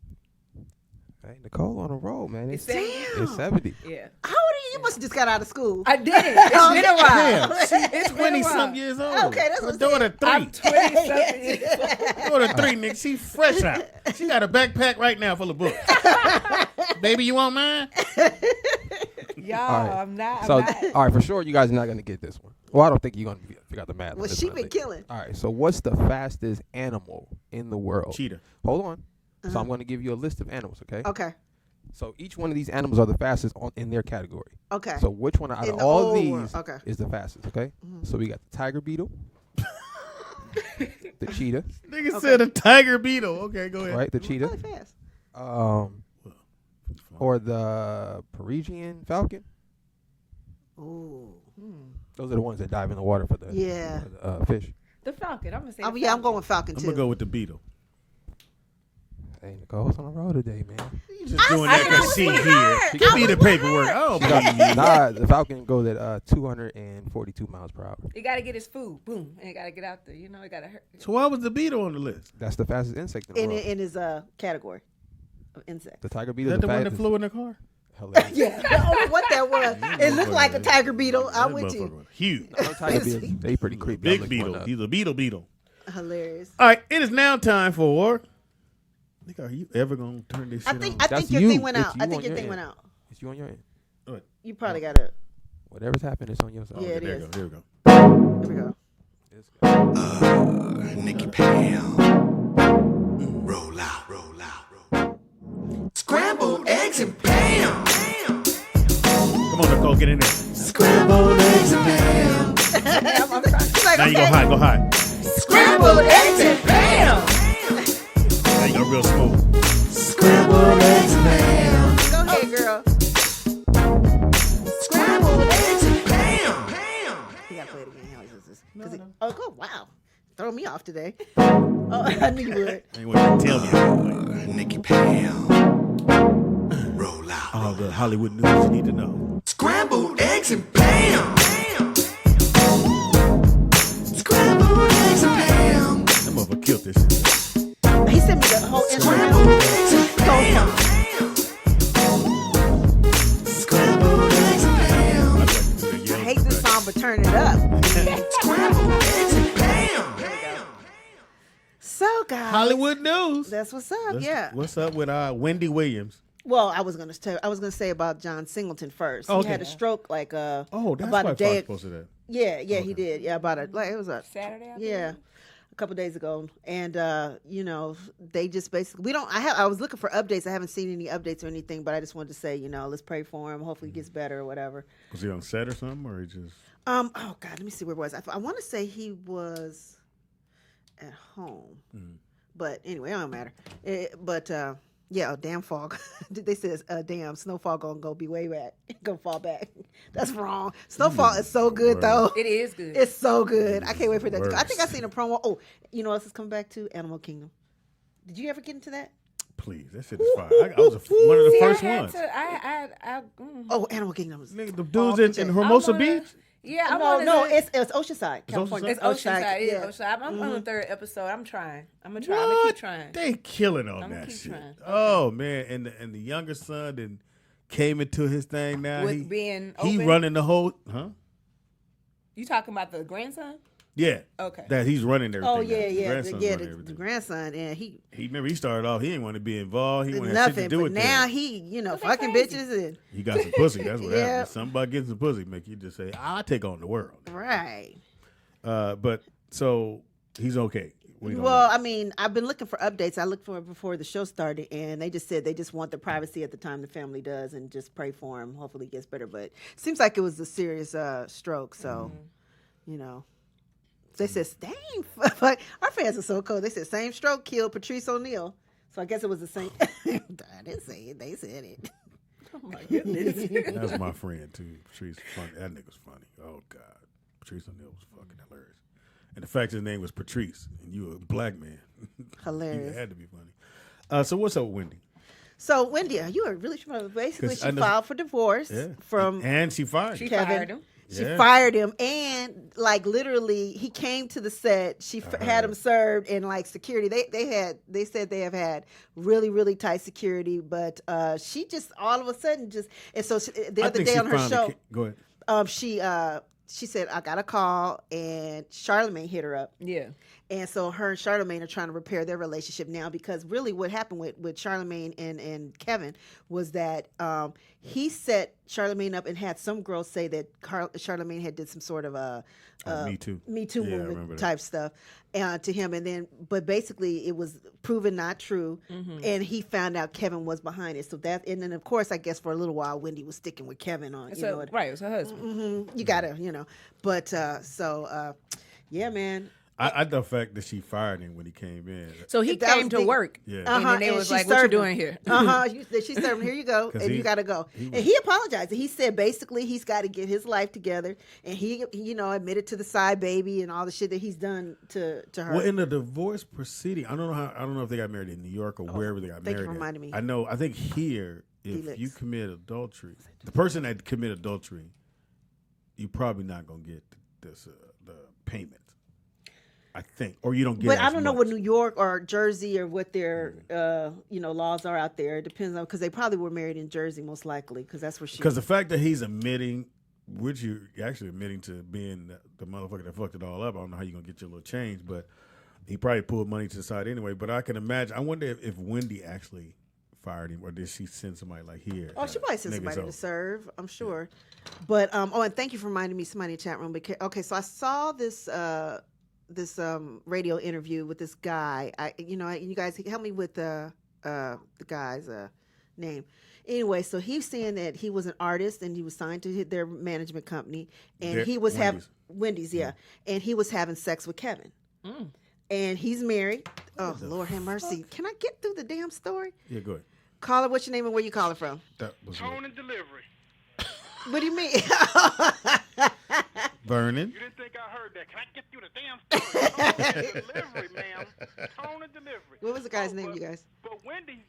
Hey, Nicole on a roll, man. It's 70. It's 70. Yeah. How old are you? You must have just got out of school. I did. It's been a while. Damn, It's been a 20 while. some years old. Okay, that's Her what I'm daughter I'm 3. 20-something years old. Daughter 3, nigga. She fresh out. She got a backpack right now full of books. Baby, you want mine? Y'all, All right. I'm not. So, I'm not. all right, for sure, you guys are not going to get this one. Well, I don't think you're going to figure out the math. on Well, this she one, I been think. killing. All right, so what's the fastest animal in the world? Cheetah. Hold on. So I'm going to give you a list of animals, okay? Okay. So each one of these animals are the fastest in their category. Okay. So which one out In of the all old these world, okay. is the fastest, okay? So we got the tiger beetle, The cheetah. Nigga said a tiger beetle. Okay, go ahead. Right, the cheetah. Really fast. Or the Parisian falcon. Ooh. Those are the ones that dive in the water for the fish. The falcon. I'm gonna say. Yeah, I'm going with falcon too. I'm gonna go with the beetle. Hey, Nicole's on the road today, man. You just doing that because she here. Give me the paperwork. Oh, nah, the falcon goes at 242 miles per hour. You gotta get his food. Boom, and you gotta get out there. You know, it gotta hurt. So why was the beetle on the list? That's the fastest insect in the world. In his category of insects. The tiger beetle. Is that the one that flew in the car? Hilarious. Yeah, I don't know what that was. It looked like a tiger beetle. I'm with you. Huge. Tiger beetles, they pretty creepy. Big beetle. He's a beetle. Hilarious. All right, it is now time for. Are you ever gonna turn this shit on? I think your thing went out. I think your thing went out. It's you on your end. What? You probably got it. Whatever's happened, it's on your side. Yeah, it is. There we go. Here we go. Nicky Pam. Roll out. Scrambled eggs and Pam. Come on, Nicole, get in there. Scrambled eggs and Pam. Now you go high. Scrambled eggs and Pam. Now you go real smooth. Scrambled eggs and Pam. Go ahead, girl. Scrambled eggs and Pam. You gotta play it again. Oh, cool. Wow. Throw me off today. Oh, I knew you would. You want to tell me. Nicky Pam. Roll out. All the Hollywood news you need to know. Scrambled eggs and Pam. Scrambled eggs and Pam. That motherfucker killed this shit. He sent me the whole Scrambled eggs and Pam. Scrambled eggs and Pam. I hate this song, but turn it up. Scrambled eggs and Pam. So, guys. Hollywood news. That's what's up. Yeah. What's up with Wendy Williams? Well, I was gonna say about John Singleton first. Okay. He had a stroke like that's about why a day. I posted that. Yeah, he did. Yeah, about it was a Saturday. Yeah, a couple days ago, and they just basically I was looking for updates. I haven't seen any updates or anything, but I just wanted to say let's pray for him. Hopefully he gets better or whatever. Was he on set or something, or he just? Oh God, let me see where it was. I want to say he was at home, but anyway, it don't matter. Yeah, damn fog. They said, damn, snowfall gonna be way back. Gonna fall back. That's wrong. Snowfall is so good, though. It is good. It's so good. I can't wait for that to go. I think I seen a promo. Oh, you know what else is coming back to? Animal Kingdom. Did you ever get into that? Please, that shit is fire. I was one of the first ones. Oh, Animal Kingdom. Nigga, the dudes in Hermosa Beach? Yeah, it's Oceanside, California. It's Oceanside. Yeah. Oceanside. I'm on the third episode. I'm trying. I'm gonna try. I'm gonna keep trying. They killing on that shit. Trying. Oh man, and the younger son then came into his thing now. With being he open? running the whole. You talking about the grandson? Yeah. Okay. That he's running everything. Oh yeah, the grandson, and he remember he started off. He didn't want to be involved. He wanted nothing. shit to do but with now them. he, fucking bitches and he got some pussy. That's what Yeah. happened. Something about getting some pussy make you just say, "I'll take on the world." Right. But so he's okay. Well, I mean, I've been looking for updates. I looked for it before the show started, and they just said they just want the privacy at the time the family does, and just pray for him. Hopefully, he gets better. But it seems like it was a serious stroke. So, they said, "Dang, our fans are so cool." They said, "Same stroke killed Patrice O'Neal." So I guess it was the same. I didn't say it. They said it. Oh my goodness. That's my friend too. Patrice, funny. That nigga's funny. Oh God, Patrice O'Neal was fucking hilarious. And the fact his name was Patrice, and you a black man, hilarious. It had to be funny. So what's up, Wendy? So Wendy, you are really basically she filed for divorce from, and she fired Kevin. Fired him. She fired him, and like literally, he came to the set. She had him served, and like security, they said they have had really, really tight security, but she just all of a sudden and so the other day on her show, go ahead. She said, I got a call, and Charlamagne hit her up. Yeah. And so her and Charlamagne are trying to repair their relationship now, because really what happened with Charlamagne and Kevin was that he set Charlamagne up and had some girls say that Charlamagne had did some sort of a Me Too movement type stuff to him. And then, but basically it was proven not true. Mm-hmm. And he found out Kevin was behind it. So that, and then of course, I guess for a little while, Wendy was sticking with Kevin on, right, it was her husband. Mm-hmm, you gotta, but, yeah, man. The fact that she fired him when he came in. So he came to work. Yeah. And then they was like, what you doing here? She served him, here you go, and you got to go. And he apologized. He said basically he's got to get his life together. And he, admitted to the side baby and all the shit that he's done to her. Well, in the divorce proceeding, I don't know if they got married in New York or wherever they got married. Thank you for reminding me. I think here, if you commit adultery, the person that committed adultery, you're probably not going to get the payment. I think, or you don't get. But I don't know what New York or Jersey or what their laws are out there. It depends on, because they probably were married in Jersey most likely, because that's where she. Because the fact that he's admitting, which you're actually admitting to being the motherfucker that fucked it all up. I don't know how you're gonna get your little change, but he probably pulled money to the side anyway. But I can imagine. I wonder if Wendy actually fired him, or did she send somebody like here? Oh, she probably sent somebody to serve, I'm sure. But and thank you for reminding me, somebody in the chat room. Okay, so I saw this radio interview with this guy. You guys help me with the guy's name. Anyway, so he's saying that he was an artist and he was signed to their management company, and he was having Wendy's, and he was having sex with Kevin. And he's married. Oh, Lord have mercy. Can I get through the damn story? Yeah, go ahead. Caller, what's your name and where you calling from? Tone and delivery. What do you mean? Vernon. You didn't think I heard that. Can I get through the damn story? Tone and delivery, ma'am. Tone and delivery. What was the guy's name, you guys? But Wendy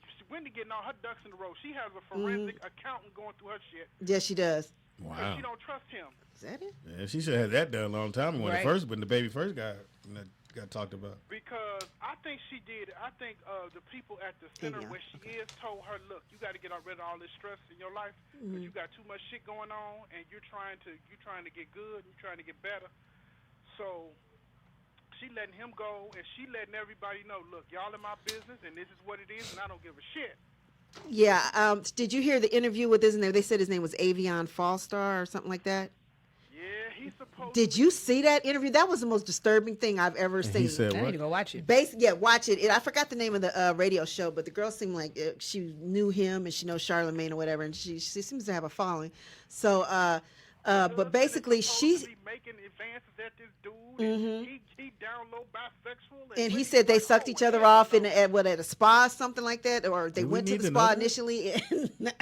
getting all her ducks in a row. She has a forensic accountant going through her shit. Yes, she does. Wow. She don't trust him. Is that it? Yeah, she should have had that done a long time ago when the baby first got talked about. Because I think she did. I think the people at the center where she is told her, look, you got to get rid of all this stress in your life because you got too much shit going on, and you're trying to get good, you're trying to get better. So she letting him go, and she letting everybody know, look, y'all in my business, and this is what it is, and I don't give a shit. Yeah. Did you hear the interview with his name? They said his name was Avion Fallstar or something like that. Yeah, he's supposed. Did you see that interview? That was the most disturbing thing I've ever seen. He said I what? need to go watch it. Watch it. I forgot the name of the radio show, but the girl seemed like she knew him and she knows Charlamagne or whatever, and she seems to have a following. So, but basically, she's making advances at this dude. And he down low bisexual. And he said they sucked each other off at a spa, something like that, or they went to the spa initially. And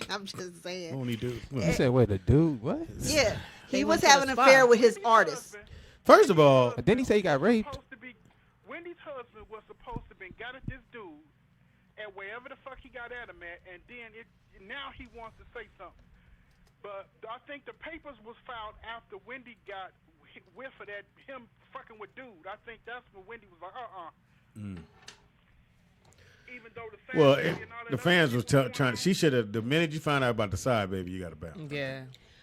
I'm just saying. Only dude. You said, wait, the dude, what? Yeah. He was having an affair with his artist. First of all, didn't he say he got raped? Wendy's husband was supposed to be got at this dude at wherever the fuck he got at him at, and then now he wants to say something. But I think the papers was filed after Wendy got whiff of that him fucking with dude. I think that's when Wendy was like, Even though the fans was trying. She should have. The minute you find out about the side baby, you got to bounce. Yeah.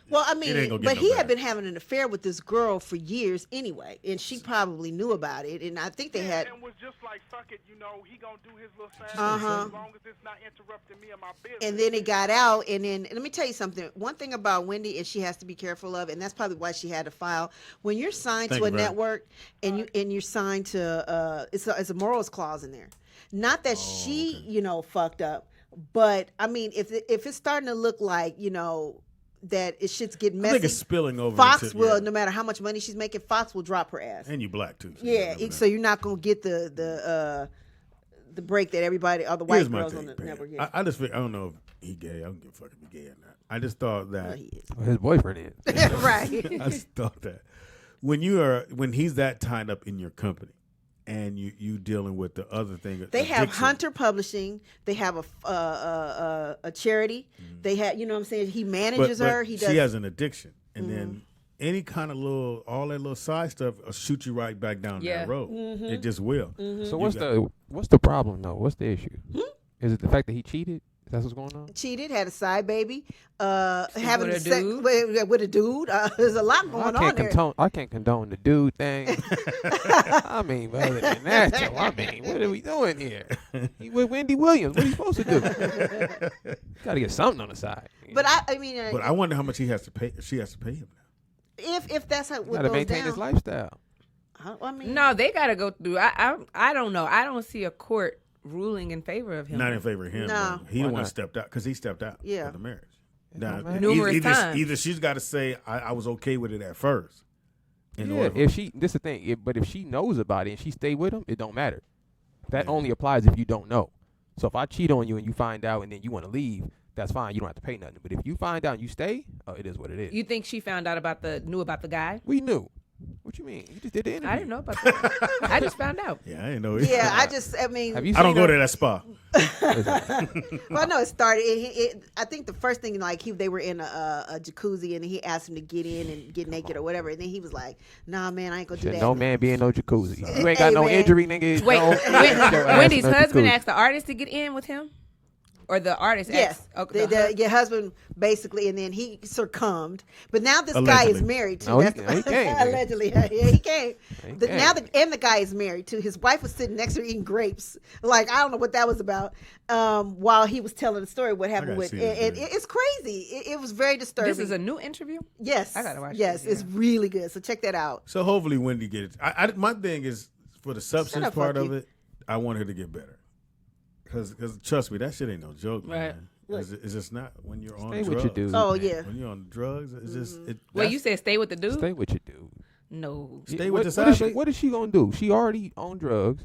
Well, I mean, but he had been having an affair with this girl for years anyway, and she probably knew about it. And I think they had. And was just like, fuck it, he gonna do his little thing as long as it's not interrupting me and my business. And then it got out, and then let me tell you something. One thing about Wendy, and she has to be careful of, and that's probably why she had to file. When you're signed to a network, and you're signed to, it's a morals clause in there. Not that she, fucked up, but I mean, if it's starting to look like, that shit's getting messy. I think it's spilling over. Fox will, no matter how much money she's making, Fox will drop her ass. And you black too. So you're not gonna get the break that everybody, all the white girls on the network get. I just think, I don't know if he gay. I don't give a fuck if he gay or not. I just thought that he is. His boyfriend is. Right. I just thought that when he's that tied up in your company, and you dealing with the other thing. They have Hunter Publishing. They have a charity. They have, what I'm saying? He manages her. He does. She has an addiction, and then any kind of all that little side stuff will shoot you right back down that road. It just will. So what's the problem though? What's the issue? Is it the fact that he cheated? That's what's going on? Cheated, had a side baby, having sex with a dude. There's a lot going on there. I can't condone the dude thing. I mean, but other than that, though, I mean, what are we doing here? He with Wendy Williams. What are you supposed to do? Got to get something on the side. But I mean, but I wonder how much he has to pay. She has to pay him now. If that's how what goes down. Maintain his lifestyle. I mean, no, they got to go through. I don't know. I don't see a court ruling in favor of him. Not in favor of him. No. He the one stepped out because he stepped out of the marriage. Numerous times. Either she's got to say I was okay with it at first, If she, this is the thing. But if she knows about it and she stay with him, it don't matter. That only applies if you don't know. So if I cheat on you and you find out and then you want to leave, that's fine. You don't have to pay nothing. But if you find out and you stay, it is what it is. You think she found out knew about the guy? We knew. What you mean? You just did the interview. I didn't know about that. I just found out. Yeah, I didn't know. Yeah, I mean. Have you I don't seen go her? to that spa. Well, no, it started. I think the first thing, like, they were in a jacuzzi, and he asked him to get in and get naked or whatever, and then he was like, "Nah, man, I ain't gonna do that." No man be in no jacuzzi. You ain't got no man. injury, nigga. Wait, no, Wendy's no husband jacuzzi. asked the artist to get in with him? Or the artist Yes, asked? Okay, your husband basically, and then he succumbed. But now this guy Allegedly. is married too. No, That's he came, man. allegedly. Yeah, he came. He Now came. the guy is married too. His wife was sitting next to her eating grapes. Like, I don't know what that was about. While he was telling the story, what happened with, and it's crazy. It was very disturbing. This is a new interview? Yes, I gotta watch Yes, this, it's really good. So check that out. So hopefully Wendy gets it. My thing is for the substance up, part of Funky. it, I want her to get better. Because trust me, that shit ain't no joke, Right. man. It's just not when you're on Stay drugs. with your dude. Oh man. yeah. When you're on drugs, it's just. Well, you said stay with the dude? Stay with your dude. No. Stay What- with the what is side she- chick? What is she gonna do? She already on drugs,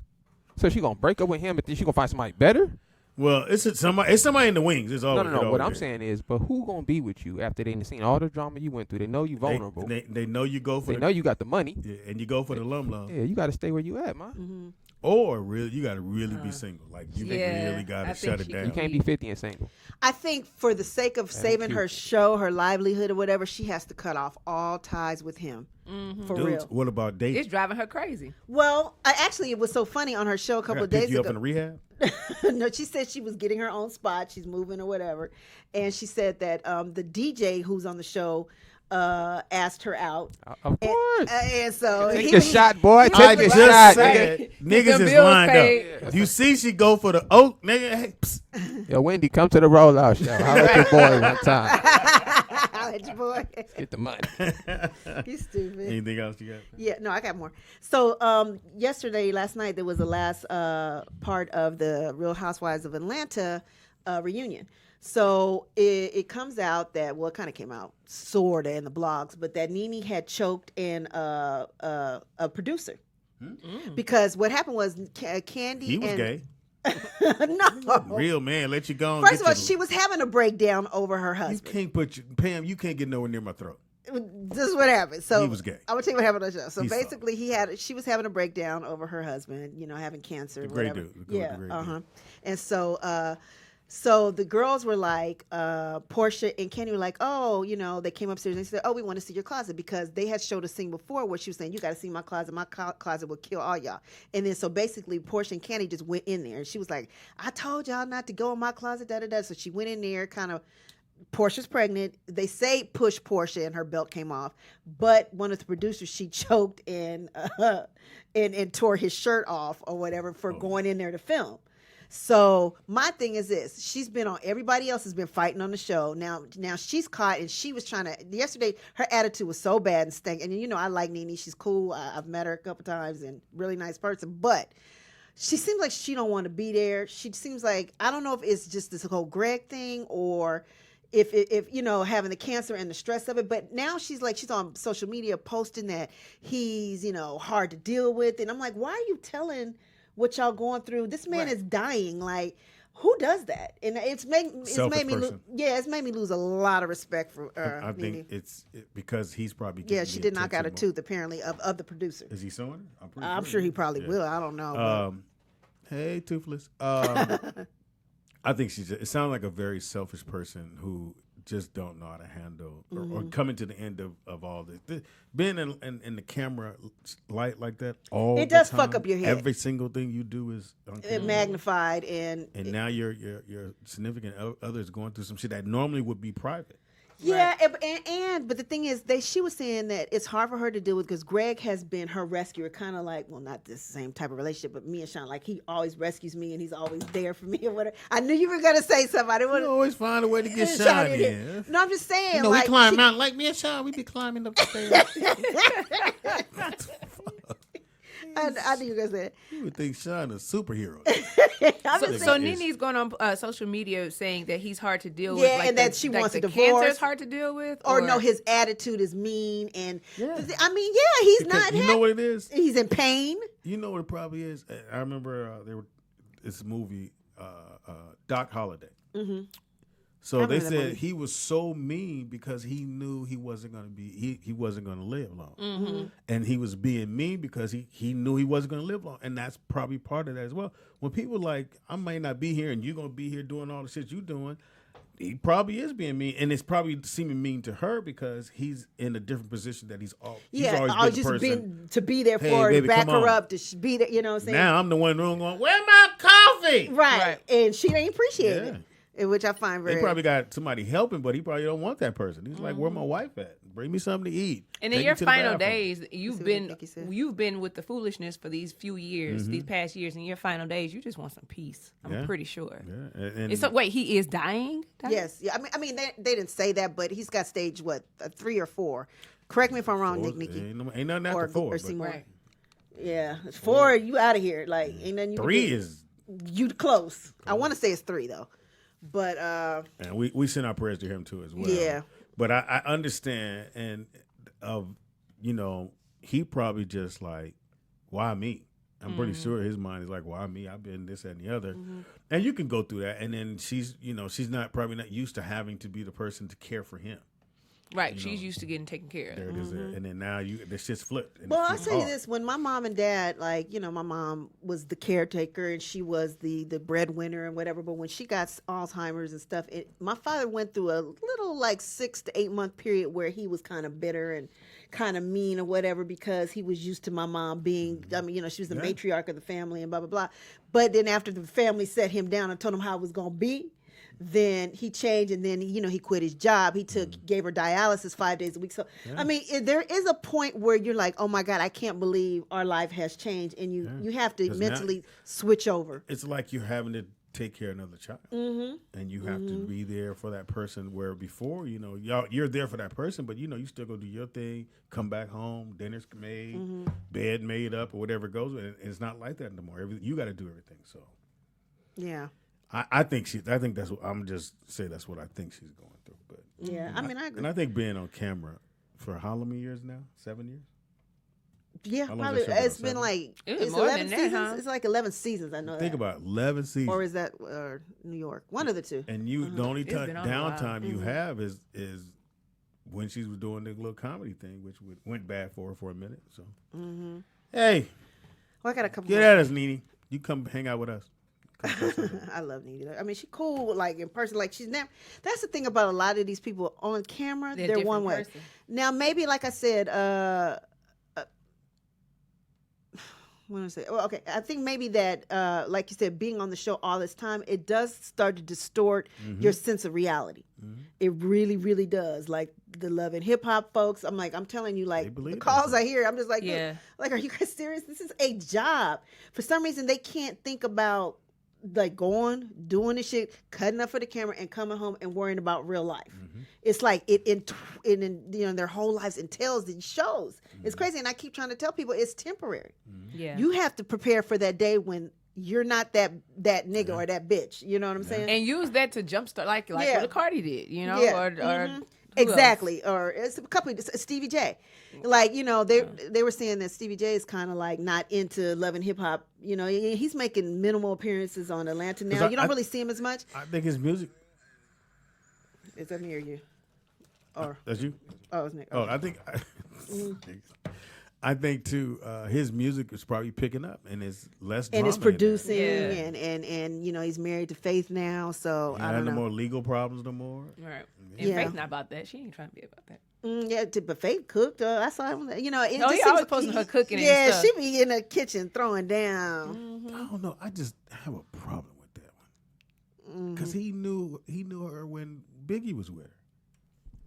so she gonna break up with him, and then she gonna find somebody better. Well, it's somebody in the wings. It's always No. What I'm there. saying is, but who gonna be with you after they done seen all the drama you went through? They know you vulnerable. They know you go for They know you got the money. yeah, and you go for the lum. Yeah, you got to stay where you at, man. Or really, you got to really be single. Like you Yeah, really got I to think shut it she down. You can't be 50 and single. I think for the sake of saving cute. her show, her livelihood, or whatever, she has to cut off all ties with him. For Dudes, real. what about dating? It's driving her crazy. Well, actually, it was so funny on her show a couple of Pick days you up ago. in the rehab? No, she said she was getting her own spot. She's moving or whatever. And she said that the DJ who's on the show asked her out. Of course. And so Take the shot, boy. Take I the just shot. said nigga. niggas The is bills lined paid. up. You see she go for the oak, nigga. Hey, psst. Yo, Wendy, come to the rollout show. Holla at your boy one time. I'll let your boy. Get the money. He's stupid. Anything else you got? Yeah, no, I got more. So last night, there was the last part of the Real Housewives of Atlanta reunion. So it comes out that, well, it kind of came out sort of in the blogs, but that Nene had choked in a producer. Because what happened was Candy He was and gay. no. Real man, let you go. And First get of all, your- she was having a breakdown over her You husband. can't Pam. You can't get nowhere near my throat. This is what happened. So He was gay. I'm gonna tell you what happened on the show. So He basically, she was having a breakdown over her husband. Having cancer. A or great whatever. dude. Yeah. Great Uh huh. dude. And so the girls were like, Portia and Kenny were like, oh, they came upstairs and they said, oh, we want to see your closet, because they had showed a scene before where she was saying, you got to see my closet. My closet will kill all y'all. And then so basically Portia and Kenny just went in there and she was like, I told y'all not to go in my closet, da-da-da. So she went in there, kind of. Portia's pregnant. They say push Portia and her belt came off, but one of the producers, she choked and tore his shirt off or whatever for going in there to film. So my thing is this: she's been on. Everybody else has been fighting on the show. Now she's caught, and she was trying to. Yesterday, her attitude was so bad and stank. And I like Nene; she's cool. I've met her a couple times, and really nice person. But she seems like she don't want to be there. She seems like, I don't know if it's just this whole Greg thing or if having the cancer and the stress of it. But now she's on social media posting that he's hard to deal with, and I'm like, why are you telling what y'all going through? This man is dying. Like, who does that? And it's made me person. it's made me lose a lot of respect for I Nene. think it's because he's probably Yeah, getting she the did knock out a attention tooth apparently of the producer. more. Is he suing her? Pretty I'm sure he probably Yeah. will. I don't know. Hey, Toothless. I think it sounds like a very selfish person who just don't know how to handle or coming to the end of all this. Being in the camera light like that all It the does time, fuck up your head. Every single thing you do is on camera. Magnified and now your significant other is going through some shit that normally would be private. yeah, but the thing is, she was saying that it's hard for her to deal with because Greg has been her rescuer, kind of like, well, not the same type of relationship, but me and Sean, like he always rescues me and he's always there for me or whatever. I knew you were gonna say something. I didn't want You to always find a way to get Sean in. No, I'm just saying. We like, climb mountain like me and Sean. We be climbing up the stairs. I knew you were gonna say it. You would think Sean a superhero. So Nene's going on social media saying that he's hard to deal with. Yeah, like and that she wants a the divorce. Cancer's hard to deal with, or no, his attitude is mean, and Yeah. I mean, yeah, he's Because not. you know what it is? He's in pain. You know what it probably is? I remember there were this movie, Doc Holliday. Mm-hmm. So I they remember that said movie. he was so mean because he knew he wasn't going to be he wasn't going to live long, Mm-hmm. and he was being mean because he knew he wasn't going to live long, and that's probably part of that as well. When people like, I might not be here and you're going to be here doing all the shit you doing, he probably is being mean, and it's probably seeming mean to her because he's in a different position that he's always been the person. To be there Hey, for her, baby, to back come her on. up, to be there. You know what I'm saying? Now I'm the one in the room going, "Where's my coffee?" Right. And she ain't appreciate Yeah. it. Which I find very. They probably got somebody helping, but he probably don't want that person. He's like, "Where my wife at? Bring me something to eat." And in Take your me to the final bathroom." days, you've been with the foolishness for these few years, these past years. In your final days, you just want some peace. I'm pretty sure. Yeah. And So wait, he is dying? Yes. Yeah. I mean, they didn't say that, but he's got stage 3 or 4. Correct me if I'm wrong, Nikki. Ain't nothing after 4. Or but Seymour. Right. Yeah. 4, you out of here. Like, ain't nothing you 3 can do. is. You close. I want to say it's 3 though, but And we send our prayers to him too as well. Yeah. But I understand, and he probably just like, why me? I'm pretty sure his mind is like, why me? I've been this and the other, and you can go through that. And then she's probably not used to having to be the person to care for him. Right. She's used to getting taken care of. There it is, there. And then now the shit's flipped. And well, it I'll feels tell you hard. this: when my mom and dad, my mom was the caretaker and she was the breadwinner and whatever. But when she got Alzheimer's and stuff, my father went through a little 6 to 8 month period where he was kind of bitter and kind of mean or whatever because he was used to my mom being. I mean, she was the matriarch of the family and blah blah blah. But then after the family set him down and told him how it was going to be, then he changed, and then he quit his job. He gave her dialysis 5 days a week. So I mean, there is a point where you're like, oh my God, I can't believe our life has changed, and you have to 'Cause mentally switch over. It's like you're having to take care of another child, and you have to be there for that person. Where before, you're there for that person, but you still go do your thing, come back home, dinner's made, bed made up, or whatever goes. And it's not like that anymore. You got to do everything. So Yeah. I think that's what I'm just say. That's what I think she's going through. But Yeah. I mean, I agree. and I think being on camera for how many years now? 7 years. Yeah, How long probably. has that show It's been been on? it's more 11 than that, seasons. huh? It's like 11 seasons. I know Think that. about 11 seasons. Or is that New York? One of the two. And the only It's been on a while. downtime you have is when she was doing the little comedy thing, which went bad for her for a minute. So, hey, Well, I got a couple. get more. at us, Nene. You come hang out with us. I love Nene. I mean, she's cool, in person. She's never. That's the thing about a lot of these people on camera. They're They're different one way. person. Now, maybe, like I said, what did I say? Well, okay, I think maybe that, like you said, being on the show all this time, it does start to distort your sense of reality. It really, really does. Like the Love and Hip Hop folks, I'm telling you, the believe calls that. I hear, I'm just like, Yeah. are you guys serious? This is a job. For some reason, they can't think about going, doing the shit, cutting up for the camera, and coming home and worrying about real life. It's like it their whole lives entails these shows. It's crazy, and I keep trying to tell people it's temporary. Yeah. You have to prepare for that day when you're not that nigga or that bitch. You know what I'm saying? And use that to jumpstart, like Yeah. what Cardi did, Yeah. or Mhm. who Exactly. Or it's a couple of Stevie J. They were saying that Stevie J is kind of not into Love and Hip Hop. He's making minimal appearances on Atlanta now. 'Cause You don't really see him as much. I think his music. Is that me or you? Or That's you. oh, it's Nick. Oh, I think. I think too. His music is probably picking up, and it's less. And it's drama in there. producing, Yeah. and he's married to Faith now, so He I ain't don't no know. more legal problems no more. Right. And Yeah. Faith not about that. She ain't trying to be about that. But Faith cooked. I saw him. It he just always seems- posting her cooking and Yeah, stuff. she be in the kitchen throwing down. I don't know. I just have a problem with that one because he knew her when Biggie was with her.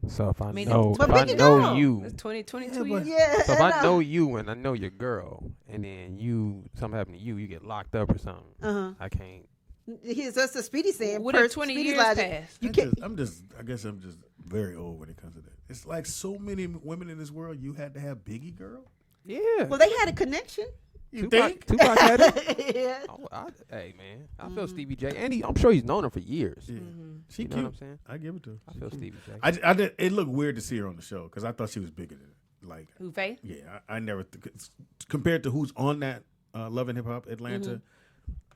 So if I mean, know, but if I Biggie know gone. you, It's 22 Yeah, years. Yeah. so if I know you and I know your girl, and then something happen to you get locked up or something. Uh-huh. I can't. That's the Speedy saying. What per if 20 Speedy's years logic, passed? You can't. I guess I'm just very old when it comes to that. It's like so many women in this world. You had to have Biggie girl. Yeah. Well, they had a connection. You think? Tupac had it? Yeah. Hey, man. I feel Stevie J. And I'm sure he's known her for years. Yeah. She You know cute. what I'm saying? I give it to her. I feel Stevie J. It looked weird to see her on the show because I thought she was bigger than it. Like, Who, Faith? yeah, I never compared to who's on that Love and Hip Hop Atlanta.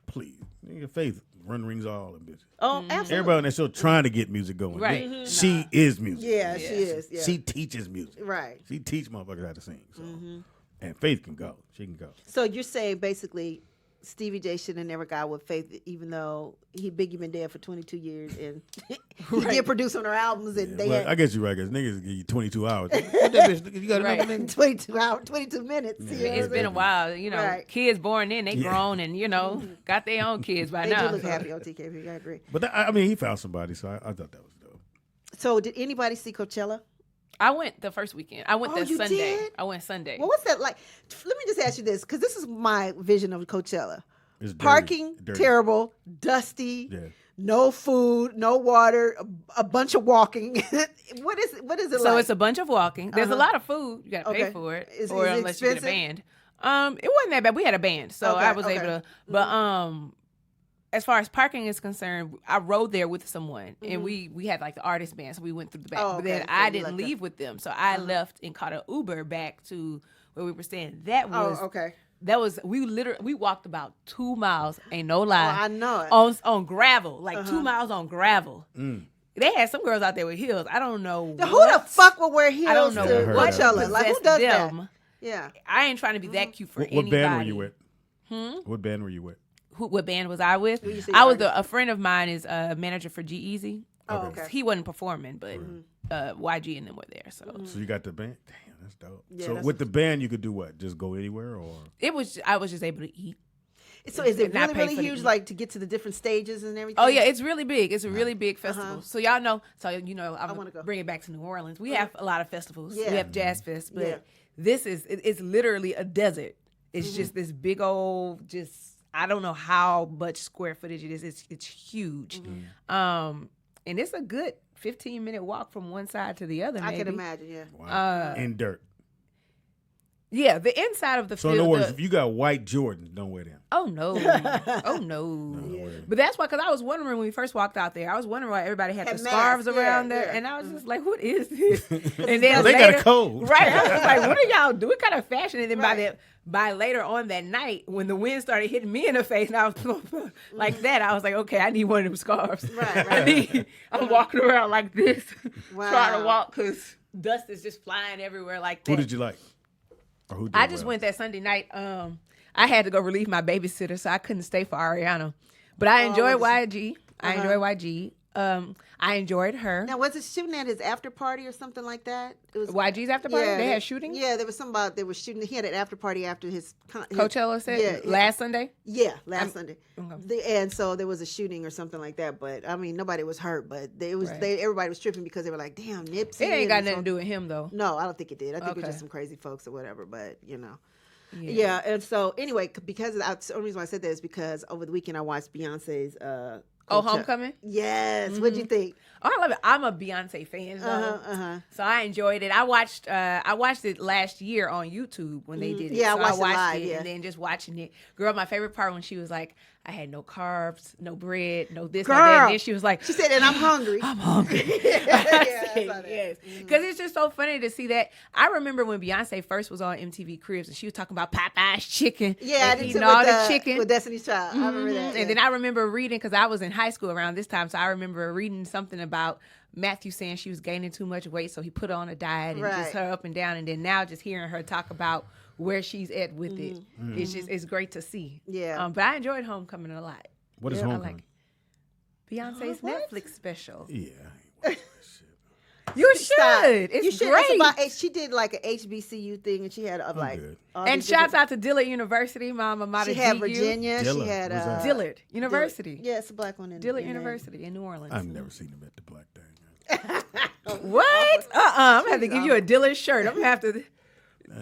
Please, nigga, Faith run rings all them bitches. Oh, absolutely. Everybody on that show trying to get music going. Right. Nigga, she is music. Yeah, she is. Yeah. She teaches music. Right. She teach motherfuckers how to sing. So, and Faith can go. She can go. So you're saying basically Stevie J should have never got with Faith, even though Biggie been dead for 22 years and he did produce on her albums and they Well, had I guess you're right, because niggas give you 22 hours. What that bitch, you got another Right. nigga? 22 hours, 22 minutes. Yeah. you know It's what been a I'm while. You know, Right. kids born in, they Yeah. grown and, you know, got their own kids by saying? They now. do look so. happy on TKP, I agree. But I mean, he found somebody, so I thought that was dope. So did anybody see Coachella? I went the first weekend. I went Oh, that you Sunday. did? I went Sunday. Well, what's that like? Let me just ask you this, because this is my vision of Coachella. It's dirty. Parking, Dirty. terrible, dusty, Yeah. no food, no water, a bunch of walking. What is it like? So it's a bunch of walking. There's a Uh-huh. lot of food. You got to Okay. pay for it, Is or it unless you get a expensive? band. It wasn't that bad. We had a band, so Okay, I was okay. able to. But as far as parking is concerned, I rode there with someone, and we had like the artist band, so we went through the back. Oh, But okay. then So I you didn't left them. leave with them, so I left and caught an Uber back to where we were staying. That was okay. That was we walked about 2 miles, ain't no lie. I know it. On gravel, like 2 miles on gravel. They had some girls out there with heels. I don't know Who the fuck will wear heels I don't know to what Coachella? Like, who possessed does them. that? Yeah. I ain't trying to be that cute for What anybody. band were you with? What band were you with? What band was I with? you say I was artist? a friend of mine is a manager for G-Eazy. Oh, okay. He wasn't performing, but YG and them were there. So So you got the band? Damn, that's dope. Yeah, So that's with the band, you could do what? Just go anywhere, or I was just able to eat. So is it Not really, pay really for the huge, eat. like to get to the different stages and everything? Oh yeah, it's really big. It's a really big festival. So y'all know. So I'm wanna gonna go. bring it back to New Orleans. We have a lot of festivals. Yeah. We have Jazz Fest, but Yeah. this is it's literally a desert. It's just this big old I don't know how much square footage it is. It's huge. And it's a good 15-minute walk from one side to the other. I can maybe. imagine, yeah. wow. In dirt. Yeah, the inside of the So field. in other words, if you got white Jordans, don't wear them. Oh no! Oh no! But that's why, because I was wondering when we first walked out there, I was wondering why everybody had Had the masks, scarves yeah, around there, yeah. and I was just like, "What is this?" And then They got a code. right? I was like, "What are y'all doing? What kind of fashion?" And then Right. by later on that night, when the wind started hitting me in the face, and I was like that, I was like, "Okay, I need one of them scarves." Right. I'm walking around like this, Wow. trying to walk because dust is just flying everywhere like that. Who did you like? Or who did I just well? went that Sunday night. I had to go relieve my babysitter, so I couldn't stay for Ariana. But I enjoyed YG. I enjoyed YG. I enjoyed her. Now, was it shooting at his after party or something like that? It was YG's after party? They had shooting? Yeah, there was something about they were shooting. He had an after party after his Coachella said last Sunday? Yeah, last Sunday. Okay. And so there was a shooting or something like that. But I mean, nobody was hurt. But everybody was tripping because they were like, "Damn, Nipsey." It ain't got and nothing so- to do with him, though. No, I don't think it did. I think it was Okay. just some crazy folks or whatever. But yeah. And so anyway, because the only reason why I said that is because over the weekend I watched Beyonce's. Coachella. Homecoming? Yes. What'd you think? Oh, I love it. I'm a Beyonce fan, though. So I enjoyed it. I watched it last year on YouTube when they did it. Yeah, so I watched it live, and then just watching it. Girl, my favorite part when she was like, I had no carbs, no bread, no this, no that. Girl. And then she was like, She said, "And I'm hungry." I'm hungry. Yes. Because it's just so funny to see that. I remember when Beyonce first was on MTV Cribs and she was talking about Popeye's chicken. Yeah, I and did eating too all with, the chicken. with Destiny's Child. I remember that. And then I remember reading, because I was in high school around this time, so I remember reading something about Matthew saying she was gaining too much weight, so he put her on a diet and just her up and down. And then now just hearing her talk about where she's at with it, it's great to see. Yeah. But I enjoyed Homecoming a lot. What is I Homecoming? like Beyonce's Netflix special. Yeah. I ain't watching that shit. You should. It's You should. great. It's about, she did like an HBCU thing, and she had like. good. all And these shouts different- out to Dillard University, Mama Mater. She had DU. Virginia. Dillard. She had Where's that? Dillard University. Yeah, it's a black one in Dillard in there. University in New Orleans. I've never seen him at the black thing. What? I'm gonna have to give you a Dillard shirt. I'm gonna have to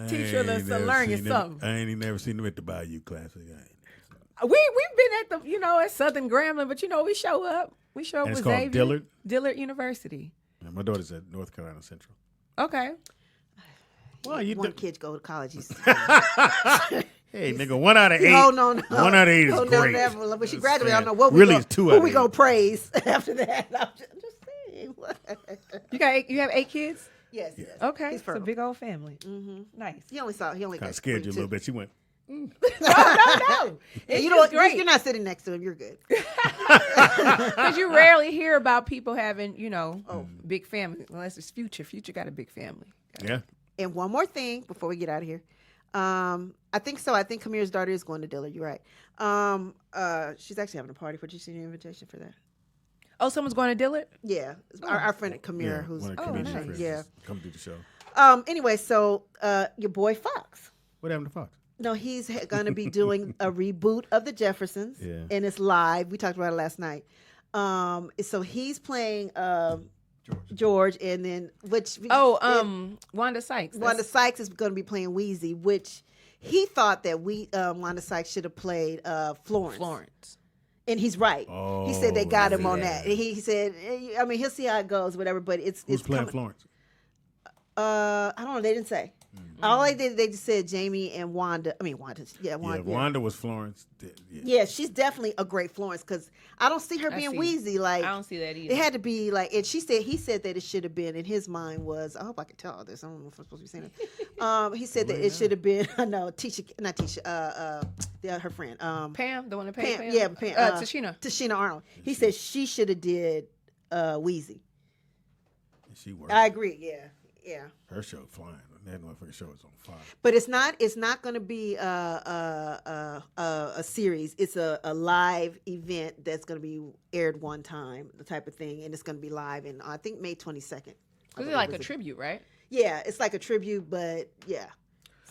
teach you a little never learn you seen him- something. I ain't even never seen him at the Bayou Classic. We've been at the at Southern Grambling, but we show up. We show up And with it's called Xavier. Dillard? Dillard University. Yeah, my daughter's at North Carolina Central. Okay. Well, you One do- kid go to college. He's Hey, nigga, 1 out of 8. Oh, no. 1 out of 8 is great. When she graduated, I don't know what really we is 2 out of 8. gonna praise after that. I'm just saying. You have 8 kids? Yes. Okay, He's it's a fertile. big old family. Nice. He only Kind got of scared you a 42. little bit. She went. No. You know, you're not sitting next to him. You're good. Because you rarely hear about people having, big family, unless it's Future. Future got a big family. Yeah. And one more thing before we get out of here. I think so. I think Kamir's daughter is going to Dillard. You're right. She's actually having a party. Did you see the invitation for that? Oh, someone's going to Dillard? Yeah. Our friend Kamir, who's one of the comedian friends yeah. come do the show. Anyway, so your boy Fox. What happened to Fox? No, he's going to be doing a reboot of The Jeffersons, and it's live. We talked about it last night. So he's playing George, and then Wanda Sykes. Wanda Sykes is going to be playing Wheezy, which he thought that Wanda Sykes should have played Florence. And he's right. Oh, he said they got him on that. He said, I mean, he'll see how it goes, whatever. But Who's it's playing coming. Florence? I don't know. They didn't say. All they did, they just said Jamie and Wanda. I mean, Wanda. Yeah, Wanda. Yeah, Wanda was Florence. Yeah, she's definitely a great Florence because I don't see her being Wheezy. Like I don't see that either. It had to be like, and he said that it should have been. In his mind was, I hope I can tell all this. I don't know if I'm supposed to be saying it. He said that it should have been. I know not Tisha. Her friend. Pam, the one that paid Pam. Yeah, Pam. Tashina Arnold. He said she should have did Wheezy. She worked. I agree. Yeah. Her show flying. That motherfucking show is on fire. But it's not going to be a series. It's a live event that's going to be aired one time, the type of thing, and it's going to be live in I think May 22nd. It's like a tribute, right? Yeah, it's like a tribute, but yeah.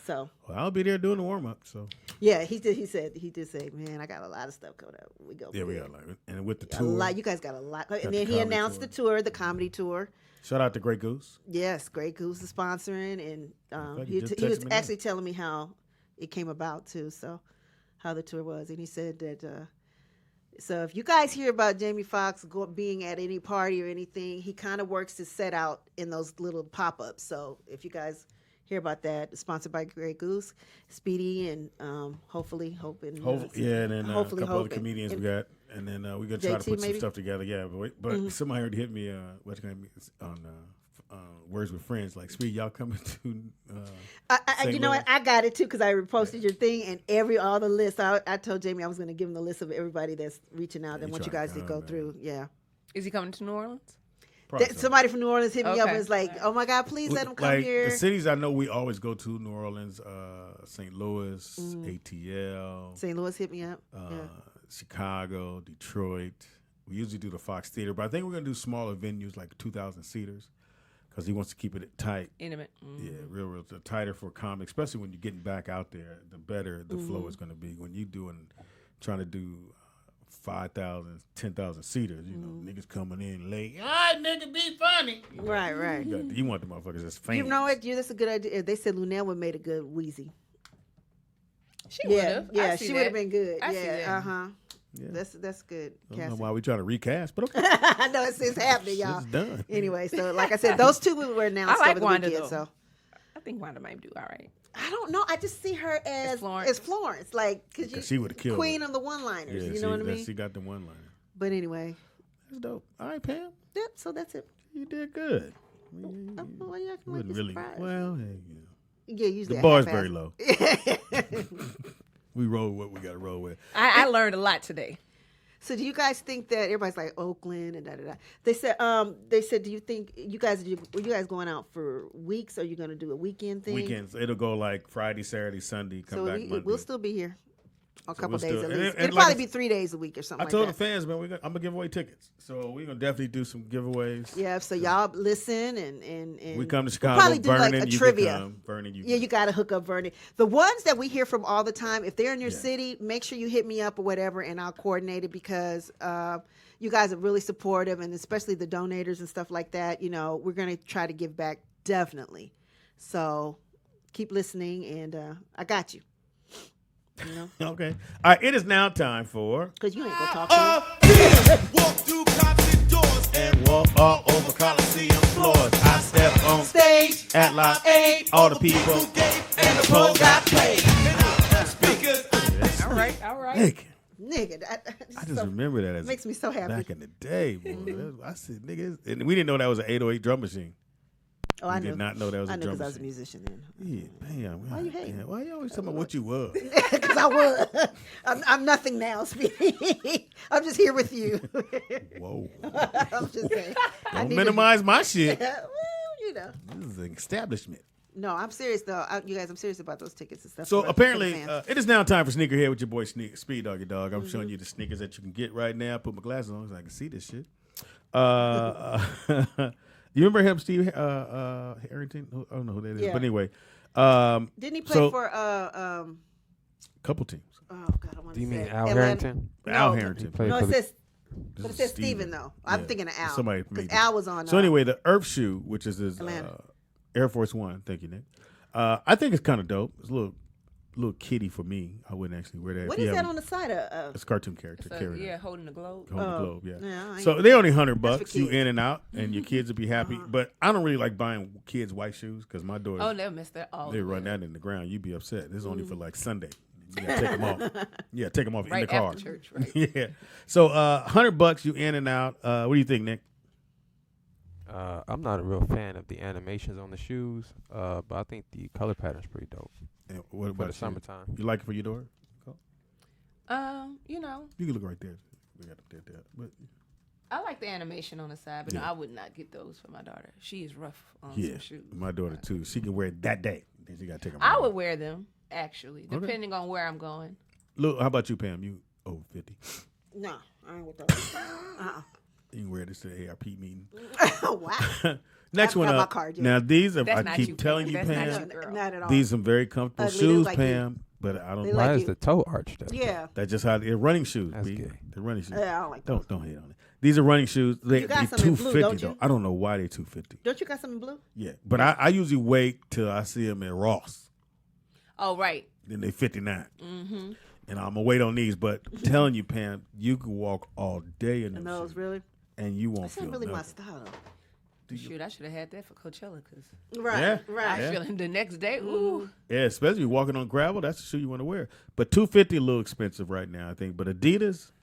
So. Well, I'll be there doing the warm up. So. Yeah, he did say, man, I got a lot of stuff coming up. We got a lot, and with the tour, a lot. You guys got a lot, and then he announced the tour, the comedy tour. Shout out to Grey Goose. Yes, Grey Goose is sponsoring, and he was actually telling me how it came about too. So, how the tour was, and he said that. So if you guys hear about Jamie Foxx being at any party or anything, he kind of works his set out in those little pop-ups. So if you guys hear about that, it's sponsored by Grey Goose, Speedy, and hopefully Hope and and then a couple other comedians we got. And then we're going to try to put some stuff together. Yeah, but somebody already hit me on Words with Friends. Like, Speedy, y'all coming to you know what? I got it, too, because I reposted your thing and all the lists. I told Jamie I was going to give him the list of everybody that's reaching out and what you guys did go through. Yeah. Is he coming to New Orleans? Somebody from New Orleans hit me up and was like, oh, my God, please let him come here. The cities I know we always go to, New Orleans, St. Louis, ATL. St. Louis hit me up. Chicago, Detroit. We usually do the Fox Theater, but I think we're going to do smaller venues like 2,000 seaters because he wants to keep it tight. Intimate. Mm-hmm. Yeah, real tighter for comics, especially when you're getting back out there, the better the flow is going to be. When you're trying to do 5,000, 10,000 seaters, you know, niggas coming in late. All right, nigga, be funny. Right. You want the motherfuckers that's famous. You know what? That's a good idea. They said Lunel would made a good Wheezy. She would have. Yeah, she would have been good. I see that. Yeah. That's good. I don't know why we trying to recast, but okay. I know it's happening, y'all. It's done. Anyway, so like I said, those two were announced over the Wanda, weekend. though. So I think Wanda might do all right. I don't know. I just see her as Florence, like because she would have killed queen her. of the one-liners. Yeah, you know what I mean? She got the one-liner. But anyway, that's dope. All right, Pam. Yep. So that's it. You did good. Well, you acting like really. Well, hey, yeah. Usually the bar's very low. We roll what we got to roll with. I learned a lot today. So do you guys think that everybody's like Oakland and da? They said, do you think were you guys going out for weeks? Or are you going to do a weekend thing? Weekends. It'll go like Friday, Saturday, Sunday. Come back Monday. We'll still be here. A couple days at least. And It'll probably be 3 days a week or something. I told the fans, man, I'm gonna give away tickets, so we're gonna definitely do some giveaways. Yeah, so y'all listen and we come to Chicago. We'll probably do Vernon, like a you trivia. can come. Vernon, you gotta hook up Vernon. The ones that we hear from all the time, if they're in your city, make sure you hit me up or whatever, and I'll coordinate it because you guys are really supportive, and especially the donators and stuff like that. You know, we're gonna try to give back definitely. So keep listening, and I got you. You know? Okay. All right. It is now time for. Because you ain't gonna talk to me. Walk through concert doors and walk all over Coliseum floors. I step on stage at Live 8. All the people and the pros got paid. Speak right, all right. Nick. Nigga, I just remember that as makes me so happy. back in the day, boy. I said, nigga, and we didn't know that was an 808 drum machine. Oh, I We did not know that was a I knew drum because I was a machine. musician then. Yeah, damn. Why you hating? Why you always talking about what you was? Because I was. I'm nothing now, Speedy. I'm just here with you. Whoa. I'm just saying. Don't minimize my shit. Well, you know. This is an establishment. No, I'm serious though. You guys, I'm serious about those tickets and stuff. So for the apparently, fans. it is now time for Sneakerhead with your boy Speed Doggy Dog. I'm showing you the sneakers that you can get right now. Put my glasses on so I can see this shit. You remember him, Steve Harrington? I don't know who that is, Yeah. but anyway. Didn't he play for couple teams? Oh God, I want to say. Do you mean Al Atlanta- Harrington? No, Al Harrington. played No, for it the- says, but This it is says Steven though. I'm Yeah. thinking of Al. Somebody Because made Al was on. So anyway, the Earth shoe, which is his Atlanta. Air Force One. Thank you, Nick. I think it's kind of dope. It's a little kitty for me. I wouldn't actually wear that. What if you is that haven't- on the side of? It's a cartoon character. So, carrying yeah, it. holding the globe. Holding the Oh. globe, yeah. Yeah, I So ain't- they only $100 That's bucks. for You kids. in and out, and your kids will be happy. But I don't really like buying kids white shoes because my daughter Oh, they'll miss that all. they run that in the ground. You'd be upset. This is only for like Sunday. You gotta take them off. Yeah, take them off in Right the car. after church, right? Yeah. So $100 you in and out. What do you think, Nick? I'm not a real fan of the animations on the shoes, but I think the color pattern's pretty dope. And what For about the you? summertime. You like it for your daughter? You know, You can look right there. We got up there. But I like the animation on the side, but no, Yeah. I would not get those for my daughter. She is rough on yeah, some shoes. my daughter too. She can wear it that day. Then she got to take them. I would wear them actually, Okay. depending on where I'm going. Look, how about you, Pam? You over 50. No, I ain't with those. You can wear this to the ARP meeting. Oh wow. Next I one got my up. card yet. Now these are. That's I not keep you, telling Pam. you, That's Pam. not you, girl. Not at all. These are some very comfortable Ugly, they shoes, look like you. Pam. But I don't. They like Why like is you. the toe arch there? Yeah. That's just how they're running shoes. That's B. gay. They're running shoes. Yeah, I don't like those. Don't hate on it. These are running shoes. They You got they some in blue, 250 don't though. you? I don't know why they 250. Don't you got some in blue? Yeah, but I usually wait till I see them at Ross. Oh, right. Then they 59. Mm-hmm. And I'm gonna wait on these. But I'm telling you, Pam, you can walk all day in And them those shoes, really? and you won't That's feel not really my nothing. style though. Shoot, I should have had that for Coachella because Right. Yeah. Right. I feel the next day. Ooh, Yeah, especially walking on gravel. That's the shoe you want to wear. But 250 a little expensive right now, I think. But Adidas,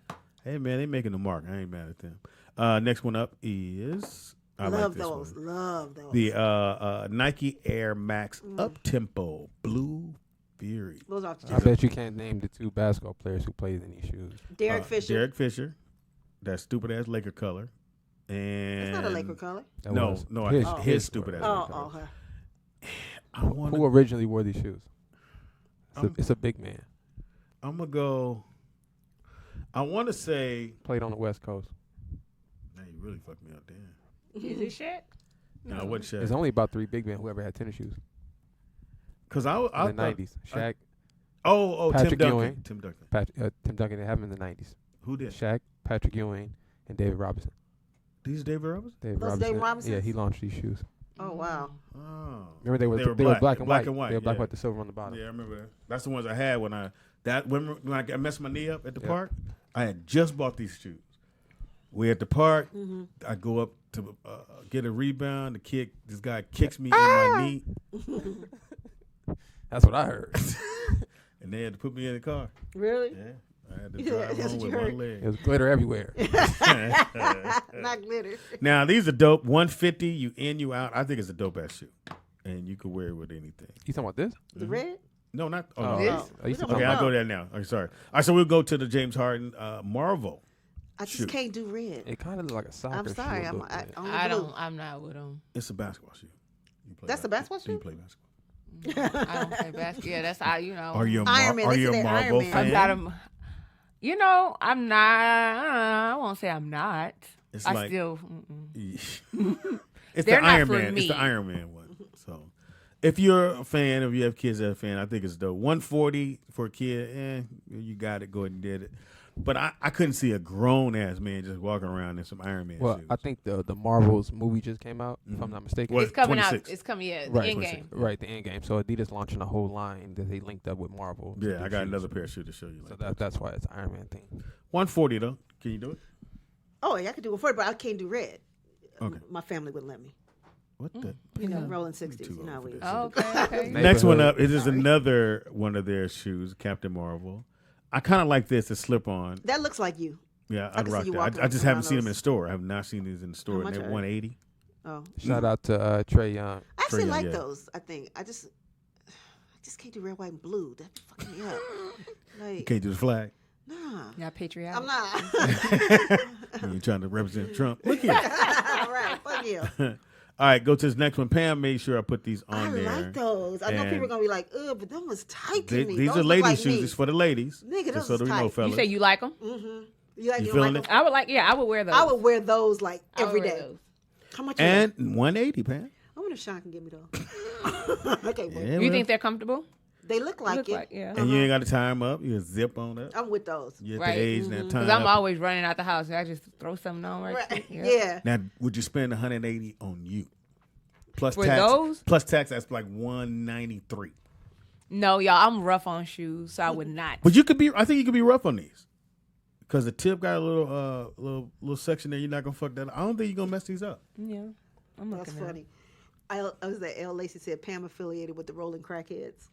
hey man, they making the mark. I ain't mad at them. Next one up is I like Love this those. one. Love those. The Nike Air Max Up Tempo Blue Fury. Those are I bet you can't name the two basketball players who played in these shoes. Derek Fisher. Derek Fisher. That stupid ass Laker color. And It's not a Laker color. That No, was no, his, his his stupid ass. Oh, Laker color. okay. I want Who originally wore these shoes? I'm- It's a big man. I'm gonna go. I want to say. Played on the West Coast. Man, you really fucked me up, damn. is it Shaq? No, I wasn't There's Shaq. only about 3 big men who ever had tennis shoes Because I in the thought- 90s. Shaq, Oh, Tim Patrick Duncan. Ewing. Tim Duncan. Tim Duncan didn't have him in the 90s. Who did? Shaq, Patrick Ewing, and David Robinson. These David Roberts? David Those Robinson. David Robinsons? Yeah, he launched these shoes. Oh wow. Oh. Remember they were black and white. They were black yeah. with the silver on the bottom. Yeah, I remember that. That's the ones I had when I messed my knee up at the Yeah. park. I had just bought these shoes. We at the park. Mm-hmm. I go up to get a rebound. This guy kicks me in my knee, That's what I heard. and they had to put me in the car. Really? Yeah, I had to Yeah, drive that's home what with you heard. one leg. It was glitter everywhere. Not glitter. Now these are dope. 150, you in, you out. I think it's a dope ass shoe, and you can wear it with anything. You talking about this? The red? No, not. Oh, Oh, no. This? I used to We Okay, don't I'll go there now. Okay, sorry. All right, so we'll go to the James Harden Marvel. I just Shoot. can't do red. It kind of looked like a soccer I'm sorry. shoe. a I'm little bit. only I blue. don't. I'm not with them. It's a basketball shoe. You play That's a basketball You shoe? play basketball. I don't play basketball. Yeah, that's how you know. Are you a, Iron Man. are They you say a they're Marvel Iron Man. fan? I'm not a. You know, I'm not. I won't say I'm not. It's I like- still. it's They're the not Iron for Man. me. It's the Iron Man one. So, if you're a fan, if you have kids that are a fan, I think it's dope. 140 for a kid, you got it. Go ahead and did it. But I couldn't see a grown ass man just walking around in some Iron Man Well, shoes. I think the Marvels movie just came out, if I'm not mistaken. What? It's coming 26. out. It's coming. Yeah, Right, the end 26. game. Right, the end game. So Adidas launching a whole line that they linked up with Marvel. to Yeah, do I got shoes. another pair of shoes to show you. So Like that's why it's Iron Man thing. 140 though. Can you do it? Oh, yeah, I could do it for it, but I can't do red. Okay. My family wouldn't let me. What the? You know, rolling 60s. too You know how old we for used this. to Oh, do. okay. Okay. Next one Neighborhood. up. It is another one of their shoes, Captain Marvel. I kind of like this, a slip on. That looks like you. Yeah, I I'd can see rock you that. walking I just around haven't seen them in those. the store. I have not seen these in the store. much They're are they? 180. Oh, Shout out to Trey Young. I actually Young, like yeah. those. I think I just can't do red, white, and blue. That be fucking me up. You Like, can't do the flag. nah, Not patriotic. I'm not. You're trying to represent Trump. Look here. All right, fuck you. All right, go to this next one. Pam made sure I put these I on there. like those. I know And people are gonna be like, ugh, but them was tight to me. These Those are look ladies' like shoes. me. It's for the ladies. Nigga, Just those so is that we know, tight. fellas. You say you like them? You You don't feeling like it? them? I would like. Yeah, I would wear those. I would wear those like I would every wear day. those. How much? And are 180, Pam. they? I wonder if Sean can get me those. Okay, well, Yeah, You well. think they're comfortable? they look like Look it. like, yeah. And you ain't got to tie them up. You just zip on up. I'm with those. You at Right. the age that time Because I'm always running out the house. I just throw something on right Right. quick. Yeah. Now, would you spend 180 on you? Plus For tax. those? Plus tax, that's like 193. No, y'all, I'm rough on shoes, so I would not. But you could be. I think you could be rough on these. Because the tip got a little section there. You're not gonna fuck that up. I don't think you're gonna mess these up. Yeah, I'm That's looking at funny. I was at L. Lacey said Pam affiliated with the Rolling Crackheads.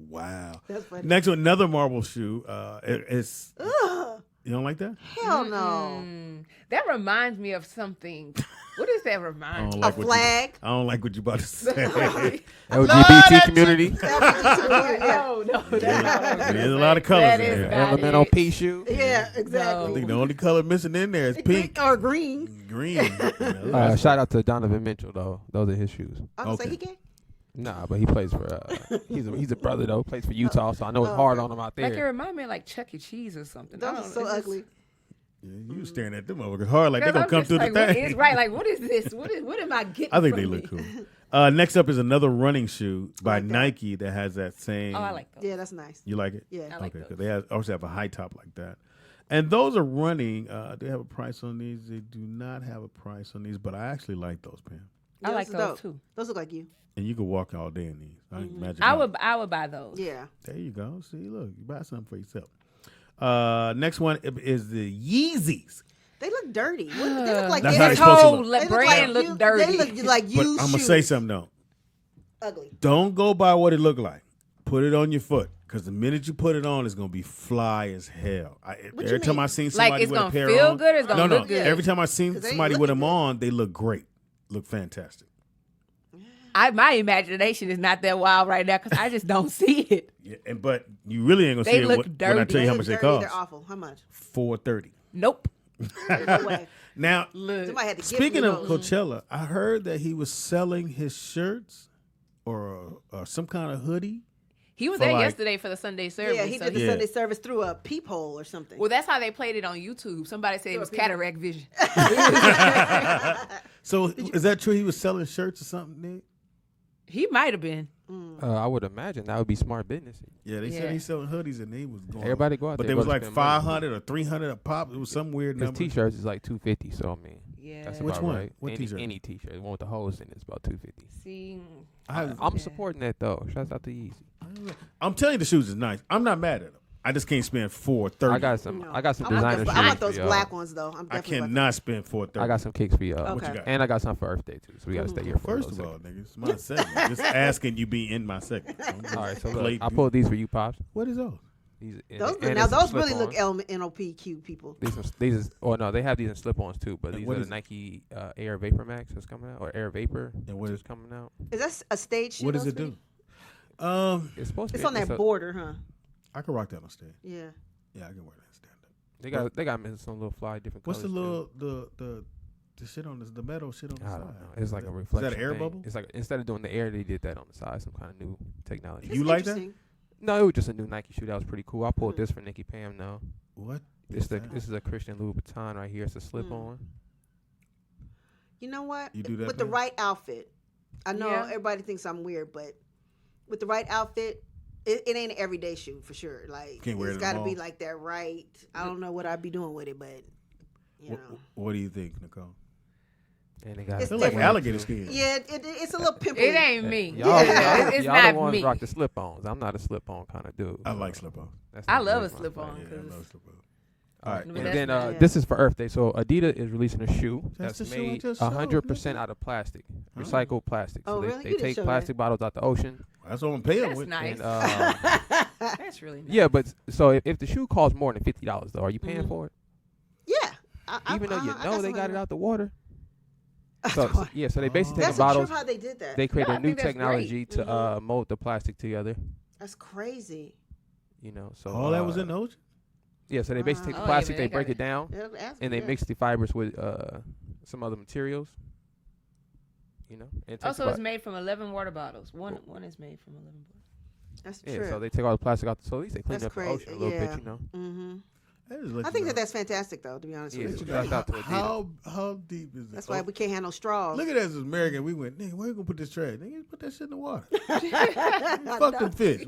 Wow. That's funny. Next one, another marble shoe. It's Ugh, you don't like that? hell no. That reminds me of something. What does that I remind don't you? A like what flag. I don't like what you about to say. LGBT community. No, There's a lot of colors That in is there. not Elemental it. P shoe. Yeah, I exactly. think the only color missing in there is pink, or green. green. Shout out to Donovan Mitchell though. Those are his shoes. I was Okay. say he gay. Nah, but he plays for. He's a brother though. Plays for Utah, so I know it's hard on him out Like it there. reminds me of like Chuck E. Cheese or something. I Those don't are know, so it's just- ugly. Yeah, you staring at them motherfuckers hard like they're Because gonna I'm come just through the like, what thing. is right? Like, what is this? What am I getting? I think from they look me? cool. Next up is another running shoe by like that. Nike that has that same. Oh, I like those. Yeah, that's nice. You like it? Yeah. I like Okay, those. because they also have a high top like that. And those are running. They have a price on these. They do not have a price on these, but I actually like those, Pam. I Yeah, like are those dope. too. Those look like you. And you can walk all day in these. Magic I Mike. would buy those. Yeah. There you go. See, look, you buy something for yourself. Next one is the Yeezys. They look dirty. They look like That's they how This they supposed to whole look. they brand like look dirty. They look like But used I'm gonna shoes. say something though. Ugly. Don't go by what it look like. Put it on your foot. Because the minute you put it on, it's gonna be fly as hell. What Every you time mean? I seen Like, somebody it's with a gonna pair feel on, good or it's gonna no, look good? Every time I seen 'Cause they somebody ain't with them looking on, they look great, look fantastic. My imagination is not that wild right now because I just don't see it. Yeah, but you really ain't gonna They see look it when I dirty. tell you how They much look they dirty. cost. They're awful. How much? $430. Nope. No way. Now, Look. Somebody had to give speaking me of those. Coachella, I heard that he was selling his shirts or some kind of hoodie. He was For there like- yesterday for the Sunday service. Yeah, he so did the Yeah. Sunday service through a peephole or something. Well, that's how they played it on YouTube. Somebody said it was cataract vision. So is that true? He was selling shirts or something, Nick? He might have been. I would imagine that would be smart business. Yeah, they said Yeah. he's selling hoodies and he was going. Everybody go out but there. they was go to like spend money. 500 or 300 a pop. It was some weird His number. t-shirts is like $250. So I mean, Yeah. that's Which about one? right. What t-shirt? Any t-shirt, the one with the holes in it, is about $250. See, I'm supporting that though. Shouts out to Yeezy. I'm telling you, the shoes is nice. I'm not mad at them. I just can't spend $430. I got some. No. I got some I want designer those, shoes. I want those for y'all. black ones though. I'm I definitely about cannot spend $430. I got some kicks for y'all. Okay. What you got? And I got some for Earth Day too. So we got to stay here for First a of little all, nigga, it's my segment. Just asking you be in my segment. second. All right, so Play- look, I pulled these for you, pops. What is those? These those. and Now it's some those really look slip-ons. NOPQ people. These is oh no, they have these in slip-ons too, but And these what are the is it? Nike Air Vapor Max that's coming out, or Air Vapor And what which is- coming out. Is that a stage shoe? What does those it do? be? It's supposed to It's be. on that border, huh? I can rock that on stage. Yeah. Yeah, I can wear that stand up. They got me in some little fly different What's the colors. little the shit on this, the metal shit on the I side? don't know. It's like a Is reflection. that an air thing. bubble? It's like instead of doing the air, they did that on the side. Some kind of new technology. That's You like that? interesting. No, it was just a new Nike shoe that was pretty cool. I pulled this for Nikki Pam. Now What? this is that? this is a Christian Louboutin right here. It's a slip on. You know what? You do that, with the man? right outfit. I know Yeah. everybody thinks I'm weird, but with the right outfit, it ain't an everyday shoe for sure. Like Can't wear it it's at the got to be mall. like that right. I don't know what I'd be doing with it, but you know. What do you think, Nicole? And they got It's They're like different. alligator skin. Yeah, it's a little pimply. it ain't me. Y'all, It's y'all not the ones me. rock the slip-ons. I'm not a slip-on kind of dude. I like slip on. That's I not love really a my slip-on. thing. Yeah, I 'cause love slip on. All right. And then this is for Earth Day. So Adidas is releasing a shoe That's that's the shoe I made just showed, 100% out of plastic, recycled plastic. So Oh, really? they You didn't take show plastic bottles out the ocean. That's what I'm paying That's with. nice. And, That's really nice. yeah, but so if the shoe costs more than $50, though, are you paying for it? Yeah. Even though you I know they some got it money. out the water. So they basically That's take a trip bottles. how they did that. They create No, I a new think that's technology great. to mold the plastic together. That's crazy. You know, so All that was in the ocean? Yeah, so they basically take Oh, the yeah, plastic, but they they break got it down, Yeah, ask and me they that. mix the fibers with some other materials. You know, and it takes Also, about- it's made from 11 water bottles. One is made from 11 bottles. That's yeah, true. so they take all the plastic out. So at least they clean That's up crazy. the ocean a little bit. You know. Mm-hmm. I I think that's fantastic, though. To be honest Yeah, with you. shout out to Adidas. How deep is it? That's why we can't have no straws. Look at us as American. We went, nigga, where you gonna put this trash? Nigga, put that shit in the water. Fuck them fish.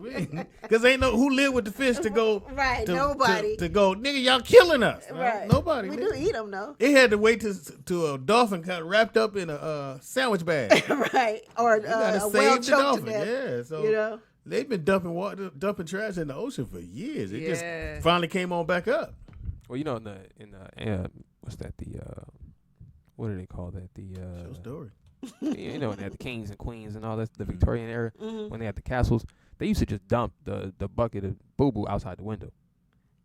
Because ain't no who live with the fish to go. Right, nobody. To go, nigga, y'all killing us. Right. Nobody. We nigga. do eat them, though. It had to wait to a dolphin kind of wrapped up in a sandwich bag. Right. Or You gotta a save whale the choked dolphin. to death. Yeah. So You know? they've been dumping trash in the ocean for years. It Yeah. just finally came on back up. Well, you know, in the what's that? The what do they call that? The Show story. you know, when they had the kings and queens and all that, the Victorian era, when they had the castles, they used to just dump the bucket of boo boo outside the window.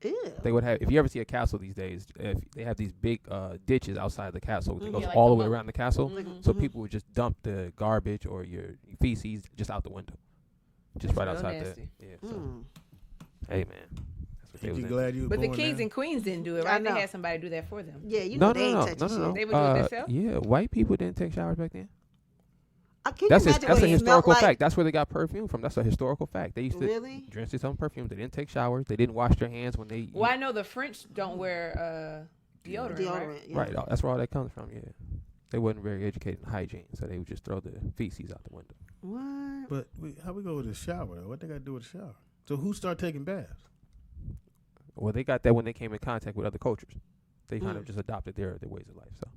Ew. They would have, if you ever see a castle these days, if they have these big ditches outside the castle that goes like all the the way moat. around the castle. So people would just dump the garbage or your feces just out the window, just right real outside nasty. there. Yeah. So, hey man, that's what they Ain't was you into. glad you were But the born kings now? and queens didn't do it, I right? They know. had somebody do that for them. Yeah, you know No, they ain't no, touching no, no, no. shit. They would do it themselves? Yeah, white people didn't take showers back then. Can you That's imagine that's what a it smelled historical like? fact. That's where they got perfume from. That's a historical fact. They used to Really? drench themselves in perfume. They didn't take showers. They didn't wash their hands when they. Well, I know the French don't wear deodorant, right? Deodorant. Yeah. Right. That's where all that comes from. Yeah. They wasn't very educated in hygiene, so they would just throw the feces out the window. What? But how we go with the shower? Though? What they got to do with the shower? So who started taking baths? Well, they got that when they came in contact with other cultures. They kind of just adopted their ways of life. So.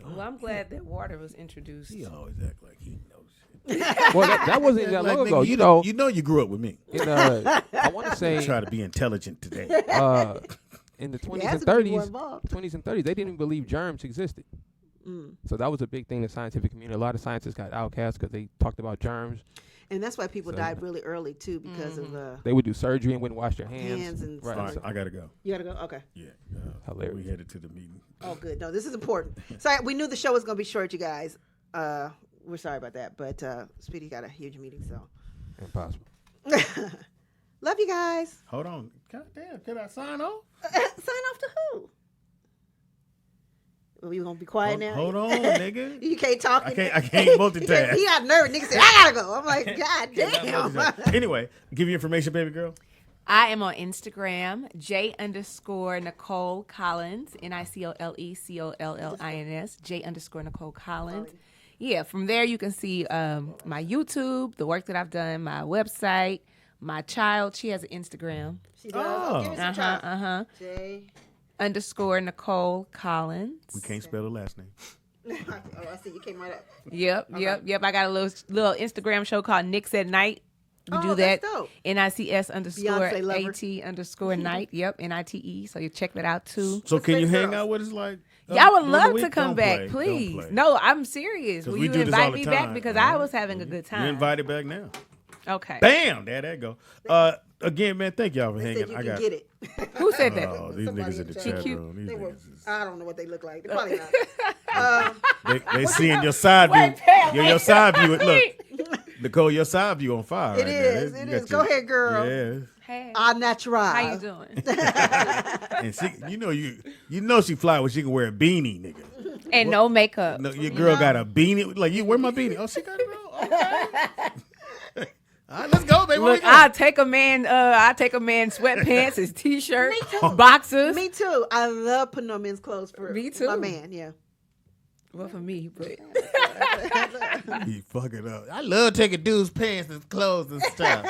Well, I'm glad that water was introduced. He always act like he knows shit. Well, that wasn't that Like, long nigga, ago. you know you grew up with me. In, I want to say Try to be intelligent today. in the 20s Yeah, and some people 30s, involved. 20s and 30s, they didn't even believe germs existed. So that was a big thing in the scientific community. A lot of scientists got outcast because they talked about germs. And that's why people So- died really early too, because of They would do surgery and wouldn't wash their hands. hands and right. stuff. All right, I gotta go. You gotta go. Okay. Yeah, Hilarious. we headed to the meeting. Oh, good. No, this is important. Sorry, we knew the show was gonna be short, you guys. We're sorry about that, but Speedy got a huge meeting, so Impossible. love you guys. Hold on. God damn, can I sign off? Sign off to who? Well, you gonna be quiet now? Hold on, nigga. You can't talk. I can't multitask. He got nervous. Nigga said, "I gotta go." I'm like, God damn. Anyway, give you information, baby girl. I am on Instagram, J_Nicole Collins, NicoleCollins, J_Nicole Collins. Yeah, from there you can see my YouTube, the work that I've done, my website, my child. She has an Instagram. She does. Oh. Give me some time. J_Nicole Collins. We can't spell the last name. Oh, I see. You came right up. Yep. I got a little Instagram show called Nicks at Night. We do that. That's dope. NICS_AT lover. _night. Yep, NITE. So you check that out too. So can you hang out with us like? Y'all would during the love week? to come Don't back, play. please. Don't play. No, I'm serious. 'Cause Will we you do this all invite the me time. back? Because I was having a good time. You're invited back now. Okay. Bam! There that go. Again, man, thank y'all for hanging. Said you I can got get it. Who said that? Oh, these Somebody niggas in the in chat chat. room. These They were, niggas is, I don't know what they look like. They're probably not. they seeing your side view. Your side view. Look, Nicole, your side view on fire. It right is. now. It You is. got Go your- ahead, girl. Yeah. Hey. Au natural. How you doing? And she, you know she fly when she can wear a beanie, nigga. And no makeup. No, your girl got a beanie. Like, you wear my beanie. Oh, she got it on. Okay. All right, let's go, baby. Look, I'll take a man sweatpants, his t-shirt, boxers. Me too. I love putting on men's clothes for Me too. my man. Yeah. Well, for me, but You fuck it up. I love taking dudes' pants and clothes and stuff.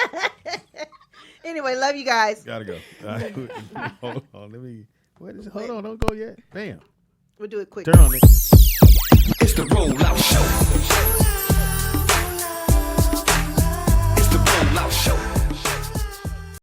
Anyway, love you guys. Gotta go. All right. Hold on. Let me. Hold on. Don't go yet. Bam. We'll do it quick. Turn on it. It's the Rollout Show.